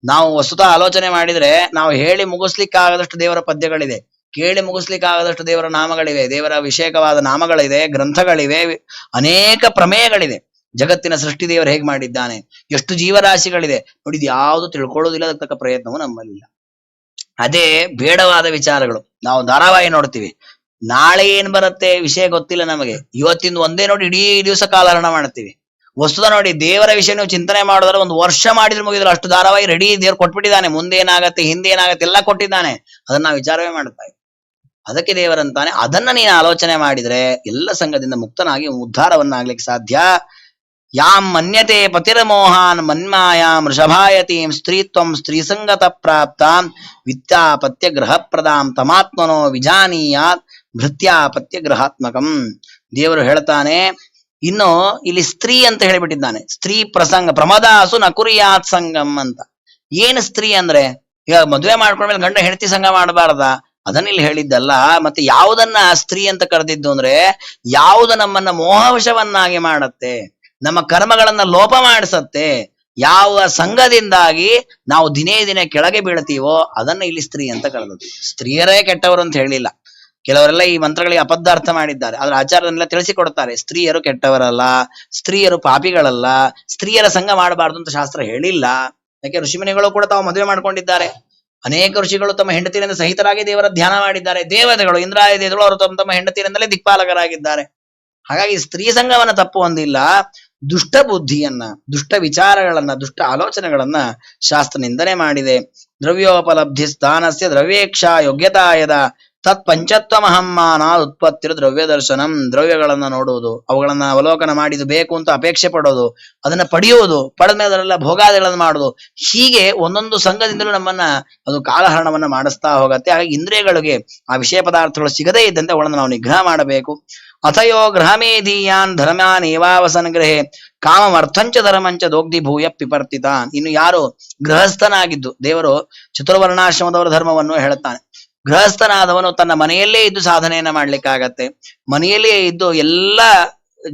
A: ನಾವು ವಸ್ತುತಃ ಆಲೋಚನೆ ಮಾಡಿದ್ರೆ ನಾವು ಹೇಳಿ ಮುಗಿಸ್ಲಿಕ್ಕಾಗದಷ್ಟು ದೇವರ ಪದ್ಯಗಳಿದೆ, ಕೇಳಿ ಮುಗಿಸ್ಲಿಕ್ಕಾಗದಷ್ಟು ದೇವರ ನಾಮಗಳಿವೆ, ದೇವರ ವಿಷಯಕವಾದ ನಾಮಗಳಿದೆ, ಗ್ರಂಥಗಳಿವೆ, ಅನೇಕ ಪ್ರಮೇಯಗಳಿದೆ. ಜಗತ್ತಿನ ಸೃಷ್ಟಿ ದೇವರು ಹೇಗೆ ಮಾಡಿದ್ದಾನೆ, ಎಷ್ಟು ಜೀವರಾಶಿಗಳಿದೆ ನೋಡಿದ್, ಯಾವುದು ತಿಳ್ಕೊಳ್ಳೋದಿಲ್ಲ, ತಕ್ಕ ಪ್ರಯತ್ನವೂ ನಮ್ಮಲ್ಲಿಲ್ಲ. ಅದೇ ಬೇಡವಾದ ವಿಚಾರಗಳು. ನಾವು ಧಾರಾವಾಹಿ ನೋಡ್ತೀವಿ, ನಾಳೆ ಏನ್ ಬರುತ್ತೆ ವಿಷಯ ಗೊತ್ತಿಲ್ಲ ನಮಗೆ, ಇವತ್ತಿಂದ ಒಂದೇ ನೋಡಿ ಇಡೀ ದಿವಸ ಕಾಲಹರಣ ಮಾಡ್ತೀವಿ. ವಸ್ತುತ ನೋಡಿ, ದೇವರ ವಿಷಯ ನೀವು ಚಿಂತನೆ ಮಾಡಿದ್ರೆ 1 ವರ್ಷ ಮಾಡಿದ್ರೆ ಮುಗಿದ್ರೆ ಅಷ್ಟು ಧಾರಾವಾಹಿ ರೆಡಿ ದೇವ್ರು ಕೊಟ್ಬಿಟ್ಟಿದ್ದಾನೆ, ಮುಂದೇನಾಗತ್ತೆ ಹಿಂದೇನಾಗತ್ತೆ ಎಲ್ಲ ಕೊಟ್ಟಿದ್ದಾನೆ, ಅದನ್ನ ನಾವು ವಿಚಾರವೇ ಮಾಡ್ತಾ ಇದ್ದೀವಿ. ಅದಕ್ಕೆ ದೇವರಂತಾನೆ ಅದನ್ನ ನೀನು ಆಲೋಚನೆ ಮಾಡಿದ್ರೆ ಎಲ್ಲ ಸಂಘದಿಂದ ಮುಕ್ತನಾಗಿ ಉದ್ಧಾರವನ್ನಾಗ್ಲಿಕ್ಕೆ ಸಾಧ್ಯ. ಯಾಂ ಮನ್ಯತೆ ಪತಿರಮೋಹಾನ್ ಮನ್ಮಾಯಾಂ ವೃಷಭಾಯತೀಂ ಸ್ತ್ರೀತ್ವಂ ಸ್ತ್ರೀಸಂಗತ ಪ್ರಾಪ್ತಾಂ ವಿದ್ಯಾಪತ್ಯ ಗೃಹ ಪ್ರದಾಂ ತಮಾತ್ಮನೋ ವಿಜಾನೀಯಾತ್ ಭೃತ್ಯಾಪತ್ಯ ಗೃಹಾತ್ಮಕಂ. ದೇವರು ಹೇಳ್ತಾನೆ, ಇನ್ನು ಇಲ್ಲಿ ಸ್ತ್ರೀ ಅಂತ ಹೇಳಿಬಿಟ್ಟಿದ್ದಾನೆ, ಸ್ತ್ರೀ ಪ್ರಸಂಗ ಪ್ರಮದಾಸು ನಕುರಿಯಾತ್ ಸಂಗಮ್ ಅಂತ. ಏನು ಸ್ತ್ರೀ ಅಂದ್ರೆ, ಈಗ ಮದುವೆ ಮಾಡ್ಕೊಂಡ್ಮೇಲೆ ಗಂಡ ಹೆಂಡತಿ ಸಂಘ ಮಾಡಬಾರ್ದ, ಅದನ್ನ ಇಲ್ಲಿ ಹೇಳಿದ್ದಲ್ಲ. ಮತ್ತೆ ಯಾವುದನ್ನ ಸ್ತ್ರೀ ಅಂತ ಕರೆದಿದ್ದು ಅಂದ್ರೆ, ಯಾವುದು ನಮ್ಮನ್ನ ಮೋಹವಶವನ್ನಾಗಿ ಮಾಡತ್ತೆ, ನಮ್ಮ ಕರ್ಮಗಳನ್ನ ಲೋಪ ಮಾಡಿಸತ್ತೆ, ಯಾವ ಸಂಘದಿಂದಾಗಿ ನಾವು ದಿನೇ ದಿನೇ ಕೆಳಗೆ ಬೀಳ್ತೀವೋ ಅದನ್ನ ಇಲ್ಲಿ ಸ್ತ್ರೀ ಅಂತ ಕರೆದದ್ದು. ಸ್ತ್ರೀಯರೇ ಕೆಟ್ಟವರು ಅಂತ ಹೇಳಿಲ್ಲ. ಕೆಲವರೆಲ್ಲ ಈ ಮಂತ್ರಗಳಿಗೆ ಅಬದ್ಧಾರ್ಥ ಮಾಡಿದ್ದಾರೆ, ಆದ್ರೆ ಆಚಾರ್ಯನೆಲ್ಲ ತಿಳಿಸಿಕೊಡ್ತಾರೆ, ಸ್ತ್ರೀಯರು ಕೆಟ್ಟವರಲ್ಲ, ಸ್ತ್ರೀಯರು ಪಾಪಿಗಳಲ್ಲ, ಸ್ತ್ರೀಯರ ಸಂಘ ಮಾಡಬಾರ್ದು ಅಂತ ಶಾಸ್ತ್ರ ಹೇಳಿಲ್ಲ. ಯಾಕೆ ಋಷಿಮುನಿಗಳು ಕೂಡ ತಾವು ಮದುವೆ ಮಾಡ್ಕೊಂಡಿದ್ದಾರೆ, ಅನೇಕ ಋಷಿಗಳು ತಮ್ಮ ಹೆಂಡತಿಯರಿಂದ ಸಹಿತರಾಗಿ ದೇವರ ಧ್ಯಾನ ಮಾಡಿದ್ದಾರೆ, ದೇವತೆಗಳು ಇಂದ್ರಾದಿಗಳು ಅವರು ತಮ್ಮ ಹೆಂಡತಿಯರಿಂದಲೇ ದಿಕ್ಪಾಲಕರಾಗಿದ್ದಾರೆ. ಹಾಗಾಗಿ ಸ್ತ್ರೀ ಸಂಘವನ್ನ ತಪ್ಪು ಹೊಂದಿಲ್ಲ, ದುಷ್ಟ ಬುದ್ಧಿಯನ್ನ, ದುಷ್ಟ ವಿಚಾರಗಳನ್ನ, ದುಷ್ಟ ಆಲೋಚನೆಗಳನ್ನ ಶಾಸ್ತ್ರ ನಿಂದನೆ ಮಾಡಿದೆ. ದ್ರವ್ಯೋಪಲಬ್ಧಿ ಸ್ಥಾನಸ್ಯ ದ್ರವ್ಯೇಕ್ಷಾ ಯೋಗ್ಯತಾಯದ ತತ್ ಪಂಚತ್ವಮಹಮ್ಮಾನ ಉತ್ಪತ್ತಿರು ದ್ರವ್ಯ ದರ್ಶನಂ. ದ್ರವ್ಯಗಳನ್ನ ನೋಡುವುದು, ಅವುಗಳನ್ನ ಅವಲೋಕನ ಮಾಡಿದು ಬೇಕು ಅಂತ ಅಪೇಕ್ಷೆ ಪಡೋದು, ಅದನ್ನ ಪಡೆಯುವುದು, ಪಡೆದ ಮೇಲೆ ಅದರೆಲ್ಲ ಭೋಗಾದಿಗಳನ್ನು ಮಾಡುದು, ಹೀಗೆ ಒಂದೊಂದು ಸಂಘದಿಂದಲೂ ನಮ್ಮನ್ನ ಅದು ಕಾಲಹರಣವನ್ನ ಮಾಡಿಸ್ತಾ ಹೋಗತ್ತೆ. ಹಾಗಾಗಿ ಇಂದ್ರಿಯಗಳಿಗೆ ಆ ವಿಷಯ ಪದಾರ್ಥಗಳು ಸಿಗದೇ ಇದ್ದಂತೆ ಅವುಗಳನ್ನು ನಾವು ನಿಗ್ರಹ ಮಾಡಬೇಕು. ಅಥಯೋ ಗೃಹಮೇಧೀಯಾನ್ ಧರ್ಮಾನ್ ಏವಾವಸನ್ ಗೃಹೆ ಕಾಮಮರ್ಥಂಚ ಧರ್ಮಂಚ ದೋಗ್ಧಿ ಭೂಯ ಪಿಪರ್ತಿತಾನ್. ಇನ್ನು ಯಾರು ಗೃಹಸ್ಥನಾಗಿದ್ದು, ದೇವರು ಚತುರ್ವರ್ಣಾಶ್ರಮದವರ ಧರ್ಮವನ್ನು ಹೇಳುತ್ತಾನೆ. ಗೃಹಸ್ಥನಾದವನು ತನ್ನ ಮನೆಯಲ್ಲೇ ಇದ್ದು ಸಾಧನೆಯನ್ನ ಮಾಡ್ಲಿಕ್ಕಾಗತ್ತೆ, ಮನೆಯಲ್ಲಿಯೇ ಇದ್ದು ಎಲ್ಲ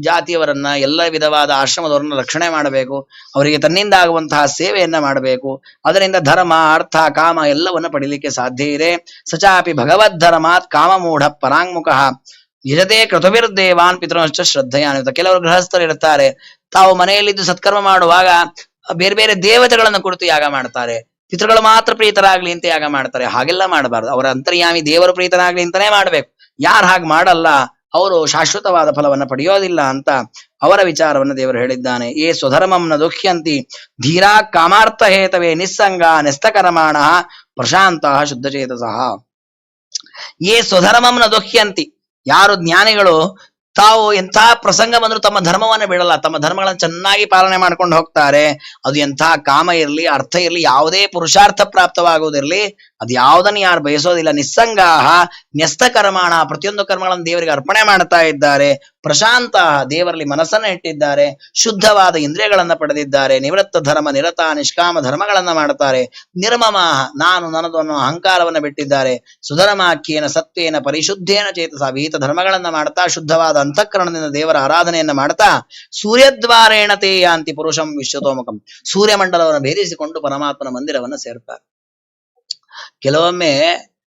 A: ಜಾತಿಯವರನ್ನ, ಎಲ್ಲ ವಿಧವಾದ ಆಶ್ರಮದವರನ್ನ ರಕ್ಷಣೆ ಮಾಡಬೇಕು, ಅವರಿಗೆ ತನ್ನಿಂದ ಆಗುವಂತಹ ಸೇವೆಯನ್ನ ಮಾಡಬೇಕು. ಅದರಿಂದ ಧರ್ಮ ಅರ್ಥ ಕಾಮ ಎಲ್ಲವನ್ನ ಪಡಿಲಿಕ್ಕೆ ಸಾಧ್ಯ ಇದೆ. ಸಚಾಪಿ ಭಗವದ್ ಧರ್ಮಾತ್ ಕಾಮಮೂಢ ಪರಾಂಗುಖ ಯಜತೆ ಕೃತವಿರ್ದೇವಾನ್ ಪಿತೃಶ್ಚ ಶ್ರದ್ಧೆಯಾನ್ವಿತ. ಕೆಲವರು ಗೃಹಸ್ಥರು ಇರ್ತಾರೆ, ತಾವು ಮನೆಯಲ್ಲಿದ್ದು ಸತ್ಕರ್ಮ ಮಾಡುವಾಗ ಬೇರೆ ಬೇರೆ ದೇವತೆಗಳನ್ನು ಕುರಿತು ಯಾಗ ಮಾಡ್ತಾರೆ, ಪಿತೃಗಳು ಮಾತ್ರ ಪ್ರೀತರಾಗ್ಲಿ ಅಂತ ಯಾಗ ಮಾಡ್ತಾರೆ. ಹಾಗೆಲ್ಲ ಮಾಡಬಾರ್ದು, ಅವರ ಅಂತರ್ಯಾಮಿ ದೇವರು ಪ್ರೀತನಾಗ್ಲಿ ಅಂತಾನೆ ಮಾಡ್ಬೇಕು. ಯಾರು ಹಾಗೆ ಮಾಡಲ್ಲ ಅವರು ಶಾಶ್ವತವಾದ ಫಲವನ್ನ ಪಡೆಯೋದಿಲ್ಲ ಅಂತ ಅವರ ವಿಚಾರವನ್ನು ದೇವರು ಹೇಳಿದ್ದಾನೆ. ಏ ಸ್ವಧರ್ಮಂನ ದುಃಖ್ಯಂತಿ ಧೀರಾ ಕಾಮಾರ್ಥ ಹೇತವೇ ನಿಸ್ಸಂಗ ನೆಸ್ತಕರಮಾಣ ಪ್ರಶಾಂತ ಶುದ್ಧಚೇತಸಃ. ಏ ಸ್ವಧರ್ಮಂನ ದುಃಖ್ಯಂತಿ, ಯಾರು ಜ್ಞಾನಿಗಳು ತಾವು ಎಂಥ ಪ್ರಸಂಗ ಬಂದ್ರು ತಮ್ಮ ಧರ್ಮವನ್ನ ಬಿಡಲ್ಲ, ತಮ್ಮ ಧರ್ಮಗಳನ್ನ ಚೆನ್ನಾಗಿ ಪಾಲನೆ ಮಾಡ್ಕೊಂಡು ಹೋಗ್ತಾರೆ. ಅದು ಎಂಥ ಕಾಮ ಇರಲಿ ಅರ್ಥ ಇರಲಿ, ಯಾವುದೇ ಪುರುಷಾರ್ಥ ಪ್ರಾಪ್ತವಾಗುವುದಿರಲಿ, ಅದು ಯಾವುದನ್ನು ಯಾರು ಬಯಸೋದಿಲ್ಲ. ನಿಸ್ಸಂಗಾಹ ನ್ಯಸ್ತ ಕರ್ಮಾಣ, ಪ್ರತಿಯೊಂದು ಕರ್ಮಗಳನ್ನು ದೇವರಿಗೆ ಅರ್ಪಣೆ ಮಾಡ್ತಾ ಇದ್ದಾರೆ. ಪ್ರಶಾಂತ, ದೇವರಲ್ಲಿ ಮನಸ್ಸನ್ನ ಇಟ್ಟಿದ್ದಾರೆ. ಶುದ್ಧವಾದ ಇಂದ್ರಿಯಗಳನ್ನ ಪಡೆದಿದ್ದಾರೆ. ನಿವೃತ್ತ ಧರ್ಮ ನಿರತ ನಿಷ್ಕಾಮ ಧರ್ಮಗಳನ್ನ ಮಾಡ್ತಾರೆ. ನಿರ್ಮಮಾಹ, ನಾನು ನನ್ನದು ಅನ್ನೋ ಅಹಂಕಾರವನ್ನ ಬಿಟ್ಟಿದ್ದಾರೆ. ಸುಧರ್ಮಾಖ್ಯೇನ ಸತ್ವೇನ ಪರಿಶುದ್ಧೇನ ಚೇತಸ, ವಿಹಿತ ಧರ್ಮಗಳನ್ನ ಮಾಡ್ತಾ ಶುದ್ಧವಾದ ಅಂತಃಕರಣದಿಂದ ದೇವರ ಆರಾಧನೆಯನ್ನ ಮಾಡ್ತಾ ಸೂರ್ಯದ್ವಾರೇಣ ತೇ ಯಾಂತಿ ಪುರುಷಂ ವಿಶ್ವತೋಮುಖಂ, ಸೂರ್ಯಮಂಡಲವನ್ನು ಭೇದಿಸಿಕೊಂಡು ಪರಮಾತ್ಮನ ಮಂದಿರವನ್ನ ಸೇರ್ತಾರೆ. ಕೆಲವೊಮ್ಮೆ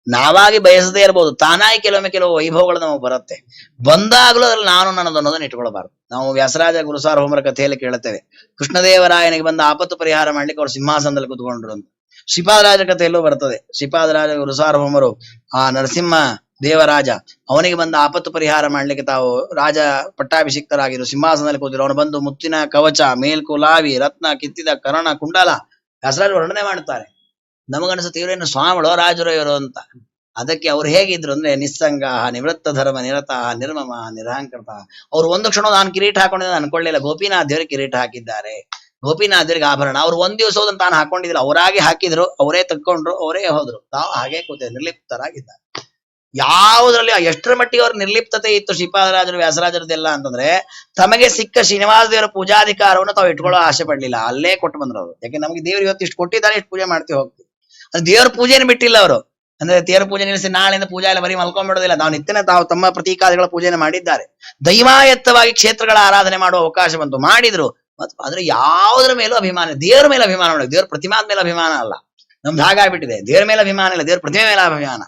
A: ನಾವಾಗಿ ಬಯಸದೇ ಇರಬಹುದು, ತಾನಾಗಿ ಕೆಲವೊಮ್ಮೆ ಕೆಲವು ವೈಭವಗಳು ನಮಗೆ ಬರುತ್ತೆ. ಬಂದಾಗಲೂ ಅದ್ರಲ್ಲಿ ನಾನು ನನ್ನದು ಅನ್ನೋದನ್ನ ಇಟ್ಕೊಳ್ಬಾರ್ದು. ನಾವು ವ್ಯಾಸರಾಜ ಗುರುಸಾರ್ವಭೌಮರ ಕಥೆಯಲ್ಲಿ ಕೇಳುತ್ತೇವೆ, ಕೃಷ್ಣದೇವರಾಯನಿಗೆ ಬಂದ ಆಪತ್ತು ಪರಿಹಾರ ಮಾಡ್ಲಿಕ್ಕೆ ಅವರು ಸಿಂಹಾಸನದಲ್ಲಿ ಕೂತ್ಕೊಂಡ್ರು ಅಂತ. ಶ್ರೀಪಾದರಾಜ ಕಥೆಯಲ್ಲೂ ಬರ್ತದೆ. ಶ್ರೀಪಾದರಾಜ ಗುರುಸಾರ್ವಭೌಮರು ಆ ನರಸಿಂಹ ದೇವರಾಜ, ಅವನಿಗೆ ಬಂದ ಆಪತ್ತು ಪರಿಹಾರ ಮಾಡ್ಲಿಕ್ಕೆ ತಾವು ರಾಜ ಪಟ್ಟಾಭಿಷಿಕ್ತರಾಗಿರು, ಸಿಂಹಾಸನದಲ್ಲಿ ಕೂತಿರು. ಅವನು ಬಂದು ಮುತ್ತಿನ ಕವಚ, ಮೇಲ್ಕುಲಾವಿ, ರತ್ನ ಕಿತ್ತಿದ ಕರ್ಣ ಕುಂಡಲ ವ್ಯಾಸರಾಜ ವರ್ಣನೆ ಮಾಡುತ್ತಾರೆ. ನಮಗನ್ಸುತ್ತೆ ಇವರೇನು ಸ್ವಾಮಿಗಳೋ ರಾಜರೋ ಇವರು ಅಂತ. ಅದಕ್ಕೆ ಅವ್ರು ಹೇಗಿದ್ರು ಅಂದ್ರೆ ನಿಸ್ಸಂಗ ನಿವೃತ್ತ ಧರ್ಮ ನಿರತ ನಿರ್ಮಮ ನಿರಹಂಕೃತ. ಅವ್ರು ಒಂದು ಕ್ಷಣ ನಾನು ಕಿರೀಟ ಹಾಕೊಂಡಿದ್ದ ಅನ್ಕೊಳ್ಳಿಲ್ಲ, ಗೋಪಿನಾಥ್ ದೇವರಿಗೆ ಕಿರೀಟ ಹಾಕಿದ್ದಾರೆ, ಗೋಪಿನಾಥ್ ದೇವರಿಗೆ ಆಭರಣ. ಅವ್ರು ಒಂದ್ ದಿವಸ ಹೋದಂತ ತಾನು ಹಾಕೊಂಡಿದ್ರು, ಅವರಾಗಿ ಹಾಕಿದ್ರು, ಅವರೇ ತಕ್ಕೊಂಡ್ರು, ಅವರೇ ಹೋದ್ರು, ತಾವು ಹಾಗೆ ಕೂತ ನಿರ್ಲಿಪ್ತರಾಗಿದ್ದಾರೆ. ಯಾವುದ್ರಲ್ಲಿ ಎಷ್ಟರ ಮಟ್ಟಿಗೆ ಅವ್ರ ನಿರ್ಲಿಪ್ತತೆ ಇತ್ತು ಶ್ರೀಪಾದರಾಜರು ವ್ಯಾಸರಾಜರದೆಲ್ಲ ಅಂತಂದ್ರೆ ತಮಗೆ ಸಿಕ್ಕ ಶ್ರೀನಿವಾಸ ದೇವರ ಪೂಜಾಧಿಕಾರವನ್ನು ತಾವು ಇಟ್ಕೊಳ್ಳೋ ಆಸೆ ಪಡ್ಲಿಲ್ಲ, ಅಲ್ಲೇ ಕೊಟ್ಟು ಬಂದ್ರು ಅವರು. ಯಾಕೆ ನಮಗೆ ದೇವ್ರು ಇವತ್ತು ಇಷ್ಟು ಕೊಟ್ಟಿದ್ದಾರೆ, ಇಷ್ಟು ಪೂಜೆ ಮಾಡ್ತೀವಿ ಹೋಗ್ತೀವಿ. ಅದು ದೇವ್ರ ಪೂಜೆನ ಬಿಟ್ಟಿಲ್ಲ ಅವರು. ಅಂದ್ರೆ ದೇವರ ಪೂಜೆ ನಿಲ್ಲಿಸಿ ನಾಳೆಯಿಂದ ಪೂಜಾ ಎಲ್ಲ ಬರೀ ಮಲ್ಕೊಂಡ್ಬಿಡೋದಿಲ್ಲ, ನಾವು ನಿತ್ಯನ ತಾವು ತಮ್ಮ ಪ್ರತೀಕಾದಿಗಳ ಪೂಜೆನ ಮಾಡಿದ್ದಾರೆ. ದೈವಾಯತ್ತವಾಗಿ ಕ್ಷೇತ್ರಗಳ ಆರಾಧನೆ ಮಾಡುವ ಅವಕಾಶ ಬಂತು, ಮಾಡಿದ್ರು. ಮತ್ತು ಆದ್ರೆ ಯಾವುದ್ರ ಮೇಲೂ ಅಭಿಮಾನ, ದೇವರ ಮೇಲೆ ಅಭಿಮಾನ ಮಾಡಬೇಕು, ದೇವ್ರ ಪ್ರತಿಮಾದ ಮೇಲೆ ಅಭಿಮಾನ ಅಲ್ಲ. ನಮ್ದು ಹಾಗಾಗ್ಬಿಟ್ಟಿದೆ, ದೇವರ ಮೇಲೆ ಅಭಿಮಾನ ಇಲ್ಲ, ದೇವ್ರ ಪ್ರತಿಮೆ ಮೇಲೆ ಅಭಿಮಾನ.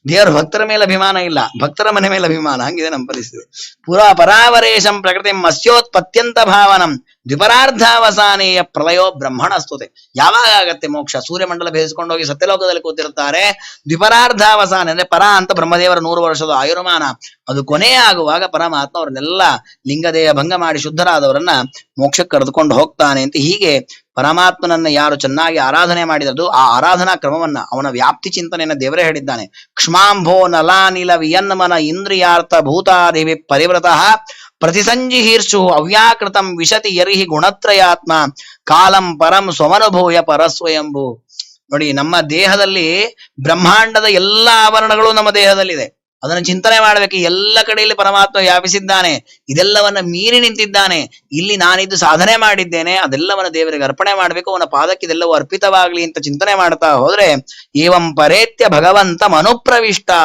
A: ದೇವರ ಭಕ್ತರ ಮೇಲೆ ಅಭಿಮಾನ ಇಲ್ಲ, ಭಕ್ತರ ಮನೆ ಮೇಲೆ ಅಭಿಮಾನ. ಹಂಗಿದೆ ನಮ್ಮ ಪರಿಸ್ಥಿತಿ. ಪುರಾ ಪರಾವರೇಶಂ ಪ್ರಕೃತಿ ಮತ್ಸ್ಯೋತ್ಪತ್ಯಂತ ಭಾವನಂ ದ್ವಿಪರಾರ್ಧಾವಸಾನೇಯ ಪ್ರಳಯೋ ಬ್ರಹ್ಮಣ ಸ್ತುತೆ. ಯಾವಾಗ ಆಗತ್ತೆ ಮೋಕ್ಷ? ಸೂರ್ಯಮಂಡಲ ಭೇದಿಸ್ಕೊಂಡು ಹೋಗಿ ಸತ್ಯಲೋಕದಲ್ಲಿ ಕೂತಿರ್ತಾರೆ. ದ್ವಿಪರಾರ್ಧಾವಸಾನ ಅಂದ್ರೆ ಪರ ಅಂತ ಬ್ರಹ್ಮದೇವರ 100 ವರ್ಷದ ಆಯುರ್ಮಾನ, ಅದು ಕೊನೆ ಆಗುವಾಗ ಪರಮಾತ್ಮ ಅವ್ರನ್ನೆಲ್ಲ ಲಿಂಗದೇಹ ಭಂಗ ಮಾಡಿ ಶುದ್ಧರಾದವರನ್ನ ಮೋಕ್ಷಕ್ಕೆ ಕರೆದುಕೊಂಡು ಹೋಗ್ತಾನೆ ಅಂತ. ಹೀಗೆ ಪರಮಾತ್ಮನನ್ನ ಯಾರು ಚೆನ್ನಾಗಿ ಆರಾಧನೆ ಮಾಡಿದದ್ದು, ಆ ಆರಾಧನಾ ಕ್ರಮವನ್ನ, ಅವನ ವ್ಯಾಪ್ತಿ ಚಿಂತನೆಯನ್ನ ದೇವರೇ ಹೇಳಿದ್ದಾನೆ. ಕ್ಷ್ಮಾಂಭೋ ನಲಾನಿಲ ವಿಯನ್ಮನ ಇಂದ್ರಿಯಾರ್ಥ ಭೂತಾದಿವಿ ಪರಿವೃತಃ ಪ್ರತಿಸಂಜಿಹೀರ್ಷು ಅವ್ಯಾಕೃತಂ ವಿಶತಿ ಯರಿಹಿ ಗುಣತ್ರಯಾತ್ಮ ಕಾಲಂ ಪರಂ ಸ್ವಮನುಭೂಯ ಪರಸ್ವಯಂಭೂ. ನೋಡಿ, ನಮ್ಮ ದೇಹದಲ್ಲಿ ಬ್ರಹ್ಮಾಂಡದ ಎಲ್ಲ ಆವರಣಗಳು ನಮ್ಮ ದೇಹದಲ್ಲಿದೆ. ಅದನ್ನು ಚಿಂತನೆ ಮಾಡಬೇಕು. ಎಲ್ಲ ಕಡೆಯಲ್ಲಿ ಪರಮಾತ್ಮ ವ್ಯಾಪಿಸಿದ್ದಾನೆ, ಇದೆಲ್ಲವನ್ನ ಮೀರಿ ನಿಂತಿದ್ದಾನೆ. ಇಲ್ಲಿ ನಾನಿದ್ದು ಸಾಧನೆ ಮಾಡಿದ್ದೇನೆ, ಅದೆಲ್ಲವನ್ನ ದೇವರಿಗೆ ಅರ್ಪಣೆ ಮಾಡಬೇಕು, ಅವನ ಪಾದಕ್ಕೆ ಇದೆಲ್ಲವೂ ಅರ್ಪಿತವಾಗ್ಲಿ ಅಂತ ಚಿಂತನೆ ಮಾಡ್ತಾ ಹೋದ್ರೆ ಏವಂ ಪರೇತ್ಯ ಭಗವಂತ ಮನುಪ್ರವಿಷ್ಟಾ,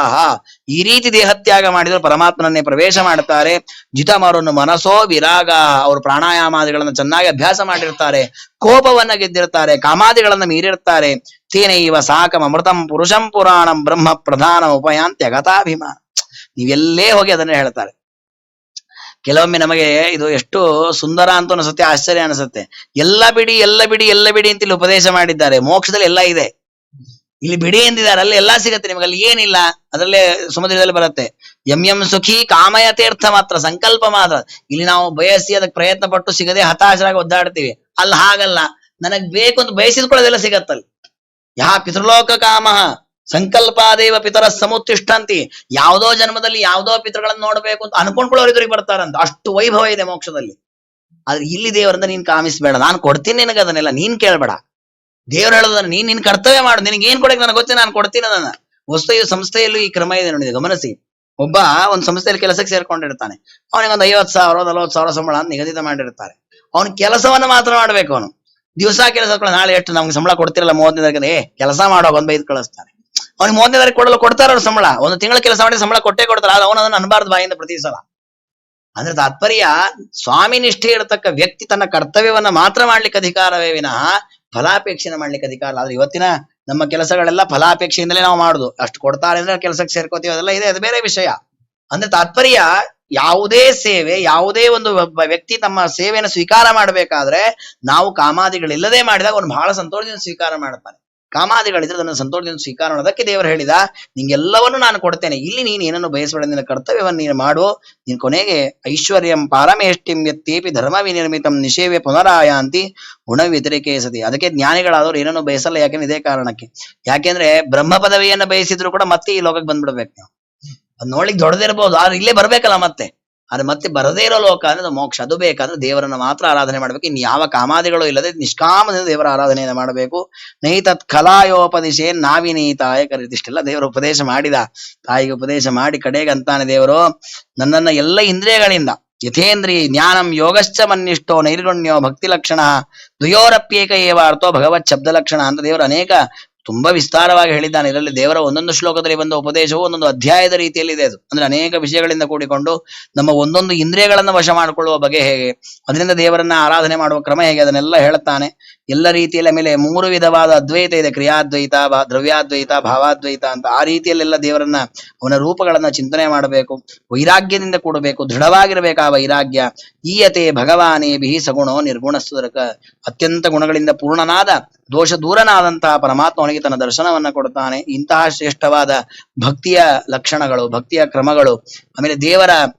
A: ಈ ರೀತಿ ದೇಹತ್ಯಾಗ ಮಾಡಿದ್ರು ಪರಮಾತ್ಮನನ್ನೇ ಪ್ರವೇಶ ಮಾಡ್ತಾರೆ. ಜಿತಮರನ್ನು ಮನಸೋ ವಿರಾಗ, ಅವರು ಪ್ರಾಣಾಯಾಮಾದಿಗಳನ್ನ ಚೆನ್ನಾಗಿ ಅಭ್ಯಾಸ ಮಾಡಿರ್ತಾರೆ, ಕೋಪವನ್ನ ಗೆದ್ದಿರ್ತಾರೆ, ಕಾಮಾದಿಗಳನ್ನ ಮೀರಿರ್ತಾರೆ. ತೇನೈವ ಸಾಕಂ ಅಮೃತಂ ಪುರುಷಂ ಪುರಾಣಂ ಬ್ರಹ್ಮ ಪ್ರಧಾನ ಉಪಯಾಂತ್ಯಗತಾಭಿಮಾನ. ನೀವೆಲ್ಲೇ ಹೋಗಿ ಅದನ್ನೇ ಹೇಳ್ತಾರೆ. ಕೆಲವೊಮ್ಮೆ ನಮಗೆ ಇದು ಎಷ್ಟು ಸುಂದರ ಅಂತ ಅನಿಸುತ್ತೆ, ಆಶ್ಚರ್ಯ ಅನಿಸುತ್ತೆ. ಎಲ್ಲ ಬಿಡಿ ಎಲ್ಲ ಬಿಡಿ ಎಲ್ಲ ಬಿಡಿ ಅಂತ ಇಲ್ಲಿ ಉಪದೇಶ ಮಾಡಿದ್ದಾರೆ. ಮೋಕ್ಷದಲ್ಲಿ ಎಲ್ಲ ಇದೆ, ಇಲ್ಲಿ ಬಿಡಿ ಎಂದಿದ್ದಾರೆ, ಅಲ್ಲಿ ಎಲ್ಲಾ ಸಿಗತ್ತೆ ನಿಮಗೆ, ಅಲ್ಲಿ ಏನಿಲ್ಲ. ಅದರಲ್ಲೇ ಸುಮಧುರದಲ್ಲಿ ಬರುತ್ತೆ, ಎಂ ಸುಖಿ ಕಾಮಯತೀರ್ಥ ಮಾತ್ರ ಸಂಕಲ್ಪ ಮಾತ್ರ. ಇಲ್ಲಿ ನಾವು ಬಯಸಿ ಅದಕ್ಕೆ ಪ್ರಯತ್ನ ಪಟ್ಟು ಸಿಗದೆ ಹತಾಶರಾಗಿ ಒದ್ದಾಡ್ತೀವಿ. ಅಲ್ಲಿ ಹಾಗಲ್ಲ, ನನಗ್ ಬೇಕು ಅಂತ ಬಯಸಿದ್ಕೊಳ್ಳೋದೆಲ್ಲ ಸಿಗತ್ತಲ್ಲಿ. ಯಾ ಪಿತೃಲೋಕ ಕಾಮ ಸಂಕಲ್ಪಾದೇವ ಪಿತರ ಸಮುತ್ತಿಷ್ಠಂತಿ. ಯಾವುದೋ ಜನ್ಮದಲ್ಲಿ ಯಾವುದೋ ಪಿತೃಗಳನ್ನ ನೋಡ್ಬೇಕು ಅಂತ ಅನ್ಕೊಂಡ್ಕೊಳ್ಳೋರು ಇದ್ರಿಗೆ ಬರ್ತಾರಂತ. ಅಷ್ಟು ವೈಭವ ಇದೆ ಮೋಕ್ಷದಲ್ಲಿ. ಆದ್ರೆ ಇಲ್ಲಿ ದೇವರಿಂದ ನೀನ್ ಕಾಮಿಸ್ಬೇಡ, ನಾನು ಕೊಡ್ತೀನಿ ನಿನಗೆ, ಅದನ್ನೆಲ್ಲ ನೀನ್ ಕೇಳ್ಬೇಡ. ದೇವ್ರು ಹೇಳೋದನ್ನ ನೀನ್ ಕರ್ತವ್ಯ ಮಾಡು, ನಿನಗೆ ಏನ್ ಕೊಡಕ್ಕೆ ನನಗೆ ಗೊತ್ತೇ, ನಾನು ಕೊಡ್ತೀನಿ ಅದನ್ನ. ವಸ್ತು ಸಂಸ್ಥೆಯಲ್ಲೂ ಈ ಕ್ರಮ ಇದೆ ನೋಡಿ, ಗಮನಿಸಿ. ಒಬ್ಬ ಒಂದು ಸಂಸ್ಥೆಯಲ್ಲಿ ಕೆಲಸಕ್ಕೆ ಸೇರ್ಕೊಂಡಿರ್ತಾನೆ, ಅವನಿಗೊಂದು 50,000 40,000 ಸಂಬಳ ಅಂತ ನಿಗದಿತ ಮಾಡಿರ್ತಾರೆ. ಅವನ ಕೆಲಸವನ್ನ ಮಾತ್ರ ಮಾಡ್ಬೇಕು. ಅವನು ದಿವಸ ಕೆಲಸ, ನಾಳೆ ಎಷ್ಟು ನಮ್ಗೆ ಸಂಬಳ ಕೊಡ್ತಿರಲ್ಲ 30ನೇ ತಾರೀಕು, ಕೆಲಸ ಮಾಡೋ ಒಂದು ಬೈದ್ ಕಳಿಸ್ತಾರೆ. ಅವ್ನಿಗೆ 30ನೇ ತಾರೀಕು ಕೊಡಲು ಕೊಡ್ತಾರ ಅವ್ರ ಸಂಬಳ, ಒಂದು ತಿಂಗಳ ಕೆಲಸ ಮಾಡಿ ಸಂಬಳ ಕೊಟ್ಟೇ ಕೊಡ್ತಾರೆ. ಆದ್ರೆ ಅವನು ಅದನ್ನ ಅನ್ಬಾರ್ದು ಬಾಯಿಂದ ಪ್ರತಿ ಸಲ. ಅಂದ್ರೆ ತಾತ್ಪರ್ಯ, ಸ್ವಾಮಿ ನಿಷ್ಠೆ ಇರತಕ್ಕ ವ್ಯಕ್ತಿ ತನ್ನ ಕರ್ತವ್ಯವನ್ನ ಮಾತ್ರ ಮಾಡ್ಲಿಕ್ಕೆ ಅಧಿಕಾರವೇ ವಿನಃ ಫಲಾಪೇಕ್ಷೆನ ಮಾಡ್ಲಿಕ್ಕೆ ಅಧಿಕಾರ. ಆದ್ರೆ ಇವತ್ತಿನ ನಮ್ಮ ಕೆಲಸಗಳೆಲ್ಲ ಫಲಾಪೇಕ್ಷೆಯಿಂದಲೇ ನಾವು ಮಾಡುದು. ಅಷ್ಟು ಕೊಡ್ತಾರೆ ಅಂದ್ರೆ ಕೆಲಸಕ್ಕೆ ಸೇರ್ಕೋತೀವಿ, ಅದೆಲ್ಲ ಇದೆ, ಅದು ಬೇರೆ ವಿಷಯ. ಅಂದ್ರೆ ತಾತ್ಪರ್ಯ, ಯಾವುದೇ ಸೇವೆ, ಯಾವುದೇ ಒಂದು ವ್ಯಕ್ತಿ ತಮ್ಮ ಸೇವೆಯನ್ನು ಸ್ವೀಕಾರ ಮಾಡಬೇಕಾದ್ರೆ ನಾವು ಕಾಮಾದಿಗಳಿಲ್ಲದೆ ಮಾಡಿದಾಗ ಅವನು ಬಹಳ ಸಂತೋಷದಿಂದ ಸ್ವೀಕಾರ ಮಾಡ್ತಾನೆ. ಕಾಮಾದಿಗಳಿದ್ರೆ ಅದನ್ನು ಸಂತೋಷದಿಂದ ಸ್ವೀಕಾರ ಮಾಡೋದಕ್ಕೆ ದೇವರು ಹೇಳಿದ, ನಿಂಗೆಲ್ಲವನ್ನು ನಾನು ಕೊಡ್ತೇನೆ, ಇಲ್ಲಿ ನೀನು ಏನನ್ನು ಬಯಸಬೇಡ, ನಿನ್ನ ಕರ್ತವ್ಯವನ್ನು ನೀನು ಮಾಡು. ನೀನು ಕೊನೆಗೆ ಐಶ್ವರ್ಯಂ ಪಾರಮೇಷ್ಟಿಂ ಯತ್ತೇಪಿ ಧರ್ಮ ವಿನಿರ್ಮಿತಂ ನಿಷೇವ್ಯ ಪುನರಾಯಾಂತಿ ಗುಣ ವ್ಯತಿರೇಕೆ ಸತಿ. ಅದಕ್ಕೆ ಜ್ಞಾನಿಗಳಾದವ್ರು ಏನನ್ನು ಬಯಸಲ್ಲ. ಯಾಕೆಂದ್ರೆ ಇದೇ ಕಾರಣಕ್ಕೆ. ಯಾಕೆಂದ್ರೆ ಬ್ರಹ್ಮ ಪದವಿಯನ್ನು ಬಯಸಿದ್ರು ಕೂಡ ಮತ್ತೆ ಈ ಲೋಕಕ್ಕೆ ಬಂದ್ಬಿಡ್ಬೇಕು ನಾವು. ಅದ್ ನೋಡ್ಲಿಕ್ಕೆ ದೊಡ್ಡದಿರ್ಬೋದು, ಆದ್ರೆ ಇಲ್ಲೇ ಬರ್ಬೇಕಲ್ಲ ಮತ್ತೆ. ಆದ್ರೆ ಮತ್ತೆ ಬರದೇ ಇರೋ ಲೋಕ ಅಂದ್ರೆ ಮೋಕ್ಷ. ಅದು ಬೇಕಾದ್ರೆ ದೇವರನ್ನ ಮಾತ್ರ ಆರಾಧನೆ ಮಾಡ್ಬೇಕು. ಇನ್ನು ಯಾವ ಕಾಮಾದಿಗಳು ಇಲ್ಲದೆ ನಿಷ್ಕಾಮದಿಂದ ದೇವರ ಆರಾಧನೆಯನ್ನು ಮಾಡಬೇಕು. ನೈತತ್ ಕಲಾಯೋಪದೇಶ ನಾವಿನೀತಾಯ ಕರೀತಿಷ್ಟೆಲ್ಲ ದೇವರ ಉಪದೇಶ ಮಾಡಿದ. ತಾಯಿಗೆ ಉಪದೇಶ ಮಾಡಿ ಕಡೆಗೆ ಅಂತಾನೆ ದೇವರು, ನನ್ನನ್ನ ಎಲ್ಲ ಇಂದ್ರಿಯಗಳಿಂದ ಯಥೇಂದ್ರಿಯ ಜ್ಞಾನಂ ಯೋಗಶ್ಚ ಮನ್ನಿಷ್ಠೋ ನೈರ್ಗುಣ್ಯೋ ಭಕ್ತಿ ಲಕ್ಷಣ ದ್ವಯೋರಪ್ಯೇಕ ಏವಾರ್ಥೋ ಭಗವತ್ ಶಬ್ದ ಲಕ್ಷಣ ಅಂತ ದೇವರು ಅನೇಕ ತುಂಬಾ ವಿಸ್ತಾರವಾಗಿ ಹೇಳಿದ್ದಾನೆ. ಇದರಲ್ಲಿ ದೇವರ ಒಂದೊಂದು ಶ್ಲೋಕದಲ್ಲಿ ಬಂದ ಉಪದೇಶವು ಒಂದೊಂದು ಅಧ್ಯಾಯದ ರೀತಿಯಲ್ಲಿ ಇದೆ. ಅದು ಅಂದ್ರೆ ಅನೇಕ ವಿಷಯಗಳಿಂದ ಕೂಡಿಕೊಂಡು ನಮ್ಮ ಒಂದೊಂದು ಇಂದ್ರಿಯಗಳನ್ನ ವಶ ಮಾಡಿಕೊಳ್ಳುವ ಬಗೆ ಹೇಗೆ, ಅದರಿಂದ ದೇವರನ್ನ ಆರಾಧನೆ ಮಾಡುವ ಕ್ರಮ ಹೇಗೆ, ಅದನ್ನೆಲ್ಲ ಹೇಳುತ್ತಾನೆ ಎಲ್ಲ ರೀತಿಯಲ್ಲಿ. ಆಮೇಲೆ 3 ವಿಧವಾದ ಅದ್ವೈತ ಇದೆ, ಕ್ರಿಯಾದ್ವೈತ, ದ್ರವ್ಯಾದ್ವೈತ, ಭಾವಾದ್ವೈತ ಅಂತ. ಆ ರೀತಿಯಲ್ಲೆಲ್ಲ ದೇವರನ್ನ, ಅವನ ರೂಪಗಳನ್ನ ಚಿಂತನೆ ಮಾಡಬೇಕು. ವೈರಾಗ್ಯದಿಂದ ಕೂಡಬೇಕು, ದೃಢವಾಗಿರ್ಬೇಕು ಆ ವೈರಾಗ್ಯ. ಈಯತೆ ಭಗವಾನೇ ಬಿಹಿ ಸಗುಣೋ ನಿರ್ಗುಣ ಸುರಕ. ಅತ್ಯಂತ ಗುಣಗಳಿಂದ ಪೂರ್ಣನಾದ ದೋಷ ದೂರನಾದಂತಹ ಪರಮಾತ್ಮ ಅವನಿಗೆ ತನ್ನ ದರ್ಶನವನ್ನ ಕೊಡ್ತಾನೆ. ಇಂತಹ ಶ್ರೇಷ್ಠವಾದ ಭಕ್ತಿಯ ಲಕ್ಷಣಗಳು, ಭಕ್ತಿಯ ಕ್ರಮಗಳು, ಆಮೇಲೆ ದೇವರ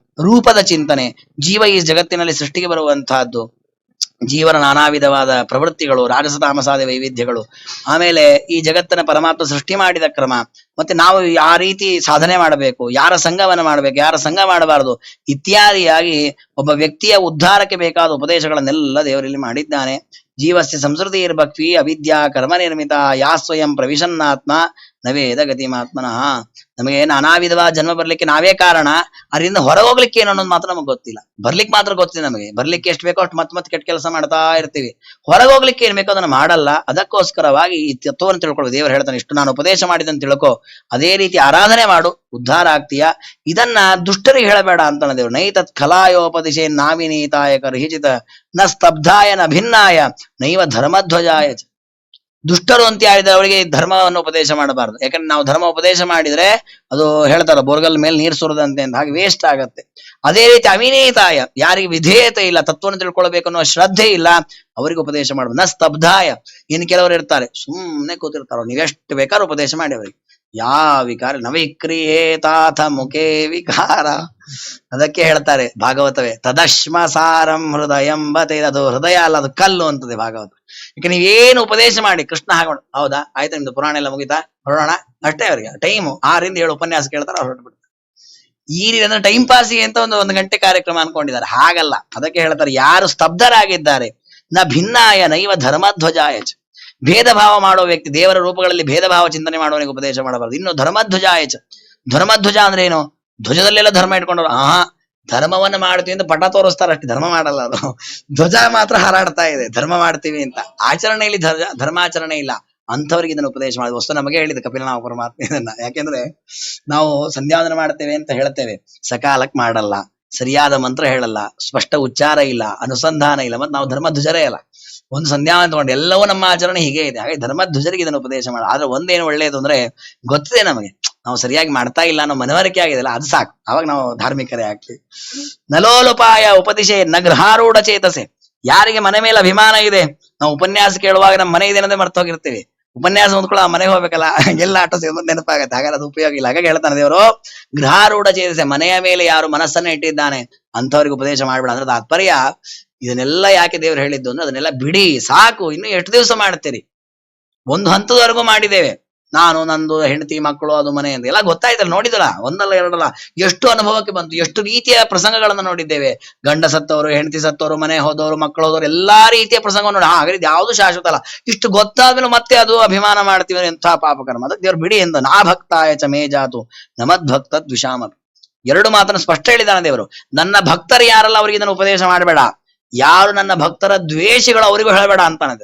A: ರೂಪದ ಚಿಂತನೆ, ಜೀವ ಈ ಜಗತ್ತಿನಲ್ಲಿ ಸೃಷ್ಟಿಗೆ ಬರುವಂತಹದ್ದು, ಜೀವನ ನಾನಾ ವಿಧವಾದ ಪ್ರವೃತ್ತಿಗಳು, ರಾಜಸ ತಾಮಸಾದ ವೈವಿಧ್ಯಗಳು, ಆಮೇಲೆ ಈ ಜಗತ್ತನ್ನ ಪರಮಾತ್ಮ ಸೃಷ್ಟಿ ಮಾಡಿದ ಕ್ರಮ, ಮತ್ತೆ ನಾವು ಆ ರೀತಿ ಸಾಧನೆ ಮಾಡಬೇಕು, ಯಾರ ಸಂಘವನ್ನ ಮಾಡಬೇಕು, ಯಾರ ಸಂಘ ಮಾಡಬಾರದು ಇತ್ಯಾದಿಯಾಗಿ ಒಬ್ಬ ವ್ಯಕ್ತಿಯ ಉದ್ಧಾರಕ್ಕೆ ಬೇಕಾದ ಉಪದೇಶಗಳನ್ನೆಲ್ಲ ದೇವರಲ್ಲಿ ಮಾಡಿದ್ದಾನೆ. ಜೀವಸ್ಯ ಸಂಸ್ಕೃತಿ ಭಕ್ತಿ ಅವಿದ್ಯಾ ಕರ್ಮ ನಿರ್ಮಿತ ಯಾ ಸ್ವಯಂ ಪ್ರವಿಶನ್ನಾತ್ಮ ನವೇದ ಗತಿಮಾತ್ಮನಃ. ನಮಗೆ ನಾನಾ ವಿಧವಾದ ಜನ್ಮ ಬರ್ಲಿಕ್ಕೆ ನಾವೇ ಕಾರಣ, ಅದರಿಂದ ಹೊರ ಹೋಗ್ಲಿಕ್ಕೆ ಏನು ಅನ್ನೋದು ಮಾತ್ರ ನಮಗೆ ಗೊತ್ತಿಲ್ಲ. ಬರ್ಲಿಕ್ಕೆ ಮಾತ್ರ ಗೊತ್ತಿದೆ ನಮಗೆ, ಬರ್ಲಿಕ್ಕೆ ಎಷ್ಟು ಬೇಕೋ ಅಷ್ಟು ಮತ್ತೆ ಕೆಟ್ಟ ಕೆಲಸ ಮಾಡ್ತಾ ಇರ್ತೀವಿ. ಹೊರಗೆ ಹೋಗ್ಲಿಕ್ಕೆ ಏನ್ ಬೇಕೋ ಅದನ್ನ ಮಾಡಲ್ಲ. ಅದಕ್ಕೋಸ್ಕರವಾಗಿ ಈ ತತ್ವವನ್ನು ತಿಳ್ಕೊಳ್ಳೋದು. ದೇವರು ಹೇಳ್ತಾನೆ, ಇಷ್ಟು ನಾನು ಉಪದೇಶ ಮಾಡಿದಂತ ತಿಳ್ಕೊ, ಅದೇ ರೀತಿ ಆರಾಧನೆ ಮಾಡು, ಉದ್ಧಾರ ಆಗ್ತೀಯ. ಇದನ್ನ ದುಷ್ಟರಿಗೆ ಹೇಳಬೇಡ ಅಂತಾನೆ ದೇವರು. ನೈತತ್ ಕಲಾಯೋಪದಿಶೇ ನಾವಿನೀತಾಯ ಕರ್ಹಿಚಿತ ನ ಸ್ತಬ್ಧಾಯ ನ ಭಿನ್ನಾಯ ನೈವ ಧರ್ಮಧ್ವಜಾಯ. ದುಷ್ಟರು ಅಂತ ಯಾರಿದ್ರೆ ಅವರಿಗೆ ಧರ್ಮವನ್ನು ಉಪದೇಶ ಮಾಡಬಾರದು. ಯಾಕಂದ್ರೆ ನಾವು ಧರ್ಮ ಉಪದೇಶ ಮಾಡಿದ್ರೆ ಅದು ಹೇಳ್ತಾರ ಬೋರ್ಗಲ್ ಮೇಲೆ ನೀರ್ ಸುರದಂತೆ ಅಂತ, ಹಾಗೆ ವೇಸ್ಟ್ ಆಗತ್ತೆ. ಅದೇ ರೀತಿ ಅವಿನೇತಾಯ, ಯಾರಿಗೆ ವಿಧೇಯತೆ ಇಲ್ಲ, ತತ್ವವನ್ನು ತಿಳ್ಕೊಳ್ಬೇಕು ಅನ್ನೋ ಶ್ರದ್ಧೆ ಇಲ್ಲ, ಅವರಿಗೆ ಉಪದೇಶ ಮಾಡಬಹುದು. ನ ಸ್ತಬ್ಧಾಯ, ಇನ್ನು ಕೆಲವರು ಇರ್ತಾರೆ ಸುಮ್ಮನೆ ಕೂತಿರ್ತಾರ, ನೀವೆಷ್ಟು ಬೇಕಾದ್ರೂ ಉಪದೇಶ ಮಾಡಿ ಅವರಿಗೆ ಯಾವ ವಿಕಾರ ನವಿಕ್ರಿಯೇತಾಥ ಮುಖೇ ವಿಕಾರ. ಅದಕ್ಕೆ ಹೇಳ್ತಾರೆ ಭಾಗವತವೇ, ತದಶ್ಮಸಾರಂ ಹೃದಯಂಬತೆ. ಅದು ಹೃದಯ ಅಲ್ಲ, ಅದು ಕಲ್ಲು ಅಂತದೆ ಭಾಗವತ. ಈಗ ನೀವೇನು ಉಪದೇಶ ಮಾಡಿ ಕೃಷ್ಣ ಹಾಗೋಣ, ಹೌದಾ ಆಯ್ತಾ ನಿಮ್ದು ಪುರಾಣ ಎಲ್ಲ ಮುಗಿತಾ ಹೊರಡೋಣ ಅಷ್ಟೇ. ಅವರಿಗೆ ಟೈಮು 6 ರಿಂದ 7 ಉಪನ್ಯಾಸ ಕೇಳ್ತಾರೆ, ಅವ್ರು ಹೊರಟು ಬಿಡ್ತಾರೆ. ಈ ರೀತಿ ಅಂದ್ರೆ ಟೈಮ್ ಪಾಸಿಗೆ ಅಂತ ಒಂದು ಗಂಟೆ ಕಾರ್ಯಕ್ರಮ ಅನ್ಕೊಂಡಿದ್ದಾರೆ. ಹಾಗಲ್ಲ. ಅದಕ್ಕೆ ಹೇಳ್ತಾರೆ, ಯಾರು ಸ್ತಬ್ಧರಾಗಿದ್ದಾರೆ, ನ ಭಿನ್ನಾಯ ನೈವ ಧರ್ಮಧ್ವಜಾಯ. ಭೇದ ಭಾವ ಮಾಡುವ ವ್ಯಕ್ತಿ, ದೇವರ ರೂಪಗಳಲ್ಲಿ ಭೇದ ಭಾವ ಚಿಂತನೆ ಮಾಡುವವನಿಗೆ ಉಪದೇಶ ಮಾಡಬಾರದು. ಇನ್ನು ಧರ್ಮಧ್ವಜಾಯ. ಧರ್ಮಧ್ವಜ ಅಂದ್ರೆ ಏನು? ಧ್ವಜದಲ್ಲೆಲ್ಲ ಧರ್ಮ ಇಟ್ಕೊಂಡವ್ರು. ಧರ್ಮವನ್ನ ಮಾಡ್ತೀವಿ ಅಂತ ಪಟ ತೋರಿಸ್ತಾರ, ಅಷ್ಟೇ, ಧರ್ಮ ಮಾಡಲ್ಲ. ಅದು ಧ್ವಜ ಮಾತ್ರ ಹಾರಾಡ್ತಾ ಇದೆ, ಧರ್ಮ ಮಾಡ್ತೀವಿ ಅಂತ. ಆಚರಣೆಯಲ್ಲಿ ಧರ್ಮಾಚರಣೆ ಇಲ್ಲ. ಅಂಥವ್ರಿಗೆ ಇದನ್ನು ಉಪದೇಶ ಮಾಡಿದ ವಸ್ತು ನಮಗೆ ಹೇಳಿದ ಕಪಿಲ ನಾವು ಪರಮಾತ್ಮ ಇದನ್ನ. ಯಾಕೆಂದ್ರೆ ನಾವು ಸಂಧ್ಯಾವಂದನ ಮಾಡ್ತೇವೆ ಅಂತ ಹೇಳ್ತೇವೆ, ಸಕಾಲಕ್ಕೆ ಮಾಡಲ್ಲ, ಸರಿಯಾದ ಮಂತ್ರ ಹೇಳಲ್ಲ, ಸ್ಪಷ್ಟ ಉಚ್ಚಾರ ಇಲ್ಲ, ಅನುಸಂಧಾನ ಇಲ್ಲ, ಮತ್ತೆ ನಾವು ಧರ್ಮಧ್ವಜರೇ ಅಲ್ಲ. ಒಂದು ಸಂಧ್ಯಾವಂದನ ತಗೊಂಡು ಎಲ್ಲವೂ ನಮ್ಮ ಆಚರಣೆ ಹೀಗೆ ಇದೆ. ಹಾಗೆ ಧರ್ಮಧ್ವಜರಿಗೆ ಇದನ್ನು ಉಪದೇಶ ಮಾಡ. ಆದ್ರೆ ಒಂದೇನು ಒಳ್ಳೆಯದು ಅಂದ್ರೆ, ಗೊತ್ತಿದೆ ನಮಗೆ ನಾವು ಸರಿಯಾಗಿ ಮಾಡ್ತಾ ಇಲ್ಲ ಅನ್ನೋ ಮನವರಿಕೆ ಆಗಿದೆಲ್ಲ, ಅದು ಸಾಕು. ಅವಾಗ ನಾವು ಧಾರ್ಮಿಕರೇ ಆಗ್ತೀವಿ. ನಲೋಲುಪಾಯ ಉಪದಿಶೆ ನಗೃಹಾರೂಢ ಚೇತಸೆ. ಯಾರಿಗೆ ಮನೆ ಮೇಲೆ ಅಭಿಮಾನ ಇದೆ, ನಾವು ಉಪನ್ಯಾಸ ಕೇಳುವಾಗ ನಮ್ಮ ಮನೆ ಇದೆ ಅನ್ನೋದೇ ಮರ್ತು ಹೋಗಿರ್ತೀವಿ. ಉಪನ್ಯಾಸ ಹೊಂದ್ಕೊಳ್ಳೋ ಮನೆಗೆ ಹೋಗ್ಬೇಕಲ್ಲ, ಎಲ್ಲ ಆಟೋ ಸೇರ್ಕೊಂಡು ನೆನಪಾಗತ್ತೆ. ಹಾಗಾದ್ರೆ ಅದು ಉಪಯೋಗ ಇಲ್ಲ. ಹಾಗಾಗಿ ಹೇಳ್ತಾನೆ ದೇವರು, ಗೃಹಾರೂಢ ಚೇತಸೆ, ಮನೆಯ ಮೇಲೆ ಯಾರು ಮನಸ್ಸನ್ನ ಇಟ್ಟಿದ್ದಾನೆ ಅಂಥವ್ರಿಗೆ ಉಪದೇಶ ಮಾಡ್ಬೇಡ. ಅಂದ್ರೆ ತಾತ್ಪರ್ಯ ಇದನ್ನೆಲ್ಲ ಯಾಕೆ ದೇವ್ರು ಹೇಳಿದ್ದು ಅಂದ್ರೆ, ಅದನ್ನೆಲ್ಲ ಬಿಡಿ, ಸಾಕು. ಇನ್ನು ಎಷ್ಟು ದಿವಸ ಮಾಡ್ತೀರಿ? ಒಂದು ಹಂತದವರೆಗೂ ಮಾಡಿದ್ದೇವೆ, ನಾನು, ನಂದು ಹೆಂಡತಿ, ಮಕ್ಕಳು, ಅದು ಮನೆ ಅಂತ ಎಲ್ಲ ಗೊತ್ತಾಯ್ತಲ್ಲ, ನೋಡಿದಲ್ಲ, ಒಂದಲ್ಲ ಎರಡಲ್ಲ, ಎಷ್ಟು ಅನುಭವಕ್ಕೆ ಬಂತು, ಎಷ್ಟು ರೀತಿಯ ಪ್ರಸಂಗಗಳನ್ನ ನೋಡಿದ್ದೇವೆ. ಗಂಡ ಸತ್ತವರು, ಹೆಂಡತಿ ಸತ್ತವರು, ಮನೆ ಹೋದವರು, ಮಕ್ಕಳು ಹೋದವರು, ಎಲ್ಲಾ ರೀತಿಯ ಪ್ರಸಂಗ ನೋಡಿ. ಹಾಗಾದ್ರೆ ಯಾವುದು ಶಾಶ್ವತ ಅಲ್ಲ. ಇಷ್ಟು ಗೊತ್ತಾದ್ಮೇಲೆ ಮತ್ತೆ ಅದು ಅಭಿಮಾನ ಮಾಡ್ತೀವಿ, ಎಂಥ ಪಾಪಕರ್ಮ. ಅದಕ್ಕೆ ದೇವ್ರು ಬಿಡಿ ಎಂದು. ನಾ ಭಕ್ತಾಯ ಚ ಮೇ ಜಾತು ನಮದ್ಭಕ್ತ ದ್ವಿಷಾಮಪಿ. 2 ಮಾತನ್ನು ಸ್ಪಷ್ಟ ಹೇಳಿದಾನೆ ದೇವರು. ನನ್ನ ಭಕ್ತರು ಯಾರಲ್ಲ ಅವರಿಗೆ ಇದನ್ನು ಉಪದೇಶ ಮಾಡಬೇಡ, ಯಾರು ನನ್ನ ಭಕ್ತರ ದ್ವೇಷಗಳು ಅವರಿಗೂ ಹೇಳಬೇಡ ಅಂತಾನೆ.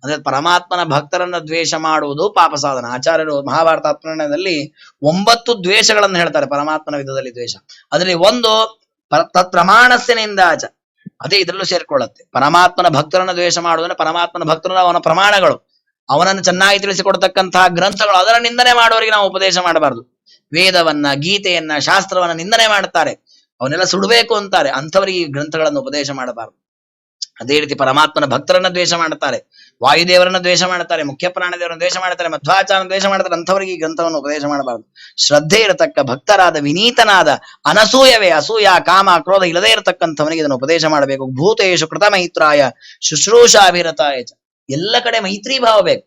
A: ಅಂದ್ರೆ ಪರಮಾತ್ಮನ ಭಕ್ತರನ್ನ ದ್ವೇಷ ಮಾಡುವುದು ಪಾಪ ಸಾಧನ. ಆಚಾರ್ಯರು ಮಹಾಭಾರತ ಅಪ್ರಣಯದಲ್ಲಿ 9 ದ್ವೇಷಗಳನ್ನು ಹೇಳ್ತಾರೆ ಪರಮಾತ್ಮನ ವಿಧದಲ್ಲಿ ದ್ವೇಷ. ಅದರಲ್ಲಿ ಒಂದು ತತ್ ಪ್ರಮಾಣಸ್ಯ ನಿಂದಾಚ, ಅದೇ ಇದರಲ್ಲೂ ಸೇರ್ಕೊಳ್ಳುತ್ತೆ. ಪರಮಾತ್ಮನ ಭಕ್ತರನ್ನ ದ್ವೇಷ ಮಾಡುವುದನ್ನ, ಪರಮಾತ್ಮನ ಭಕ್ತರನ್ನ ಅವನ ಪ್ರಮಾಣಗಳು, ಅವನನ್ನು ಚೆನ್ನಾಗಿ ತಿಳಿಸಿಕೊಡ್ತಕ್ಕಂತಹ ಗ್ರಂಥಗಳು, ಅದರ ನಿಂದನೆ ಮಾಡುವವರಿಗೆ ನಾವು ಉಪದೇಶ ಮಾಡಬಾರದು. ವೇದವನ್ನ, ಗೀತೆಯನ್ನ, ಶಾಸ್ತ್ರವನ್ನ ನಿಂದನೆ ಮಾಡುತ್ತಾರೆ, ಅವನ್ನೆಲ್ಲ ಸುಡಬೇಕು ಅಂತಾರೆ, ಅಂಥವರಿಗೆ ಈ ಗ್ರಂಥಗಳನ್ನು ಉಪದೇಶ ಮಾಡಬಾರದು. ಅದೇ ರೀತಿ ಪರಮಾತ್ಮನ ಭಕ್ತರನ್ನ ದ್ವೇಷ ಮಾಡುತ್ತಾರೆ, ವಾಯುದೇವರನ್ನ ದ್ವೇಷ ಮಾಡುತ್ತಾರೆ, ಮುಖ್ಯ ಪ್ರಾಣದೇವರನ್ನ ದ್ವೇಷ ಮಾಡ್ತಾರೆ, ಮಧ್ವಾಚಾರ್ಯ ದ್ವೇಷ ಮಾಡ್ತಾರೆ, ಅಂಥವರಿಗೆ ಈ ಗ್ರಂಥವನ್ನು ಉಪದೇಶ ಮಾಡಬಾರದು. ಶ್ರದ್ಧೆ ಇರತಕ್ಕ ಭಕ್ತರಾದ, ವಿನೀತನಾದ, ಅನಸೂಯವೇ, ಅಸೂಯ, ಕಾಮ, ಕ್ರೋಧ ಇಲ್ಲದೇ ಇರತಕ್ಕಂಥವನಿಗೆ ಇದನ್ನು ಉಪದೇಶ ಮಾಡಬೇಕು. ಭೂತೇಶು ಕೃತ ಮೈತ್ರಾಯ ಶುಶ್ರೂಷಾಭಿರತಾಯ. ಎಲ್ಲ ಕಡೆ ಮೈತ್ರಿ ಭಾವ ಬೇಕು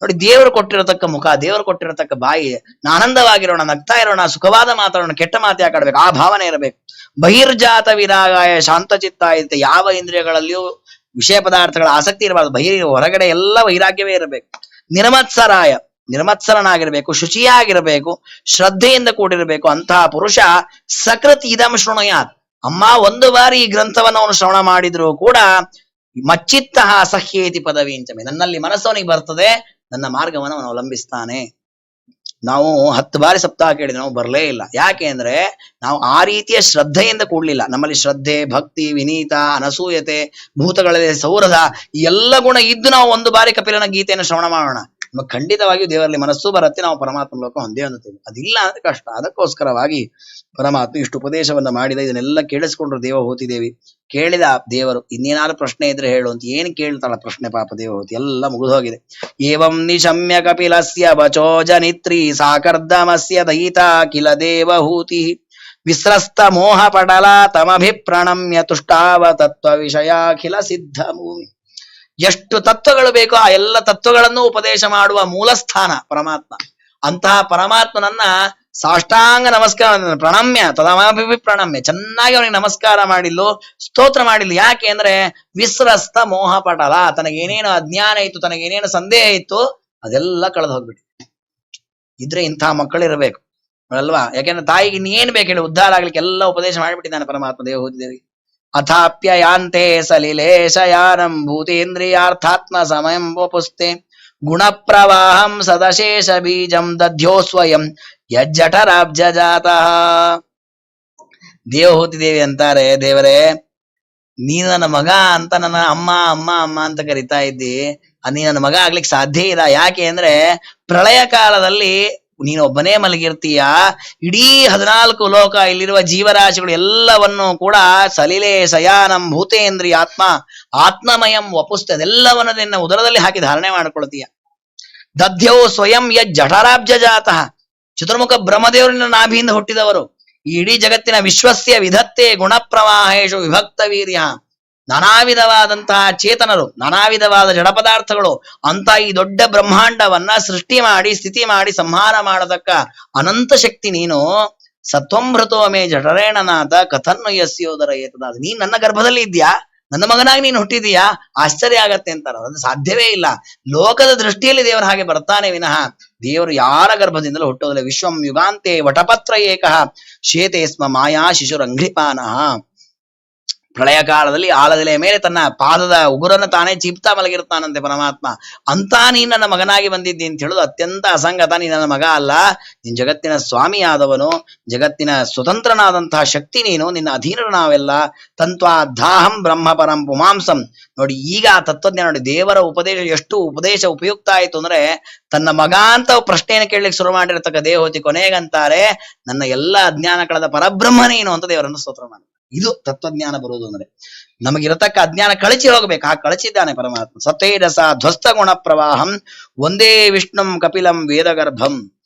A: ನೋಡಿ. ದೇವರು ಕೊಟ್ಟಿರತಕ್ಕ ಮುಖ, ದೇವರು ಕೊಟ್ಟಿರತಕ್ಕ ಬಾಯಿ, ಆನಂದವಾಗಿರೋಣ, ನಗ್ತಾ ಇರೋಣ, ಸುಖವಾದ ಮಾತಾಡೋಣ, ಕೆಟ್ಟ ಮಾತು ಯಾಕಾಡ್ಬೇಕು, ಆ ಭಾವನೆ ಇರಬೇಕು. ಬಹಿರ್ಜಾತ ವಿರಾಗಾಯ ಶಾಂತಚಿತ್ತ ಇರುತ್ತೆ. ಯಾವ ಇಂದ್ರಿಯಗಳಲ್ಲಿಯೂ ವಿಷಯ ಪದಾರ್ಥಗಳ ಆಸಕ್ತಿ ಇರಬಾರ್ದು. ಹೊರಗಡೆ ಎಲ್ಲ ವೈರಾಗ್ಯವೇ ಇರಬೇಕು. ನಿರ್ಮತ್ಸರಾಯ, ನಿರ್ಮತ್ಸರನಾಗಿರ್ಬೇಕು, ಶುಚಿಯಾಗಿರಬೇಕು, ಶ್ರದ್ಧೆಯಿಂದ ಕೂಡಿರಬೇಕು. ಅಂತಹ ಪುರುಷ ಸಕೃತ್ ಇದಂ ಶೃಣುಯಾತ್. ಅಮ್ಮ, ಒಂದು ಬಾರಿ ಈ ಗ್ರಂಥವನ್ನು ಅವನು ಶ್ರವಣ ಮಾಡಿದ್ರು ಕೂಡ ಮಚ್ಚಿತ್ತ ಸಹ್ಯೇತಿ ಪದವೀಂಚಮೆ, ನನ್ನಲ್ಲಿ ಮನಸ್ಸವನಿಗೆ ಬರ್ತದೆ, ನನ್ನ ಮಾರ್ಗವನ್ನು ಅವನು ಅವಲಂಬಿಸ್ತಾನೆ. ನಾವು 10 ಬಾರಿ ಸಪ್ತಾಹ ಕೇಳಿದ್ರೆ ನಾವು ಬರಲೇ ಇಲ್ಲ. ಯಾಕೆ ಅಂದ್ರೆ ನಾವು ಆ ರೀತಿಯ ಶ್ರದ್ಧೆಯಿಂದ ಕೂಡ್ಲಿಲ್ಲ. ನಮ್ಮಲ್ಲಿ ಶ್ರದ್ಧೆ, ಭಕ್ತಿ, ವಿನೀತ, ಅನಸೂಯತೆ, ಭೂತಗಳಲ್ಲಿ ಸೌರಧ, ಈ ಎಲ್ಲ ಗುಣ ಇದ್ದು ನಾವು 1 ಬಾರಿ ಕಪಿಲನ ಗೀತೆಯನ್ನು ಶ್ರವಣ ಮಾಡೋಣ, ನಮಗೆ ಖಂಡಿತವಾಗಿಯೂ ದೇವರಲ್ಲಿ ಮನಸ್ಸು ಬರುತ್ತೆ, ನಾವು ಪರಮಾತ್ಮ ಲೋಕ ಹೊಂದೇ ಹೊಂದುತ್ತೇವೆ. ಅದಿಲ್ಲ ಅಂದ್ರೆ ಕಷ್ಟ. ಅದಕ್ಕೋಸ್ಕರವಾಗಿ ಪರಮಾತ್ಮ ಇಷ್ಟು ಉಪದೇಶವನ್ನ ಮಾಡಿದ. ಇದನ್ನೆಲ್ಲ ಕೇಳಿಸ್ಕೊಂಡ್ರು ದೇವಹೂತಿ ದೇವಿ. ಕೇಳಿದ ದೇವರು, ಇನ್ನೇನಾದ್ರು ಪ್ರಶ್ನೆ ಇದ್ರೆ ಹೇಳು ಅಂತ. ಏನು ಕೇಳ್ತಾಳ ಪ್ರಶ್ನೆ ಪಾಪ ದೇವಹೂತಿ, ಎಲ್ಲ ಮುಗಿದು ಹೋಗಿದೆ. ಏವಂ ನಿಶಮ್ಯ ಕಪಿಲಸ್ಯ ವಚೋ ಜನಿತ್ರಿ ಸಾಕರ್ದಮಸ್ಯ ದಯಿತಾ ಕಿಲ ದೇವಹೂತಿ ವಿಸ್ರಸ್ತ ಮೋಹ ಪಟಲ ತಮಭಿಪ್ರಣಮ್ಯ ತುಷ್ಟಾವ ತತ್ವ ವಿಷಯಾಖಿಲ ಸಿದ್ಧ ಭೂಮಿ. ಎಷ್ಟು ತತ್ವಗಳು ಬೇಕೋ ಆ ಎಲ್ಲ ತತ್ವಗಳನ್ನು ಉಪದೇಶ ಮಾಡುವ ಮೂಲ ಸ್ಥಾನ ಪರಮಾತ್ಮ. ಅಂತಹ ಪರಮಾತ್ಮನನ್ನ ಸಾಷ್ಟಾಂಗ ನಮಸ್ಕಾರ, ಪ್ರಣಮ್ಯ ತದಮಭಿಪ್ರಣಮ್ಯ, ಚೆನ್ನಾಗಿ ಅವನಿಗೆ ನಮಸ್ಕಾರ ಮಾಡಿಲ್ಲ, ಸ್ತೋತ್ರ ಮಾಡಿಲ್ಲ. ಯಾಕೆ ಅಂದ್ರೆ ವಿಸ್ರಸ್ತ ಮೋಹ ಪಟಲ, ತನಗೇನೇನು ಅಜ್ಞಾನ ಇತ್ತು, ತನಗೇನೇನು ಸಂದೇಹ ಇತ್ತು, ಅದೆಲ್ಲ ಕಳೆದು ಹೋಗ್ಬಿಟ್ಟು ಇದ್ರೆ ಇಂತಹ ಮಕ್ಕಳಿರಬೇಕು ಅಲ್ವಾ. ಯಾಕೆಂದ್ರೆ ತಾಯಿಗೆ ಇನ್ನೇನ್ ಬೇಕು ಹೇಳಿ, ಉದ್ಧಾರ ಆಗ್ಲಿಕ್ಕೆ ಎಲ್ಲ ಉಪದೇಶ ಮಾಡಿಬಿಟ್ಟಿದ್ದಾನೆ ಪರಮಾತ್ಮ ದೇವಹೂತಿ ದೇವಿ. ಅಥಾಪ್ಯಯಾಂತೆ ಸಲಿಲೇಶಯಾನಂ ಭೂತೇಂದ್ರಿಯಾರ್ಥಾತ್ಮ ಸಮಯಂ ವಪುಸ್ತೆ ಗುಣ ಪ್ರವಾಹಂ ಸದಶೇಷ ಬೀಜಂ ದಧ್ಯೋಸ್ವಯಂ ಸ್ವಯಂ ಯಜ್ಜಠರಾಬ್ಜ ಜಾತಃ. ದೇವಹೂತಿ ದೇವಿ ಅಂತಾರೆ, ದೇವರೇ ನೀನು ನನ್ನ ಮಗ ಅಂತ ನನ್ನ ಅಮ್ಮ ಅಮ್ಮ ಅಮ್ಮ ಅಂತ ಕರಿತಾ ಇದ್ದಿ, ನೀ ನನ್ನ ಮಗ ಆಗ್ಲಿಕ್ಕೆ ಸಾಧ್ಯ ಇಲ್ಲ. ಯಾಕೆ ಅಂದ್ರೆ ಪ್ರಳಯ ಕಾಲದಲ್ಲಿ ನೀನೊಬ್ಬನೇ ಮಲಗಿರ್ತೀಯ, ಇಡೀ 14 ಲೋಕ ಇಲ್ಲಿರುವ ಜೀವರಾಶಿಗಳು ಎಲ್ಲವನ್ನು ಕೂಡ ಸಲಿಲೆ ಶಯಾನಂ ಭೂತೇಂದ್ರಿಯ ಆತ್ಮಮಯಂ ವಪುಸ್ತ ಅದೆಲ್ಲವನ್ನು ನಿನ್ನ ಉದರದಲ್ಲಿ ಹಾಕಿ ಧಾರಣೆ ಮಾಡಿಕೊಳ್ತೀಯ. ದಧ್ಯೋ ಸ್ವಯಂ ಜಠರಾಬ್ಜ ಜಾತಃ, ಚತುರ್ಮುಖ ಬ್ರಹ್ಮದೇವರಿನ ನಾಭಿಯಿಂದ ಹುಟ್ಟಿದವರು. ಈ ಇಡೀ ಜಗತ್ತಿನ ವಿಶ್ವಸ್ಯ ವಿಧತ್ತೆ ಗುಣಪ್ರವಾಹೇಶು ವಿಭಕ್ತ ವೀರ್ಯ, ನಾನಾ ವಿಧವಾದಂತಹ ಚೇತನರು, ನಾನಾ ವಿಧವಾದ ಜಡ ಪದಾರ್ಥಗಳು ಅಂತ ಈ ದೊಡ್ಡ ಬ್ರಹ್ಮಾಂಡವನ್ನ ಸೃಷ್ಟಿ ಮಾಡಿ ಸ್ಥಿತಿ ಮಾಡಿ ಸಂಹಾರ ಮಾಡತಕ್ಕ ಅನಂತ ಶಕ್ತಿ ನೀನು. ಸತ್ವಂಭೃತೋ ಮೇ ಜಠರೇಣನಾಥ ಕಥನ್ನು ಯಸ್ಯೋದರ ಏತದಾದ, ನೀನ್ ನನ್ನ ಗರ್ಭದಲ್ಲಿ ಇದ್ಯಾ, ನನ್ನ ಮಗನಾಗಿ ನೀನು ಹುಟ್ಟಿದೀಯಾ, ಆಶ್ಚರ್ಯ ಆಗತ್ತೆ ಅಂತಾರ. ಅದು ಸಾಧ್ಯವೇ ಇಲ್ಲ. ಲೋಕದ ದೃಷ್ಟಿಯಲ್ಲಿ ದೇವರು ಹಾಗೆ ಬರ್ತಾನೆ ವಿನಃ ದೇವರು ಯಾರ ಗರ್ಭದಿಂದಲೂ ಹುಟ್ಟೋದಿಲ್ಲ. ವಿಶ್ವಂ ಯುಗಾಂತೆ ವಟಪತ್ರ ಏಕಃ ಶೇತೆ ಸ್ಮ ಮಾಯಾ ಶಿಶುರಂಘ್ರಿಪಾನಃ. ಪ್ರಳಯ ಕಾಲದಲ್ಲಿ ಆಲದೆಲೆ ಮೇಲೆ ತನ್ನ ಪಾದದ ಉಗುರನ್ನು ತಾನೇ ಚೀಪ್ತಾ ಮಲಗಿರ್ತಾನಂತೆ ಪರಮಾತ್ಮ. ಅಂತ ನೀನ್ ನನ್ನ ಮಗನಾಗಿ ಬಂದಿದ್ದಿ ಅಂತ ಹೇಳುದು ಅತ್ಯಂತ ಅಸಂಗತ. ನೀ ನನ್ನ ಮಗ ಅಲ್ಲ, ನೀನ್ ಜಗತ್ತಿನ ಸ್ವಾಮಿಯಾದವನು, ಜಗತ್ತಿನ ಸ್ವತಂತ್ರನಾದಂತಹ ಶಕ್ತಿ ನೀನು, ನಿನ್ನ ಅಧೀನರು ನಾವೆಲ್ಲ. ತಂತ್ವಾಧಾಹಂ ಬ್ರಹ್ಮ ಪರಂ ಪುಮಾಂಸಂ. ನೋಡಿ ಈಗ ಆ ತತ್ವಜ್ಞಾನ ನೋಡಿ, ದೇವರ ಉಪದೇಶ ಎಷ್ಟು ಉಪದೇಶ ಉಪಯುಕ್ತ ಆಯ್ತು ಅಂದ್ರೆ, ತನ್ನ ಮಗ ಅಂತ ಪ್ರಶ್ನೆಯನ್ನು ಕೇಳಲಿಕ್ಕೆ ಶುರು ಮಾಡಿರತಕ್ಕ ದೇವಹೂತಿ ಕೊನೆಗಂತಾರೆ, ನನ್ನ ಎಲ್ಲ ಅಜ್ಞಾನ ಕಳೆದ ಪರಬ್ರಹ್ಮ ನೀನು ಅಂತ ದೇವರನ್ನು ಸ್ತೋತ್ರ ಮಾಡಿ. ಇದು ತತ್ವಜ್ಞಾನ ಬರುವುದು ಅಂದ್ರೆ, ನಮಗಿರತಕ್ಕ ಅಜ್ಞಾನ ಕಳಚಿ ಹೋಗ್ಬೇಕು, ಆ ಕಳಚಿದ್ದಾನೆ ಪರಮಾತ್ಮ. ಸತೇಜಸ ಧ್ವಸ್ತ ಗುಣ ಪ್ರವಾಹಂ ಒಂದೇ ವಿಷ್ಣುಂ ಕಪಿಲಂ ವೇದಗರ್ಭಂ.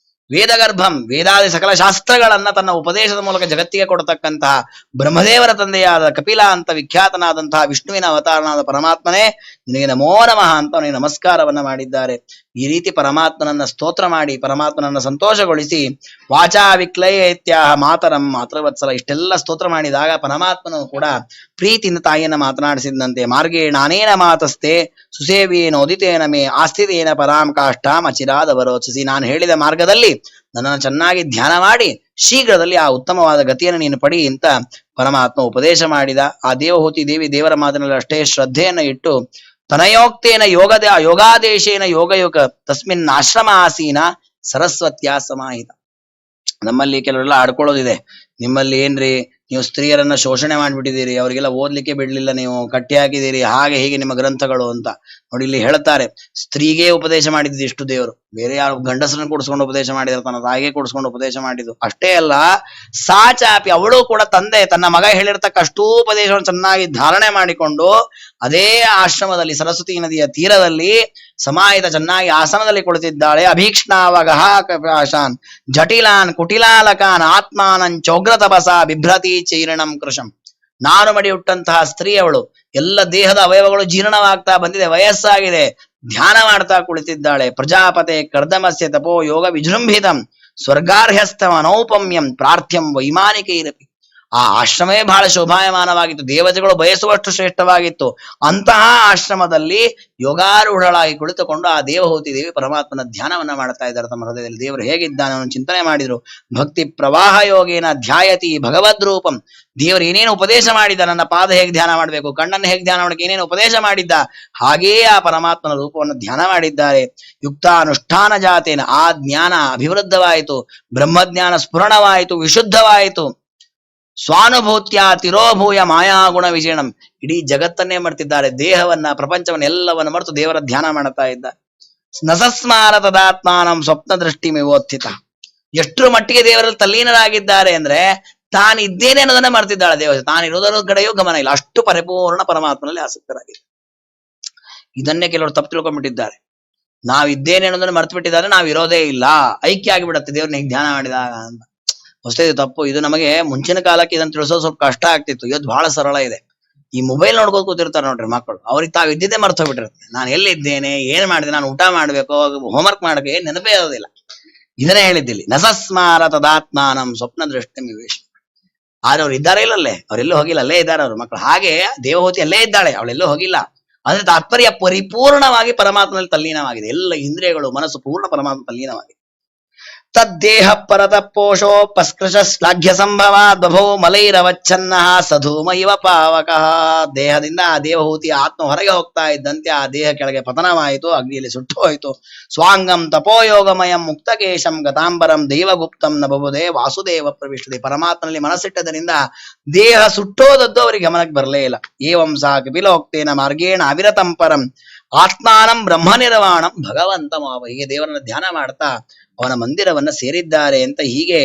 A: ವೇದಗರ್ಭಂ ವೇದಾದಿ ಸಕಲ ಶಾಸ್ತ್ರಗಳನ್ನ ತನ್ನ ಉಪದೇಶದ ಮೂಲಕ ಜಗತ್ತಿಗೆ ಕೊಡತಕ್ಕಂತಹ ಬ್ರಹ್ಮದೇವರ ತಂದೆಯಾದ ಕಪಿಲ ಅಂತ ವಿಖ್ಯಾತನಾದಂತಹ ವಿಷ್ಣುವಿನ ಅವತಾರನಾದ ಪರಮಾತ್ಮನೇ ನಿನಗೆ ನಮೋ ನಮಃ ಅಂತ ಅವನಿಗೆ ನಮಸ್ಕಾರವನ್ನ ಮಾಡಿದ್ದಾರೆ. ಈ ರೀತಿ ಪರಮಾತ್ಮನನ್ನ ಸ್ತೋತ್ರ ಮಾಡಿ ಪರಮಾತ್ಮನನ್ನ ಸಂತೋಷಗೊಳಿಸಿ ವಾಚಾ ವಿಕ್ಲಯೇತ್ಯಾಹ ಮಾತರಂ ಮಾತೃವತ್ಸಲ ಇಷ್ಟೆಲ್ಲ ಸ್ತೋತ್ರ ಮಾಡಿದಾಗ ಪರಮಾತ್ಮನು ಕೂಡ ಪ್ರೀತಿಯಿಂದ ತಾಯಿಯನ್ನ ಮಾತನಾಡಿಸಿದಂತೆ. ಮಾರ್ಗೇ ನಾನೇನ ಮಾತಸ್ತೆ ಸುಸೇವಿಯೇನ ಉದಿತೇನ ಮೇ ಆಸ್ಥಿತೇನ ಪರಾಂ ಕಾಷ್ಟಾಂ ಅಚಿರಾದ ಬರೋಚಿಸಿ. ನಾನು ಹೇಳಿದ ಮಾರ್ಗದಲ್ಲಿ ನನ್ನನ್ನು ಚೆನ್ನಾಗಿ ಧ್ಯಾನ ಮಾಡಿ ಶೀಘ್ರದಲ್ಲಿ ಆ ಉತ್ತಮವಾದ ಗತಿಯನ್ನು ನೀನು ಪಡಿ ಅಂತ ಪರಮಾತ್ಮ ಉಪದೇಶ ಮಾಡಿದ. ಆ ದೇವಹೂತಿ ದೇವಿ ದೇವರ ಮಾತಿನಲ್ಲಿ ಅಷ್ಟೇ ಶ್ರದ್ಧೆಯನ್ನು ಇಟ್ಟು ತನಯೋಕ್ತೇನ ಯೋಗಾದೇಶೇನ ಯೋಗಯುಗ ತಸ್ಮಿನ್ ಆಶ್ರಮ ಆಸೀನ ಸರಸ್ವತ್ಯ ಸಮಾಹಿತ. ನಮ್ಮಲ್ಲಿ ಕೆಲವರೆಲ್ಲ ಆಡ್ಕೊಳ್ಳೋದಿದೆ, ನಿಮ್ಮಲ್ಲಿ ಏನ್ರಿ ನೀವು ಸ್ತ್ರೀಯರನ್ನ ಶೋಷಣೆ ಮಾಡ್ಬಿಟ್ಟಿದ್ದೀರಿ, ಅವರಿಗೆಲ್ಲ ಓದ್ಲಿಕ್ಕೆ ಬಿಡ್ಲಿಲ್ಲ, ನೀವು ಕಟ್ಟಿ ಹಾಕಿದ್ದೀರಿ, ಹಾಗೆ ಹೀಗೆ ನಿಮ್ಮ ಗ್ರಂಥಗಳು ಅಂತ. ನೋಡಿ ಇಲ್ಲಿ ಹೇಳ್ತಾರೆ, ಸ್ತ್ರೀಗೆ ಉಪದೇಶ ಮಾಡಿದ್ದು ಇಷ್ಟು ದೇವರು, ಬೇರೆ ಯಾರು ಗಂಡಸರನ್ನ ಕೂಡಿಸ್ಕೊಂಡು ಉಪದೇಶ ಮಾಡಿದ್ರು, ತನ್ನ ತಾಯಿಗೆ ಕೂಡಿಸ್ಕೊಂಡು ಉಪದೇಶ ಮಾಡಿದ್ದು ಅಷ್ಟೇ ಅಲ್ಲ, ಸಾಚಾಪಿ ಅವಳು ಕೂಡ ತಂದೆ ತನ್ನ ಮಗ ಹೇಳಿರ್ತಕ್ಕ ಅಷ್ಟೂ ಉಪದೇಶವನ್ನು ಚೆನ್ನಾಗಿ ಧಾರಣೆ ಮಾಡಿಕೊಂಡು ಅದೇ ಆಶ್ರಮದಲ್ಲಿ ಸರಸ್ವತಿ ನದಿಯ ತೀರದಲ್ಲಿ ಸಮಾಹಿತ ಚೆನ್ನಾಗಿ ಆಸನದಲ್ಲಿ ಕುಳಿತಿದ್ದಾಳೆ. ಅಭೀಕ್ಷ್ಣಾವಗಹ ಕಪಾಶಾನ್ ಜಟಿಲಾನ್ ಕುಟಿಲಾಲಕಾನ್ ಆತ್ಮಾನಂ ಚೌಗ್ರ ತಪಸ ಬಿಭ್ರತಿ ಚೈರಣಂ ಕೃಶಂ. ನಾನು ಮಡಿ ಹುಟ್ಟಂತಹ ಸ್ತ್ರೀ ಅವಳು, ಎಲ್ಲ ದೇಹದ ಅವಯವಗಳು ಜೀರ್ಣವಾಗ್ತಾ ಬಂದಿದೆ, ವಯಸ್ಸಾಗಿದೆ, ಧ್ಯಾನ ಮಾಡ್ತಾ ಕುಳಿತಿದ್ದಾಳೆ. ಪ್ರಜಾಪತೆ ಕರ್ದಮಸ್ಯ ತಪೋ ಯೋಗ ವಿಜೃಂಭಿತಂ ಸ್ವರ್ಗಾರ್ಹಸ್ಥಂ ಅನೌಪಮ್ಯಂ ಪ್ರಾರ್ಥ್ಯಂ ವೈಮಾನಿಕೈರಪಿ. ಆ ಆಶ್ರಮವೇ ಬಹಳ ಶೋಭಾಯಮಾನವಾಗಿತ್ತು, ದೇವತೆಗಳು ಬಯಸುವಷ್ಟು ಶ್ರೇಷ್ಠವಾಗಿತ್ತು. ಅಂತಹ ಆಶ್ರಮದಲ್ಲಿ ಯೋಗಾರೂಢಳಾಗಿ ಕುಳಿತುಕೊಂಡು ಆ ದೇವಹೂತಿ ದೇವಿ ಪರಮಾತ್ಮನ ಧ್ಯಾನವನ್ನ ಮಾಡ್ತಾ ಇದ್ದಾರೆ ತಮ್ಮ ಹೃದಯದಲ್ಲಿ. ದೇವರು ಹೇಗಿದ್ದಾನೆ ಅವನು ಚಿಂತನೆ ಮಾಡಿದ್ರು. ಭಕ್ತಿ ಪ್ರವಾಹ ಯೋಗೇನ ಧ್ಯಾಯತಿ ಭಗವದ್ ರೂಪಂ. ದೇವರು ಏನೇನು ಉಪದೇಶ ಮಾಡಿದ್ದ, ನನ್ನ ಪಾದ ಹೇಗೆ ಧ್ಯಾನ ಮಾಡಬೇಕು, ಕಣ್ಣನ್ನು ಹೇಗೆ ಧ್ಯಾನ ಮಾಡಬೇಕು, ಏನೇನು ಉಪದೇಶ ಮಾಡಿದ್ದ, ಹಾಗೆಯೇ ಆ ಪರಮಾತ್ಮನ ರೂಪವನ್ನು ಧ್ಯಾನ ಮಾಡಿದ್ದಾರೆ. ಯುಕ್ತಾನುಷ್ಠಾನ ಜಾತೇನ ಆ ಜ್ಞಾನ ಅಭಿವೃದ್ಧವಾಯಿತು, ಬ್ರಹ್ಮಜ್ಞಾನ ಸ್ಫುರಣವಾಯಿತು, ವಿಶುದ್ಧವಾಯಿತು. ಸ್ವಾನುಭೂತ್ಯ ತಿರೋಭೂಯ ಮಾಯಾಗುಣ ವಿಜೀರ್ಣಂ. ಇಡೀ ಜಗತ್ತನ್ನೇ ಮಾಡ್ತಿದ್ದಾರೆ, ದೇಹವನ್ನ ಪ್ರಪಂಚವನ್ನ ಎಲ್ಲವನ್ನ ಮರೆತು ದೇವರ ಧ್ಯಾನ ಮಾಡ್ತಾ ಇದ್ದ. ನಸಸ್ಮಾರ ತದಾತ್ಮಾನಂ ಸ್ವಪ್ನ ದೃಷ್ಟಿ ವಿವೋತ್ಥಿತ. ಎಷ್ಟರ ಮಟ್ಟಿಗೆ ದೇವರಲ್ಲಿ ತಲ್ಲೀನರಾಗಿದ್ದಾರೆ ಅಂದ್ರೆ ತಾನಿದ್ದೇನೆ ಅನ್ನೋದನ್ನ ಮರ್ತಿದ್ದಾಳೆ ದೇವ. ತಾನಿರೋದರ ಕಡೆಯೂ ಗಮನ ಇಲ್ಲ, ಅಷ್ಟು ಪರಿಪೂರ್ಣ ಪರಮಾತ್ಮನಲ್ಲಿ ಆಸಕ್ತರಾಗಿದೆ. ಇದನ್ನೇ ಕೆಲವರು ತಪ್ಪು ತಿಳ್ಕೊಂಡ್ಬಿಟ್ಟಿದ್ದಾರೆ. ನಾವಿದ್ದೇನೆ ಅನ್ನೋದನ್ನ ಮರ್ತು ಬಿಟ್ಟಿದ್ದಾರೆ, ನಾವಿರೋದೇ ಇಲ್ಲ, ಐಕ್ಯ ಆಗಿಬಿಡತ್ತೆ ದೇವ್ರನ್ನ ಹೀಗೆ ಧ್ಯಾನ ಮಾಡಿದಾಗ ಅಂತ. ಹೊಸದೇ ತಪ್ಪು. ಇದು ನಮಗೆ ಮುಂಚಿನ ಕಾಲಕ್ಕೆ ಇದನ್ನು ತಿಳಿಸೋದು ಸ್ವಲ್ಪ ಕಷ್ಟ ಆಗ್ತಿತ್ತು, ಇವತ್ತು ಬಹಳ ಸರಳ ಇದೆ. ಈ ಮೊಬೈಲ್ ನೋಡ್ಕೊಂಡು ಕೂತಿರ್ತಾರೆ ನೋಡ್ರಿ ಮಕ್ಕಳು, ಅವ್ರಿಗೆ ತಾವು ಇದ್ದಿದ್ದೇ ಮರ್ತು ಹೋಗ್ಬಿಟ್ಟಿರುತ್ತೆ. ನಾನು ಎಲ್ಲಿದ್ದೇನೆ, ಏನ್ ಮಾಡಿದೆ, ನಾನು ಊಟ ಮಾಡ್ಬೇಕು, ಹೋಮ್ವರ್ಕ್ ಮಾಡಬೇಕು, ಏನ್ ನೆನಪೇ ಇರೋದಿಲ್ಲ. ಇದನ್ನೇ ಹೇಳಿದ್ದಿಲ್ಲಿ, ನಸಸ್ಮಾರ ತದಾತ್ಮಾನಂ ಸ್ವಪ್ನ ದೃಷ್ಟಿ ವಿವೇಶ. ಆದ್ರೆ ಅವ್ರು ಇದ್ದಾರೆ ಇಲ್ಲಲ್ಲೇ, ಅವ್ರೆಲ್ಲೂ ಹೋಗಿಲ್ಲ, ಅಲ್ಲೇ ಇದ್ದಾರೆ ಅವ್ರ ಮಕ್ಕಳು. ಹಾಗೆ ದೇವಹೂತಿ ಅಲ್ಲೇ ಇದ್ದಾಳೆ, ಅವಳೆಲ್ಲೂ ಹೋಗಿಲ್ಲ. ಅಂದ್ರೆ ತಾತ್ಪರ್ಯ ಪರಿಪೂರ್ಣವಾಗಿ ಪರಮಾತ್ಮನಲ್ಲಿ ತಲ್ಲೀನವಾಗಿದೆ. ಎಲ್ಲ ಇಂದ್ರಿಯಗಳು ಮನಸ್ಸು ಪೂರ್ಣ ಪರಮಾತ್ಮ ತಲ್ಲೀನವಾಗಿದೆ. ತದ್ದೇಹ ಪರತಪೋಷೋ ಪಸ್ಕೃಶ ಶ್ಲಾಘ್ಯ ಸಂಭವ ಬಭೋ ಮಲೈರವಚ್ಛನ್ನ ಸಧೂಮ ಇವ ಪಾವಕಃ. ದೇಹದಿಂದ ಆ ದೇವಹೂತಿ ಆತ್ಮ ಹೊರಗೆ ಹೋಗ್ತಾ ಇದ್ದಂತೆ ಆ ದೇಹ ಕೆಳಗೆ ಪತನವಾಯಿತು, ಅಗ್ನಿಯಲ್ಲಿ ಸುಟ್ಟು ಹೋಯಿತು. ಸ್ವಾಂಗಂ ತಪೋಯೋಗಮಯಂ ಮುಕ್ತಕೇಶಂ ಗತಾಂಬರಂ ದೈವಗುಪ್ತಂ ನಬಹುದೇ ವಾಸುದೇವ ಪ್ರವಿಷ್ಟದೆ. ಪರಮಾತ್ಮನಲ್ಲಿ ಮನಸ್ಸಿಟ್ಟದರಿಂದ ದೇಹ ಸುಟ್ಟೋದದ್ದು ಅವರಿಗೆ ಗಮನಕ್ಕೆ ಬರಲೇ ಇಲ್ಲ. ಏವಂ ಸಾ ಕಪಿಲೋಕ್ತೇನ ಮಾರ್ಗೇಣ ಅವಿರತಂ ಪರಂ ಆತ್ಮಾನಂ ಬ್ರಹ್ಮ ನಿರ್ವಾಣಂ ಭಗವಂತ ಮಾವ. ಹೀಗೆ ದೇವರನ್ನ ಧ್ಯಾನ ಮಾಡ್ತಾ ಅವನ ಮಂದಿರವನ್ನ ಸೇರಿದ್ದಾರೆ ಅಂತ ಹೀಗೆ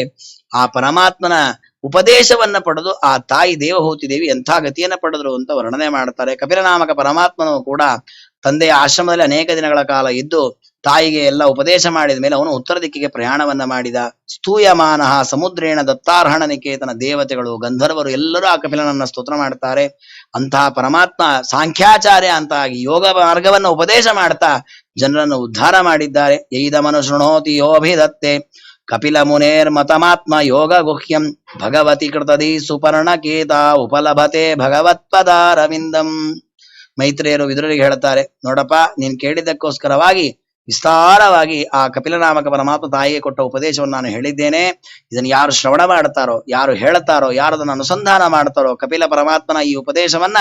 A: ಆ ಪರಮಾತ್ಮನ ಉಪದೇಶವನ್ನ ಪಡೆದು ಆ ತಾಯಿ ದೇವಹೂತಿ ದೇವಿ ಎಂಥ ಗತಿಯನ್ನ ಪಡೆದ್ರು ಅಂತ ವರ್ಣನೆ ಮಾಡ್ತಾರೆ. ಕಪಿಲನಾಮಕ ಪರಮಾತ್ಮನು ಕೂಡ ತಂದೆಯ ಆಶ್ರಮದಲ್ಲಿ ಅನೇಕ ದಿನಗಳ ಕಾಲ ಇದ್ದು ತಾಯಿಗೆ ಎಲ್ಲ ಉಪದೇಶ ಮಾಡಿದ ಮೇಲೆ ಅವನು ಉತ್ತರ ದಿಕ್ಕಿಗೆ ಪ್ರಯಾಣವನ್ನ ಮಾಡಿದ. ಸ್ತೂಯಮಾನಃ ಸಮುದ್ರೇಣ ದತ್ತಾರ್ಹಣ ನಿಕೇತನ. ದೇವತೆಗಳು ಗಂಧರ್ವರು ಎಲ್ಲರೂ ಆ ಕಪಿಲನನ್ನ ಸ್ತೋತ್ರ ಮಾಡ್ತಾರೆ. ಅಂತಹ ಪರಮಾತ್ಮ ಸಾಂಖ್ಯಾಚಾರ್ಯ ಅಂತ ಆಗಿ ಯೋಗ ಮಾರ್ಗವನ್ನ ಉಪದೇಶ ಮಾಡ್ತಾ ಜನರನ್ನು ಉದ್ಧಾರ ಮಾಡಿದ್ದಾರೆ. ಯೈದಮನು ಶೃಣೋತಿ ಯೋಭಿದತ್ತೆ ಕಪಿಲ ಮುನೇರ್ ಮತಮಾತ್ಮ ಯೋಗ ಗುಹ್ಯಂ ಭಗವತಿ ಕೃತದಿ ಸುಪರ್ಣಕೇತ ಉಪಲಭತೆ ಭಗವತ್ಪದಾರವಿಂದಂ. ಮೈತ್ರೇಯರು ವಿದುರರಿಗೆ ಹೇಳ್ತಾರೆ, ನೋಡಪ್ಪ, ನೀನ್ ಕೇಳಿದ್ದಕ್ಕೋಸ್ಕರವಾಗಿ ವಿಸ್ತಾರವಾಗಿ ಆ ಕಪಿಲನಾಮಕ ಪರಮಾತ್ಮ ತಾಯಿಗೆ ಕೊಟ್ಟ ಉಪದೇಶವನ್ನು ನಾನು ಹೇಳಿದ್ದೇನೆ. ಇದನ್ನು ಯಾರು ಶ್ರವಣ ಮಾಡ್ತಾರೋ, ಯಾರು ಹೇಳ್ತಾರೋ, ಯಾರು ಅದನ್ನು ಅನುಸಂಧಾನ ಮಾಡ್ತಾರೋ, ಕಪಿಲ ಪರಮಾತ್ಮನ ಈ ಉಪದೇಶವನ್ನ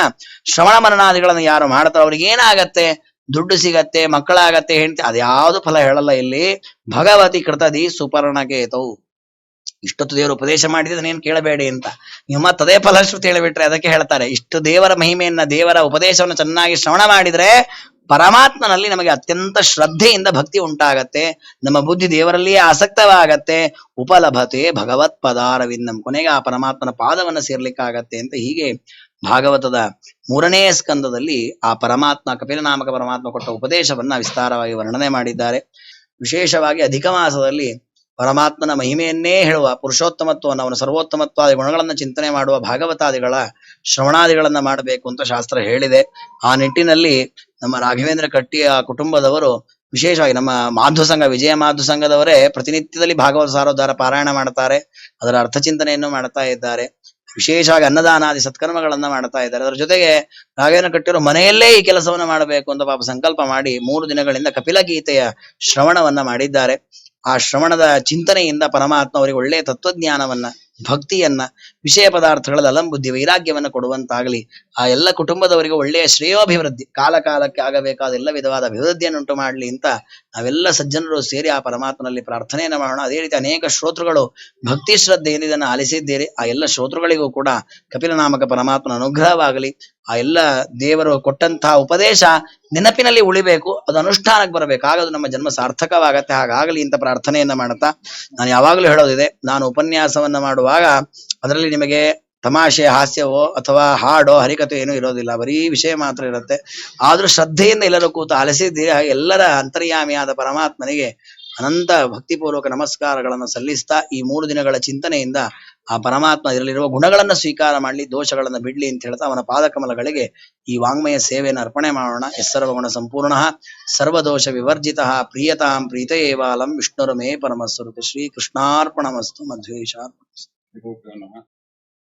A: ಶ್ರವಣ ಮನನಾದಿಗಳನ್ನು ಯಾರು ಮಾಡ್ತಾರೋ ಅವ್ರಿಗೆ ಏನಾಗತ್ತೆ? ದುಡ್ಡು ಸಿಗತ್ತೆ, ಮಕ್ಕಳಾಗತ್ತೆ, ಹೆಂಡತಿ, ಅದ್ಯಾವುದು ಫಲ ಹೇಳಲ್ಲ ಇಲ್ಲಿ. ಭಗವತಿ ಕೃತದಿ ಸುಪರ್ಣಕೇತೌ. ಇಷ್ಟೊತ್ತು ದೇವರು ಉಪದೇಶ ಮಾಡಿದ್ರೆ ಕೇಳಬೇಡಿ ಅಂತ ನೀವು ಮತ್ತದೇ ಫಲಶ್ರುತಿ ಹೇಳಿಬಿಟ್ರೆ ಅದಕ್ಕೆ ಹೇಳ್ತಾರೆ. ಇಷ್ಟು ದೇವರ ಮಹಿಮೆಯನ್ನ, ದೇವರ ಉಪದೇಶವನ್ನು ಚೆನ್ನಾಗಿ ಶ್ರವಣ ಮಾಡಿದ್ರೆ ಪರಮಾತ್ಮನಲ್ಲಿ ನಮಗೆ ಅತ್ಯಂತ ಶ್ರದ್ಧೆಯಿಂದ ಭಕ್ತಿ ಉಂಟಾಗತ್ತೆ, ನಮ್ಮ ಬುದ್ಧಿ ದೇವರಲ್ಲಿಯೇ ಆಸಕ್ತವಾಗತ್ತೆ. ಉಪಲಭತೆ ಭಗವತ್ ಪದಾರವಿಂದಂ. ಕೊನೆಗೆ ಆ ಪರಮಾತ್ಮನ ಪಾದವನ್ನು ಸೇರ್ಲಿಕ್ಕಾಗತ್ತೆ ಅಂತ ಹೀಗೆ ಭಾಗವತದ 3ನೇ ಸ್ಕಂದದಲ್ಲಿ ಆ ಪರಮಾತ್ಮ ಕಪಿಲನಾಮಕ ಪರಮಾತ್ಮ ಕೊಟ್ಟ ಉಪದೇಶವನ್ನ ವಿಸ್ತಾರವಾಗಿ ವರ್ಣನೆ ಮಾಡಿದ್ದಾರೆ. ವಿಶೇಷವಾಗಿ ಅಧಿಕ ಮಾಸದಲ್ಲಿ ಪರಮಾತ್ಮನ ಮಹಿಮೆಯನ್ನೇ ಹೇಳುವ ಪುರುಷೋತ್ತಮತ್ವವನ್ನು, ಅವನ ಸರ್ವೋತ್ತಮತ್ವಾದಿ ಗುಣಗಳನ್ನ ಚಿಂತನೆ ಮಾಡುವ ಭಾಗವತಾದಿಗಳ ಶ್ರವಣಾದಿಗಳನ್ನ ಮಾಡಬೇಕು ಅಂತ ಶಾಸ್ತ್ರ ಹೇಳಿದೆ. ಆ ನಿಟ್ಟಿನಲ್ಲಿ ನಮ್ಮ ರಾಘವೇಂದ್ರ ಕಟ್ಟಿಯ ಕುಟುಂಬದವರು ವಿಶೇಷವಾಗಿ ನಮ್ಮ ಮಾಧ್ವ ಸಂಘ, ವಿಜಯ ಮಾಧ್ವ ಸಂಘದವರೇ ಪ್ರತಿನಿತ್ಯದಲ್ಲಿ ಭಾಗವತ ಸಾರೋದ್ಧಾರ ಪಾರಾಯಣ ಮಾಡ್ತಾರೆ, ಅದರ ಅರ್ಥಚಿಂತನೆಯನ್ನು ಮಾಡ್ತಾ ಇದ್ದಾರೆ. ವಿಶೇಷವಾಗಿ ಅನ್ನದಾನಾದಿ ಸತ್ಕರ್ಮಗಳನ್ನ ಮಾಡ್ತಾ ಇದ್ದಾರೆ. ಅದರ ಜೊತೆಗೆ ರಾಘವೇಂದ್ರ ಕಟ್ಟಿಯವರು ಮನೆಯಲ್ಲೇ ಈ ಕೆಲಸವನ್ನ ಮಾಡಬೇಕು ಅಂತ ಪಾಪ ಸಂಕಲ್ಪ ಮಾಡಿ 3 ದಿನಗಳಿಂದ ಕಪಿಲ ಗೀತೆಯ ಶ್ರವಣವನ್ನ ಮಾಡಿದ್ದಾರೆ. ಆ ಶ್ರವಣದ ಚಿಂತನೆಯಿಂದ ಪರಮಾತ್ಮ ಅವರಿಗೆ ಒಳ್ಳೆಯ ತತ್ವಜ್ಞಾನವನ್ನ, ಭಕ್ತಿಯನ್ನ, ವಿಷಯ ಪದಾರ್ಥಗಳಲ್ಲಿ ಅಲಂಬುದ್ಧಿ ವೈರಾಗ್ಯವನ್ನು ಕೊಡುವಂತಾಗಲಿ. ಆ ಎಲ್ಲ ಕುಟುಂಬದವರಿಗೆ ಒಳ್ಳೆಯ ಶ್ರೇಯೋಭಿವೃದ್ಧಿ, ಕಾಲ ಕಾಲಕ್ಕೆ ಆಗಬೇಕಾದ ಎಲ್ಲ ವಿಧವಾದ ಅಭಿವೃದ್ಧಿಯನ್ನುಂಟು ಮಾಡಲಿ ಅಂತ ನಾವೆಲ್ಲ ಸಜ್ಜನರು ಸೇರಿ ಆ ಪರಮಾತ್ಮನಲ್ಲಿ ಪ್ರಾರ್ಥನೆಯನ್ನು ಮಾಡೋಣ. ಅದೇ ರೀತಿ ಅನೇಕ ಶ್ರೋತೃಗಳು ಭಕ್ತಿ ಶ್ರದ್ಧೆಯಲ್ಲಿ ಇದನ್ನು ಆಲಿಸಿದ್ದೀರಿ. ಆ ಎಲ್ಲ ಶ್ರೋತೃಗಳಿಗೂ ಕೂಡ ಕಪಿಲನಾಮಕ ಪರಮಾತ್ಮನ ಅನುಗ್ರಹವಾಗಲಿ. ಆ ಎಲ್ಲ ದೇವರು ಕೊಟ್ಟಂತಹ ಉಪದೇಶ ನೆನಪಿನಲ್ಲಿ ಉಳಿಬೇಕು, ಅದು ಅನುಷ್ಠಾನಕ್ಕೆ ಬರಬೇಕು, ಆಗ ಅದು ನಮ್ಮ ಜನ್ಮ ಸಾರ್ಥಕವಾಗತ್ತೆ. ಹಾಗಾಗಲಿ ಅಂತ ಪ್ರಾರ್ಥನೆಯನ್ನ ಮಾಡುತ್ತಾ, ನಾನು ಯಾವಾಗಲೂ ಹೇಳೋದಿದೆ, ನಾನು ಉಪನ್ಯಾಸವನ್ನ ಮಾಡುವಾಗ ಅದರಲ್ಲಿ ನಿಮಗೆ ತಮಾಷೆ, ಹಾಸ್ಯವೋ ಅಥವಾ ಹಾಡೋ ಹರಿಕತೆ ಏನೂ ಇರೋದಿಲ್ಲ, ಬರೀ ವಿಷಯ ಮಾತ್ರ ಇರುತ್ತೆ. ಆದ್ರೂ ಶ್ರದ್ಧೆಯಿಂದ ಎಲ್ಲರೂ ಕೂತು ಆಲಿಸಿದ್ದೀರಿ. ಹಾಗೆ ಎಲ್ಲರ ಅಂತರ್ಯಾಮಿಯಾದ ಪರಮಾತ್ಮನಿಗೆ ಅನಂತ ಭಕ್ತಿಪೂರ್ವಕ ನಮಸ್ಕಾರಗಳನ್ನು ಸಲ್ಲಿಸ್ತಾ ಈ 3 ದಿನಗಳ ಚಿಂತನೆಯಿಂದ ಆ ಪರಮಾತ್ಮ ಇದರಲ್ಲಿರುವ ಗುಣಗಳನ್ನು ಸ್ವೀಕಾರ ಮಾಡಲಿ, ದೋಷಗಳನ್ನು ಬಿಡ್ಲಿ ಅಂತ ಹೇಳ್ತಾ ಅವನ ಪಾದಕಮಲಗಳಿಗೆ ಈ ವಾಂಗ್ಮಯ ಸೇವೆಯನ್ನು ಅರ್ಪಣೆ ಮಾಡೋಣ. ಸರ್ವಗುಣ ಸಂಪೂರ್ಣ ಸರ್ವದೋಷ ವಿವರ್ಜಿತ ಪ್ರಿಯತಾಂ ಪ್ರೀತಯೇವಾಲಂ ವಿಷ್ಣುರಮೇ ಪರಮಸ್ವರೂಪ. ಶ್ರೀ ಕೃಷ್ಣಾರ್ಪಣಮಸ್ತು. ಮಧ್ವೇಶ.